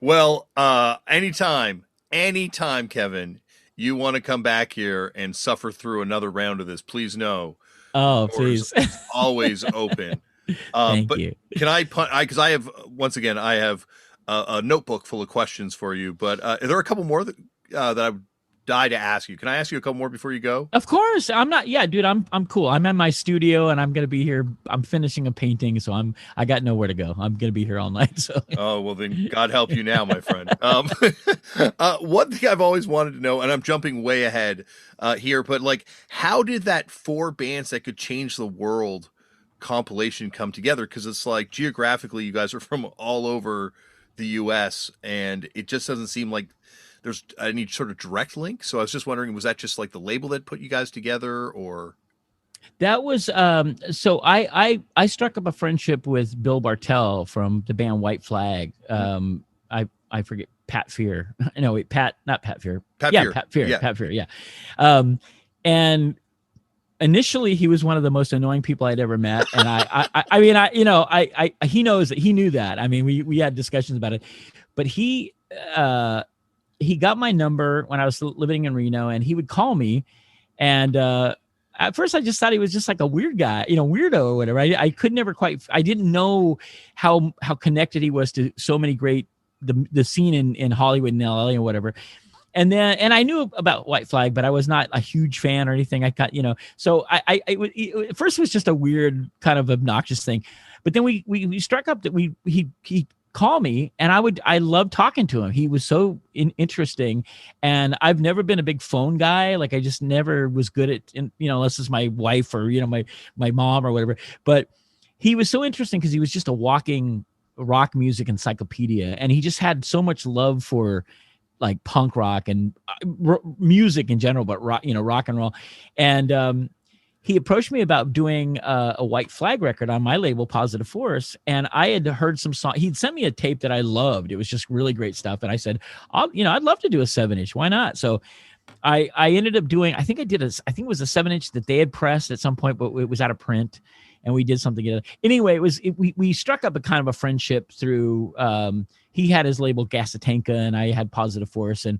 Well, anytime, Kevin, you want to come back here and suffer through another round of this, please know. Oh, please. Always open. Thank you. Can I because I have, once again, I have a notebook full of questions for you, but are there a couple more that I would die to ask you? Can I ask you a couple more before you go? Of course. I'm not. Yeah, dude, I'm cool. I'm in my studio and I'm going to be here. I'm finishing a painting. So I got nowhere to go. I'm going to be here all night. So. Oh, well then God help you now, my friend. One thing I've always wanted to know, and I'm jumping way ahead here, but like, how did that 4 bands that could change the world compilation come together? Because it's like geographically, you guys are from all over the US and it just doesn't seem like there's any sort of direct link. So I was just wondering, was that just like the label that put you guys together, or? That was so I struck up a friendship with Bill Bartell from the band White Flag. I forget Pat Fear. No, wait, not Pat Fear. Pat Fear. Yeah. And initially he was one of the most annoying people I'd ever met. And he knows that he knew that. I mean, we had discussions about it, but he got my number when I was living in Reno, and he would call me. And at first I just thought he was just like a weird guy, weirdo or whatever. I could never I didn't know how connected he was to so many great, the scene in Hollywood and LA and whatever. And I knew about White Flag, but I was not a huge fan or anything. I got, so at first it was just a weird kind of obnoxious thing, but then we struck up that he call me, and I loved talking to him. He was so interesting, and I've never been a big phone guy. Like I just never was good at, unless it's my wife or my mom or whatever. But he was so interesting because he was just a walking rock music encyclopedia, and he just had so much love for like punk rock and music in general, but rock and roll. And he approached me about doing a White Flag record on my label, Positive Force. And I had heard some song. He'd sent me a tape that I loved. It was just really great stuff. And I said, I'd love to do a 7-inch. Why not? So I ended up doing, I think it was a 7-inch that they had pressed at some point, but it was out of print, and we did something together. Anyway, we struck up a kind of a friendship through, he had his label Gasatanka and I had Positive Force, and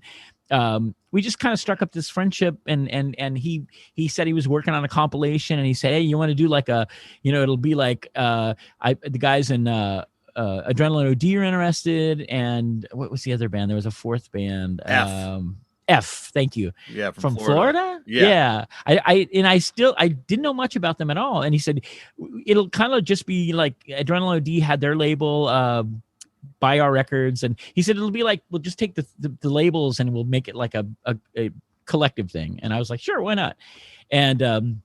we just kind of struck up this friendship, and he said he was working on a compilation, and he said, hey, you want to do like it'll be like, the guys in Adrenaline OD are interested, and what was the other band? There was a fourth band. F, thank you. Yeah, from Florida. Yeah. I didn't know much about them at all, and he said it'll kind of just be like Adrenaline OD had their label, Buy Our Records, and he said it'll be like we'll just take the labels and we'll make it like a collective thing. And I was like, sure, why not? And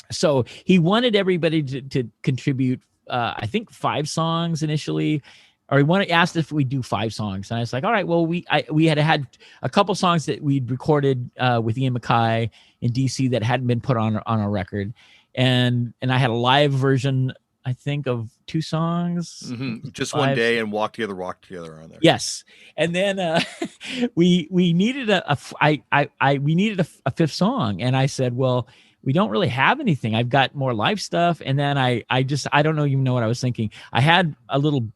so he wanted everybody to contribute, I think 5 songs initially, or he asked if we do 5 songs. And I was like, all right, well, we had a couple songs that we'd recorded with Ian MacKaye in DC that hadn't been put on our record. And I had a live version, I think, of 2 songs. Mm-hmm. Just 5. One Day and Walk Together on there. Yes. And then we needed we needed a 5th song. And I said, well, we don't really have anything. I've got more live stuff. And then I don't even know what I was thinking. I had a little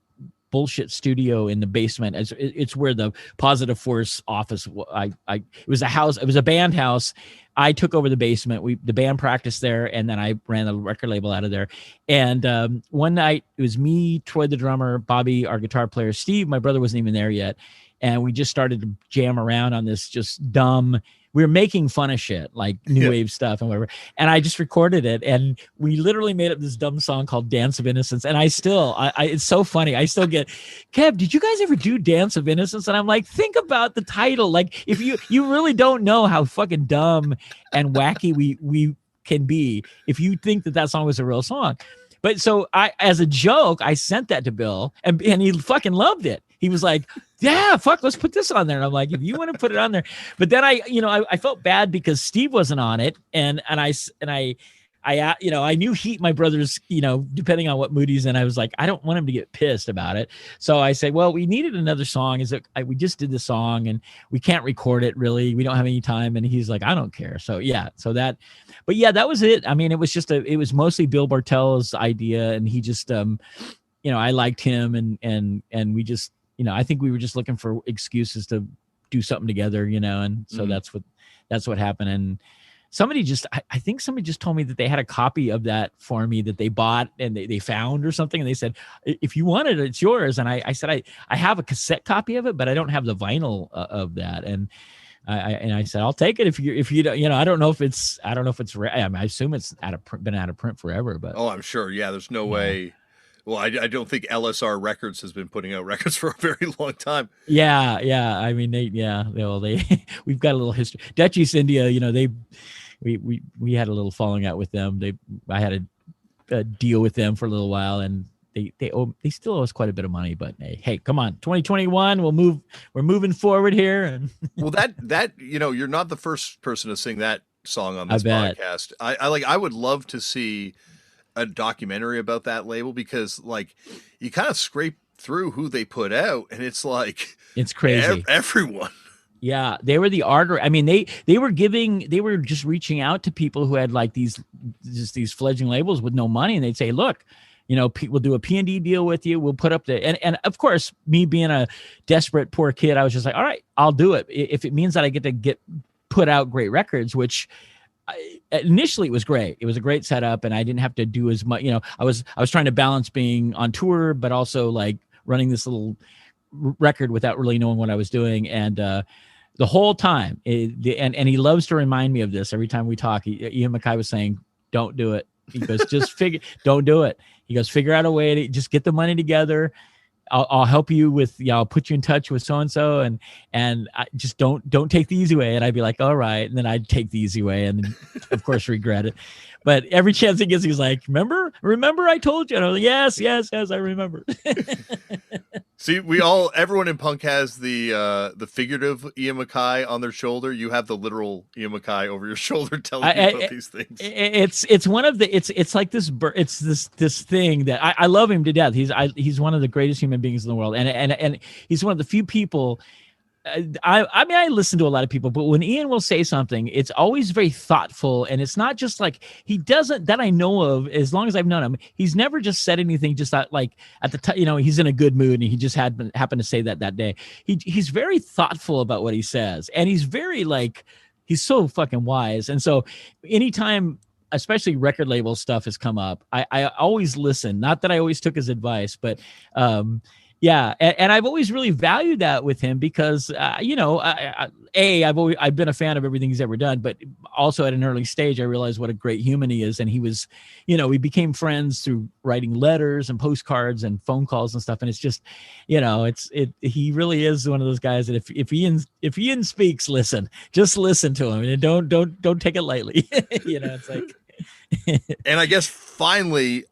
bullshit studio in the basement. It's where the Positive Force office. It was a house. It was a band house. I took over the basement. The band practiced there, and then I ran the record label out of there. And one night it was me, Troy the drummer, Bobby our guitar player, Steve my brother wasn't even there yet, and we just started to jam around on this just dumb. We were making fun of shit, like new wave stuff and whatever. And I just recorded it, and we literally made up this dumb song called Dance of Innocence. And I it's so funny. I still get, Kev, did you guys ever do Dance of Innocence? And I'm like, think about the title. Like, if you really don't know how fucking dumb and wacky we can be if you think that song was a real song. But so as a joke, I sent that to Bill, and he fucking loved it. he was like, yeah, fuck, let's put this on there. And I'm like, if you want to put it on there. But then I felt bad because Steve wasn't on it. And I knew my brother's, depending on what mood he's in, I was like, I don't want him to get pissed about it. So I said, well, we needed another song. We just did the song and we can't record it really. We don't have any time. And he's like, I don't care. So yeah, that was it. I mean, it was mostly Bill Bartell's idea. And he just, I liked him and we just, I think we were just looking for excuses to do something together, and so that's what happened. And I think somebody just told me that they had a copy of that for me that they bought and they found or something. And they said, if you want it, it's yours. And I said, I have a cassette copy of it, but I don't have the vinyl of that. And I said, I'll take it if you don't, I don't know if it's I assume it's been out of print forever, but. Oh, I'm sure. Yeah. There's no way. Well, I don't think LSR Records has been putting out records for a very long time. Yeah. I mean, we've got a little history. Dutch East India, we had a little falling out with them. I had a deal with them for a little while, and they still owe us quite a bit of money. But hey, come on, 2021, we're moving forward here. And well, that you're not the first person to sing that song on this podcast. I would love to see a documentary about that label, because like you kind of scrape through who they put out and it's like it's crazy. Everyone. Yeah, they were the artery. I mean, they were just reaching out to people who had like these fledgling labels with no money, and they'd say, look, we'll do a P&D deal with you. We'll put up and of course, me being a desperate poor kid, I was just like, all right, I'll do it if it means that I get to put out great records, which initially it was great. It was a great setup, and I didn't have to do as much. I was trying to balance being on tour, but also like running this little record without really knowing what I was doing. And the whole time, and he loves to remind me of this every time we talk. Ian MacKaye was saying, "Don't do it." He goes, "Just don't do it." He goes, "Figure out a way to just get the money together. I'll help you with, I'll put you in touch with so-and-so and I just don't take the easy way." And I'd be like, all right. And then I'd take the easy way and then, of course, regret it. But every chance he gets, he's like, remember I told you? And I was like, yes, I remember. See, everyone in punk has the figurative Ian MacKaye on their shoulder. You have the literal Ian MacKaye over your shoulder telling you about these things. It's one of the, it's like this thing that I love him to death. He's one of the greatest human beings in the world. And he's one of the few people. I mean, I listen to a lot of people, but when Ian will say something, it's always very thoughtful. And it's not just like, he doesn't, that I know of, as long as I've known him, he's never just said anything just like at the time, he's in a good mood and he just happened to say that day. He's very thoughtful about what he says. And he's very he's so fucking wise. And so anytime, especially record label stuff has come up, I always listen. Not that I always took his advice, but yeah, and I've always really valued that with him because, I've been a fan of everything he's ever done, but also at an early stage, I realized what a great human he is. And he was, we became friends through writing letters and postcards and phone calls and stuff. And it's just, he really is one of those guys that if Ian speaks, just listen to him and don't take it lightly. It's like. And I guess finally,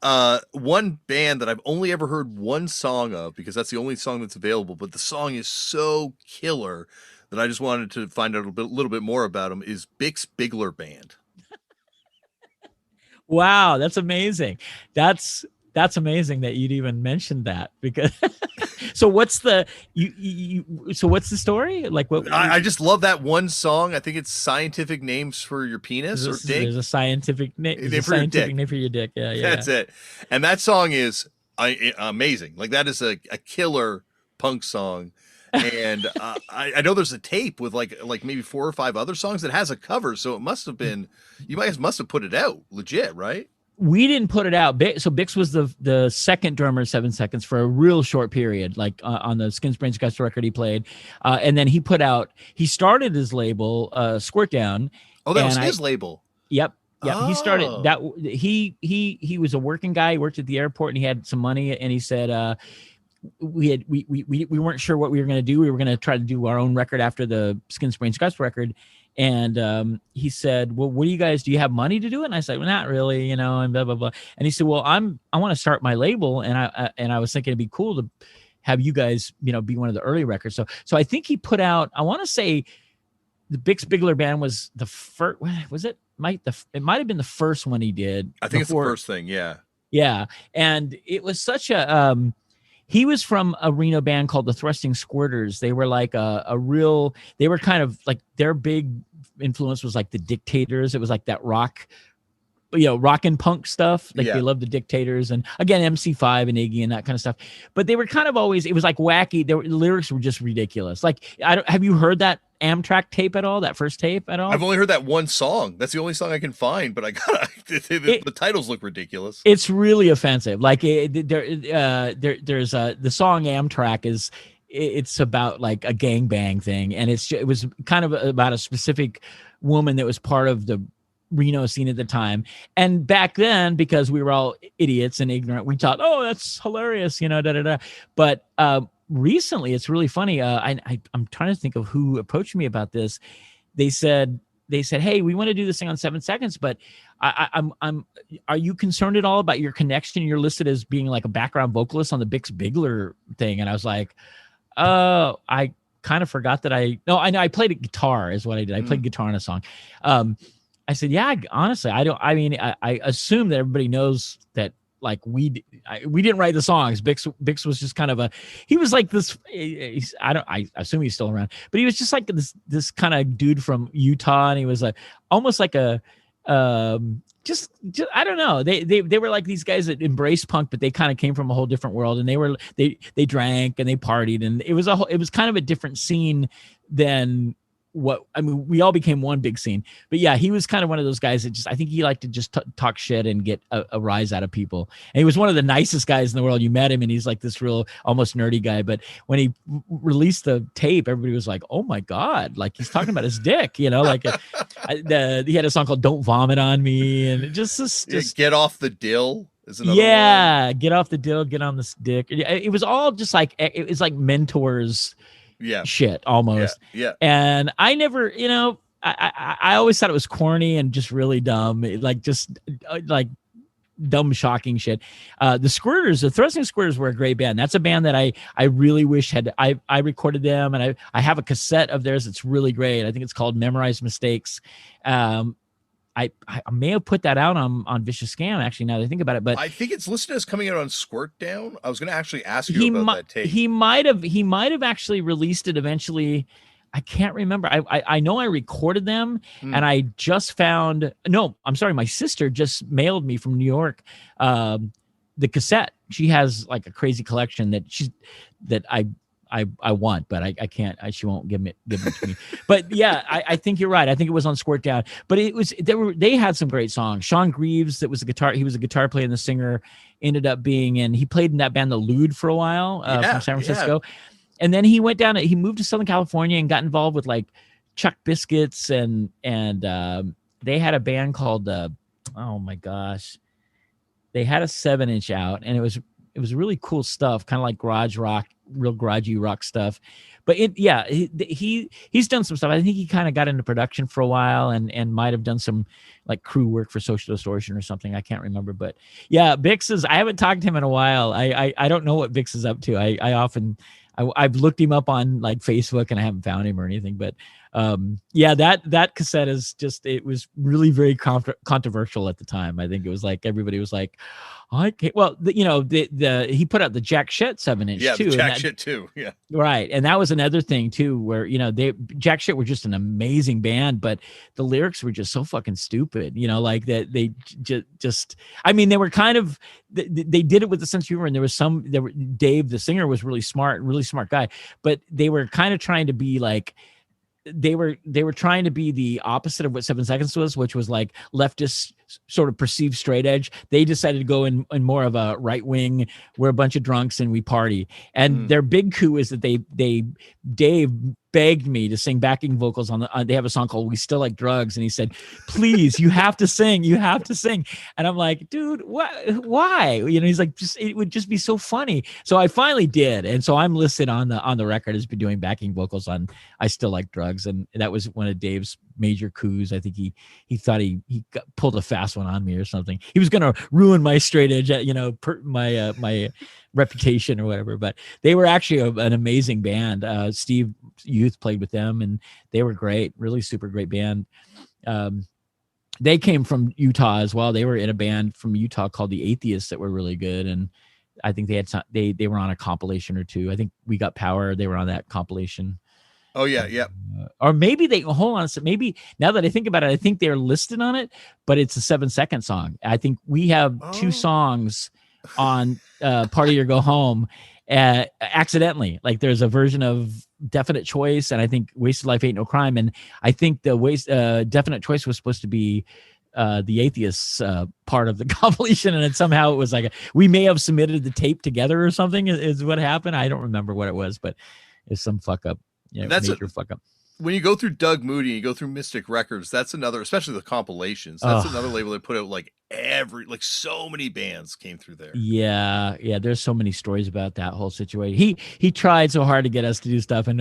one band that I've only ever heard one song of, because that's the only song that's available, but the song is so killer that I just wanted to find out a little bit more about them, is Bix Bigler Band. Wow, that's amazing. That's amazing that you'd even mentioned that, because so what's the story? Like what I just love that one song. I think it's Scientific Names for Your Penis or Dick. There's a scientific name for your dick. Yeah. That's it. And that song is amazing. Like that is a killer punk song. And I know there's a tape with like maybe 4 or 5 other songs that has a cover. So it must have been, you guys must have put it out legit, right? We didn't put it out. So Bix was the second drummer, 7 Seconds, for a real short period, like on the Skin Sprains Guts record he played. And then he started his label, Squirt Down. Oh, that was his label. Yep. Oh. He started that. He was a working guy. He worked at the airport and he had some money, and he said, we weren't sure what we were going to do. We were going to try to do our own record after the Skin Sprains Guts record. And he said, well, do you have money to do it? And I said, well, not really, and blah, blah, blah. And he said, well, I want to start my label. And I was thinking it'd be cool to have you guys, be one of the early records. So I think he put out, I want to say the Bix Bigler Band was the first, was it? It might have been the first one he did. I think it's the first thing. Yeah. Yeah. And it was such a, he was from a Reno band called the Thrusting Squirters. They were like they were kind of like, their big influence was like the Dictators. It was like that rock and punk stuff. Like they loved the Dictators, and again, MC5 and Iggy and that kind of stuff. But they were kind of always, it was like wacky. The lyrics were just ridiculous. Like, have you heard that Amtrak tape at all? That first tape at all? I've only heard that one song. That's the only song I can find, but the titles look ridiculous. It's really offensive. Like there's the song Amtrak is, it's about like a gangbang thing. And it was kind of about a specific woman that was part of the Reno scene at the time. And back then, because we were all idiots and ignorant, we thought, oh, that's hilarious, But recently, it's really funny. I'm trying to think of who approached me about this. They said, hey, we want to do this thing on 7 seconds, but are you concerned at all about your connection? You're listed as being like a background vocalist on the Bix Bigler thing. And I was like, oh, I kind of forgot that I played a guitar is what I did. I played guitar on a song. I said, yeah, honestly, I assume that everybody knows that, like, we didn't write the songs. Bix was just kind of he was like this, I assume he's still around, but he was just like this kind of dude from Utah. And he was almost like a, just I don't know. They were like these guys that embraced punk, but they kind of came from a whole different world, and they drank and they partied, and it was kind of a different scene than we all became one big scene. But yeah, he was kind of one of those guys that I think he liked to just talk shit and get a rise out of people. And he was one of the nicest guys in the world. You met him and he's like this real almost nerdy guy. But when he released the tape, everybody was like, oh my God, like he's talking about his dick, he had a song called Don't Vomit on Me. And it just Get Off the Dill. Yeah. Get off the dill, get on this dick. It was all just like, it was like mentors shit almost. Yeah. And I never, I always thought it was corny and just really dumb, like dumb, shocking shit. The Thrusting Squirters were a great band. That's a band that I really wish I recorded them, and I have a cassette of theirs. It's really great. I think it's called Memorized Mistakes. I may have put that out on Vicious Scam, actually, now that I think about it. But I think it's listed as coming out on Squirt Down. I was going to actually ask you about that tape. He might have actually released it eventually. I can't remember. I know I recorded them, and I just found. No, I'm sorry. My sister just mailed me from New York the cassette. She has like a crazy collection that I want, but I can't. She won't give it to me. But yeah, I think you're right. I think it was on Squirt Down. But they had some great songs. Sean Greaves, that was a guitar. He was a guitar player and the singer. Ended up being he played in that band, the Lude, for a while from San Francisco. Yeah. And then he went down. He moved to Southern California and got involved with like Chuck Biscuits and they had a band called oh my gosh, they had a 7-inch out, and it was really cool stuff, kind of like garage rock, real garagey rock stuff. But he's done some stuff. I think he kind of got into production for a while and might have done some like crew work for Social Distortion or something. I can't remember. But yeah, Bix I haven't talked to him in a while. I don't know what Bix is up to. I've looked him up on like Facebook and I haven't found him or anything. But that cassette is just, it was really very controversial at the time. I think it was like everybody was like, he put out the Jack Shett 7-inch too. Yeah, Jack Shett too. Yeah, right. And that was another thing too, where Jack Shett were just an amazing band, but the lyrics were just so fucking stupid. Like that they just. I mean, they were kind of they did it with a sense of humor, and Dave, the singer, was really smart guy, but they were kind of trying to be like. They were trying to be the opposite of what 7 Seconds was, which was like leftist sort of perceived straight edge. They decided to go in more of a right wing. We're a bunch of drunks and we party. And their big coup is that Dave begged me to sing backing vocals on they have a song called We Still Like Drugs. And he said, please, you have to sing. And I'm like, dude, what, why? He's like, it would just be so funny. So I finally did. And so I'm listed on the record as doing backing vocals on I Still Like Drugs. And that was one of Dave's major coups. I think he thought he pulled a fast one on me or something. He was going to ruin my straight edge, my reputation or whatever. But they were actually an amazing band. Steve Youth played with them, and they were great, really super great band. They came from Utah as well. They were in a band from Utah called the Atheists that were really good. And I think they were on a compilation or two. I think We Got Power. They were on that compilation. Oh yeah. Yeah. Or maybe hold on. So maybe now that I think about it, I think they're listed on it, but it's a 7-second song. I think we have 2 songs on Part of Your Go Home accidentally. Like there's a version of Definite Choice, and I think Wasted Life Ain't No Crime. And I think the Definite Choice was supposed to be the Atheists part of the compilation, and somehow it was like we may have submitted the tape together or something is what happened. I don't remember what it was, but it's some fuck up. Yeah, major fuck up. When you go through Doug Moody and you go through Mystic Records, that's another, especially the compilations. That's another label that put out like so many bands came through there. Yeah. There's so many stories about that whole situation. He tried so hard to get us to do stuff, and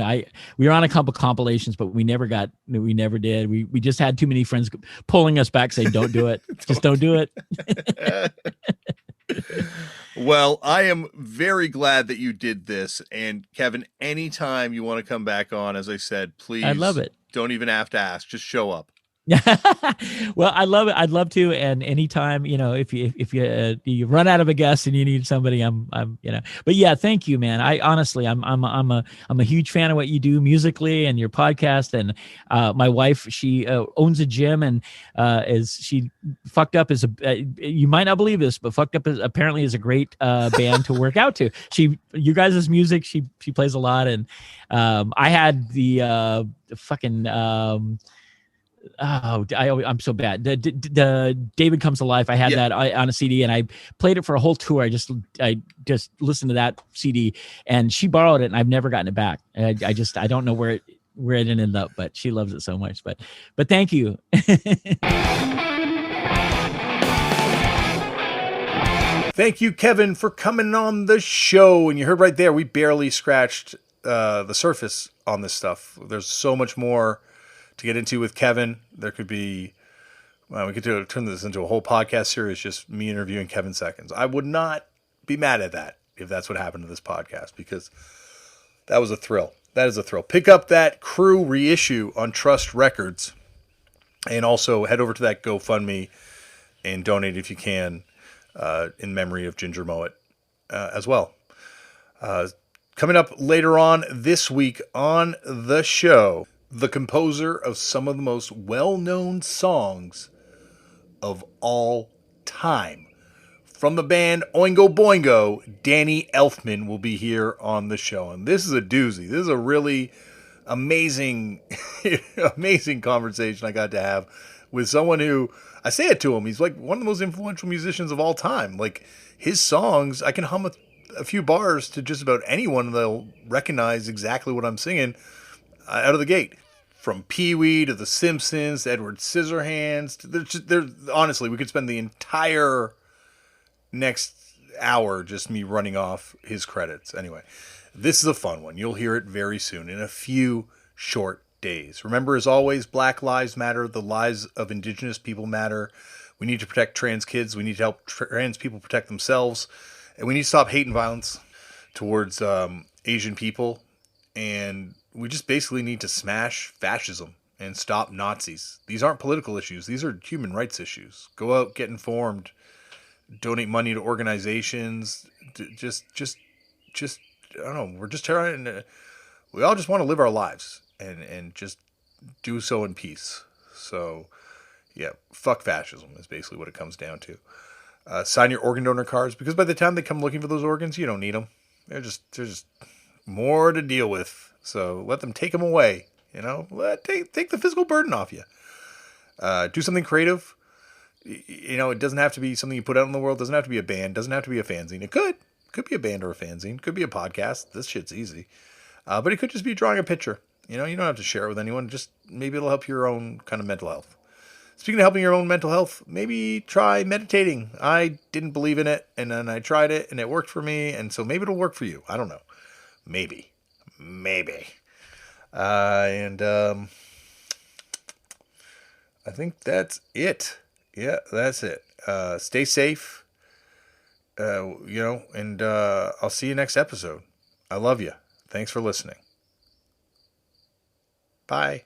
we were on a couple compilations, but we never did. We just had too many friends pulling us back, saying, "Don't do it, just don't do it." Well, I am very glad that you did this. And Kevin, anytime you want to come back on, as I said, please. I love it. Don't even have to ask. Just show up. Well, I love it. I'd love to. And anytime, if you run out of a guest and you need somebody, I'm, but yeah, thank you, man. I honestly, I'm a huge fan of what you do musically and your podcast. And my wife, she owns a gym, and she fucked up you might not believe this, but fucked up apparently is a great band to work out to. You guys' music, she plays a lot. And I had the fucking, I'm so bad. The David Comes Alive. I had that on a CD, and I played it for a whole tour. I just listened to that CD, and she borrowed it, and I've never gotten it back. I don't know where it ended up, but she loves it so much. But thank you. Thank you, Kevin, for coming on the show. And you heard right there, we barely scratched the surface on this stuff. There's so much more to get into with Kevin. There could be, we could turn this into a whole podcast series, just me interviewing Kevin Seconds. I would not be mad at that if that's what happened to this podcast, because that was a thrill. That is a thrill. Pick up that Crew reissue on Trust Records, and also head over to that GoFundMe and donate if you can, in memory of Ginger Mowat as well. Coming up later on this week on the show, the composer of some of the most well-known songs of all time. From the band Oingo Boingo, Danny Elfman will be here on the show. And this is a doozy. This is a really amazing, amazing conversation I got to have with someone who, I say it to him, he's like one of the most influential musicians of all time. Like, his songs, I can hum a few bars to just about anyone, and they'll recognize exactly what I'm singing out of the gate. From Pee-wee to The Simpsons to Edward Scissorhands. Honestly, we could spend the entire next hour just me running off his credits. Anyway, this is a fun one. You'll hear it very soon, in a few short days. Remember, as always, Black Lives Matter. The lives of Indigenous people matter. We need to protect trans kids. We need to help trans people protect themselves. And we need to stop hate and violence towards Asian people. And we just basically need to smash fascism and stop Nazis. These aren't political issues. These are human rights issues. Go out, get informed, donate money to organizations. Just I don't know. We're just trying to, we all just want to live our lives and just do so in peace. So, yeah, fuck fascism is basically what it comes down to. Sign your organ donor cards, because by the time they come looking for those organs, you don't need them. They're just more to deal with. So let them take them away. Take the physical burden off you. Do something creative. It doesn't have to be something you put out in the world. It doesn't have to be a band. It doesn't have to be a fanzine. It could be a band or a fanzine. It could be a podcast. This shit's easy. But it could just be drawing a picture. You don't have to share it with anyone. Just maybe it'll help your own kind of mental health. Speaking of helping your own mental health, maybe try meditating. I didn't believe in it, and then I tried it, and it worked for me, and so maybe it'll work for you. I don't know. Maybe. I think that's it. Yeah, that's it. Stay safe. And I'll see you next episode. I love you. Thanks for listening. Bye.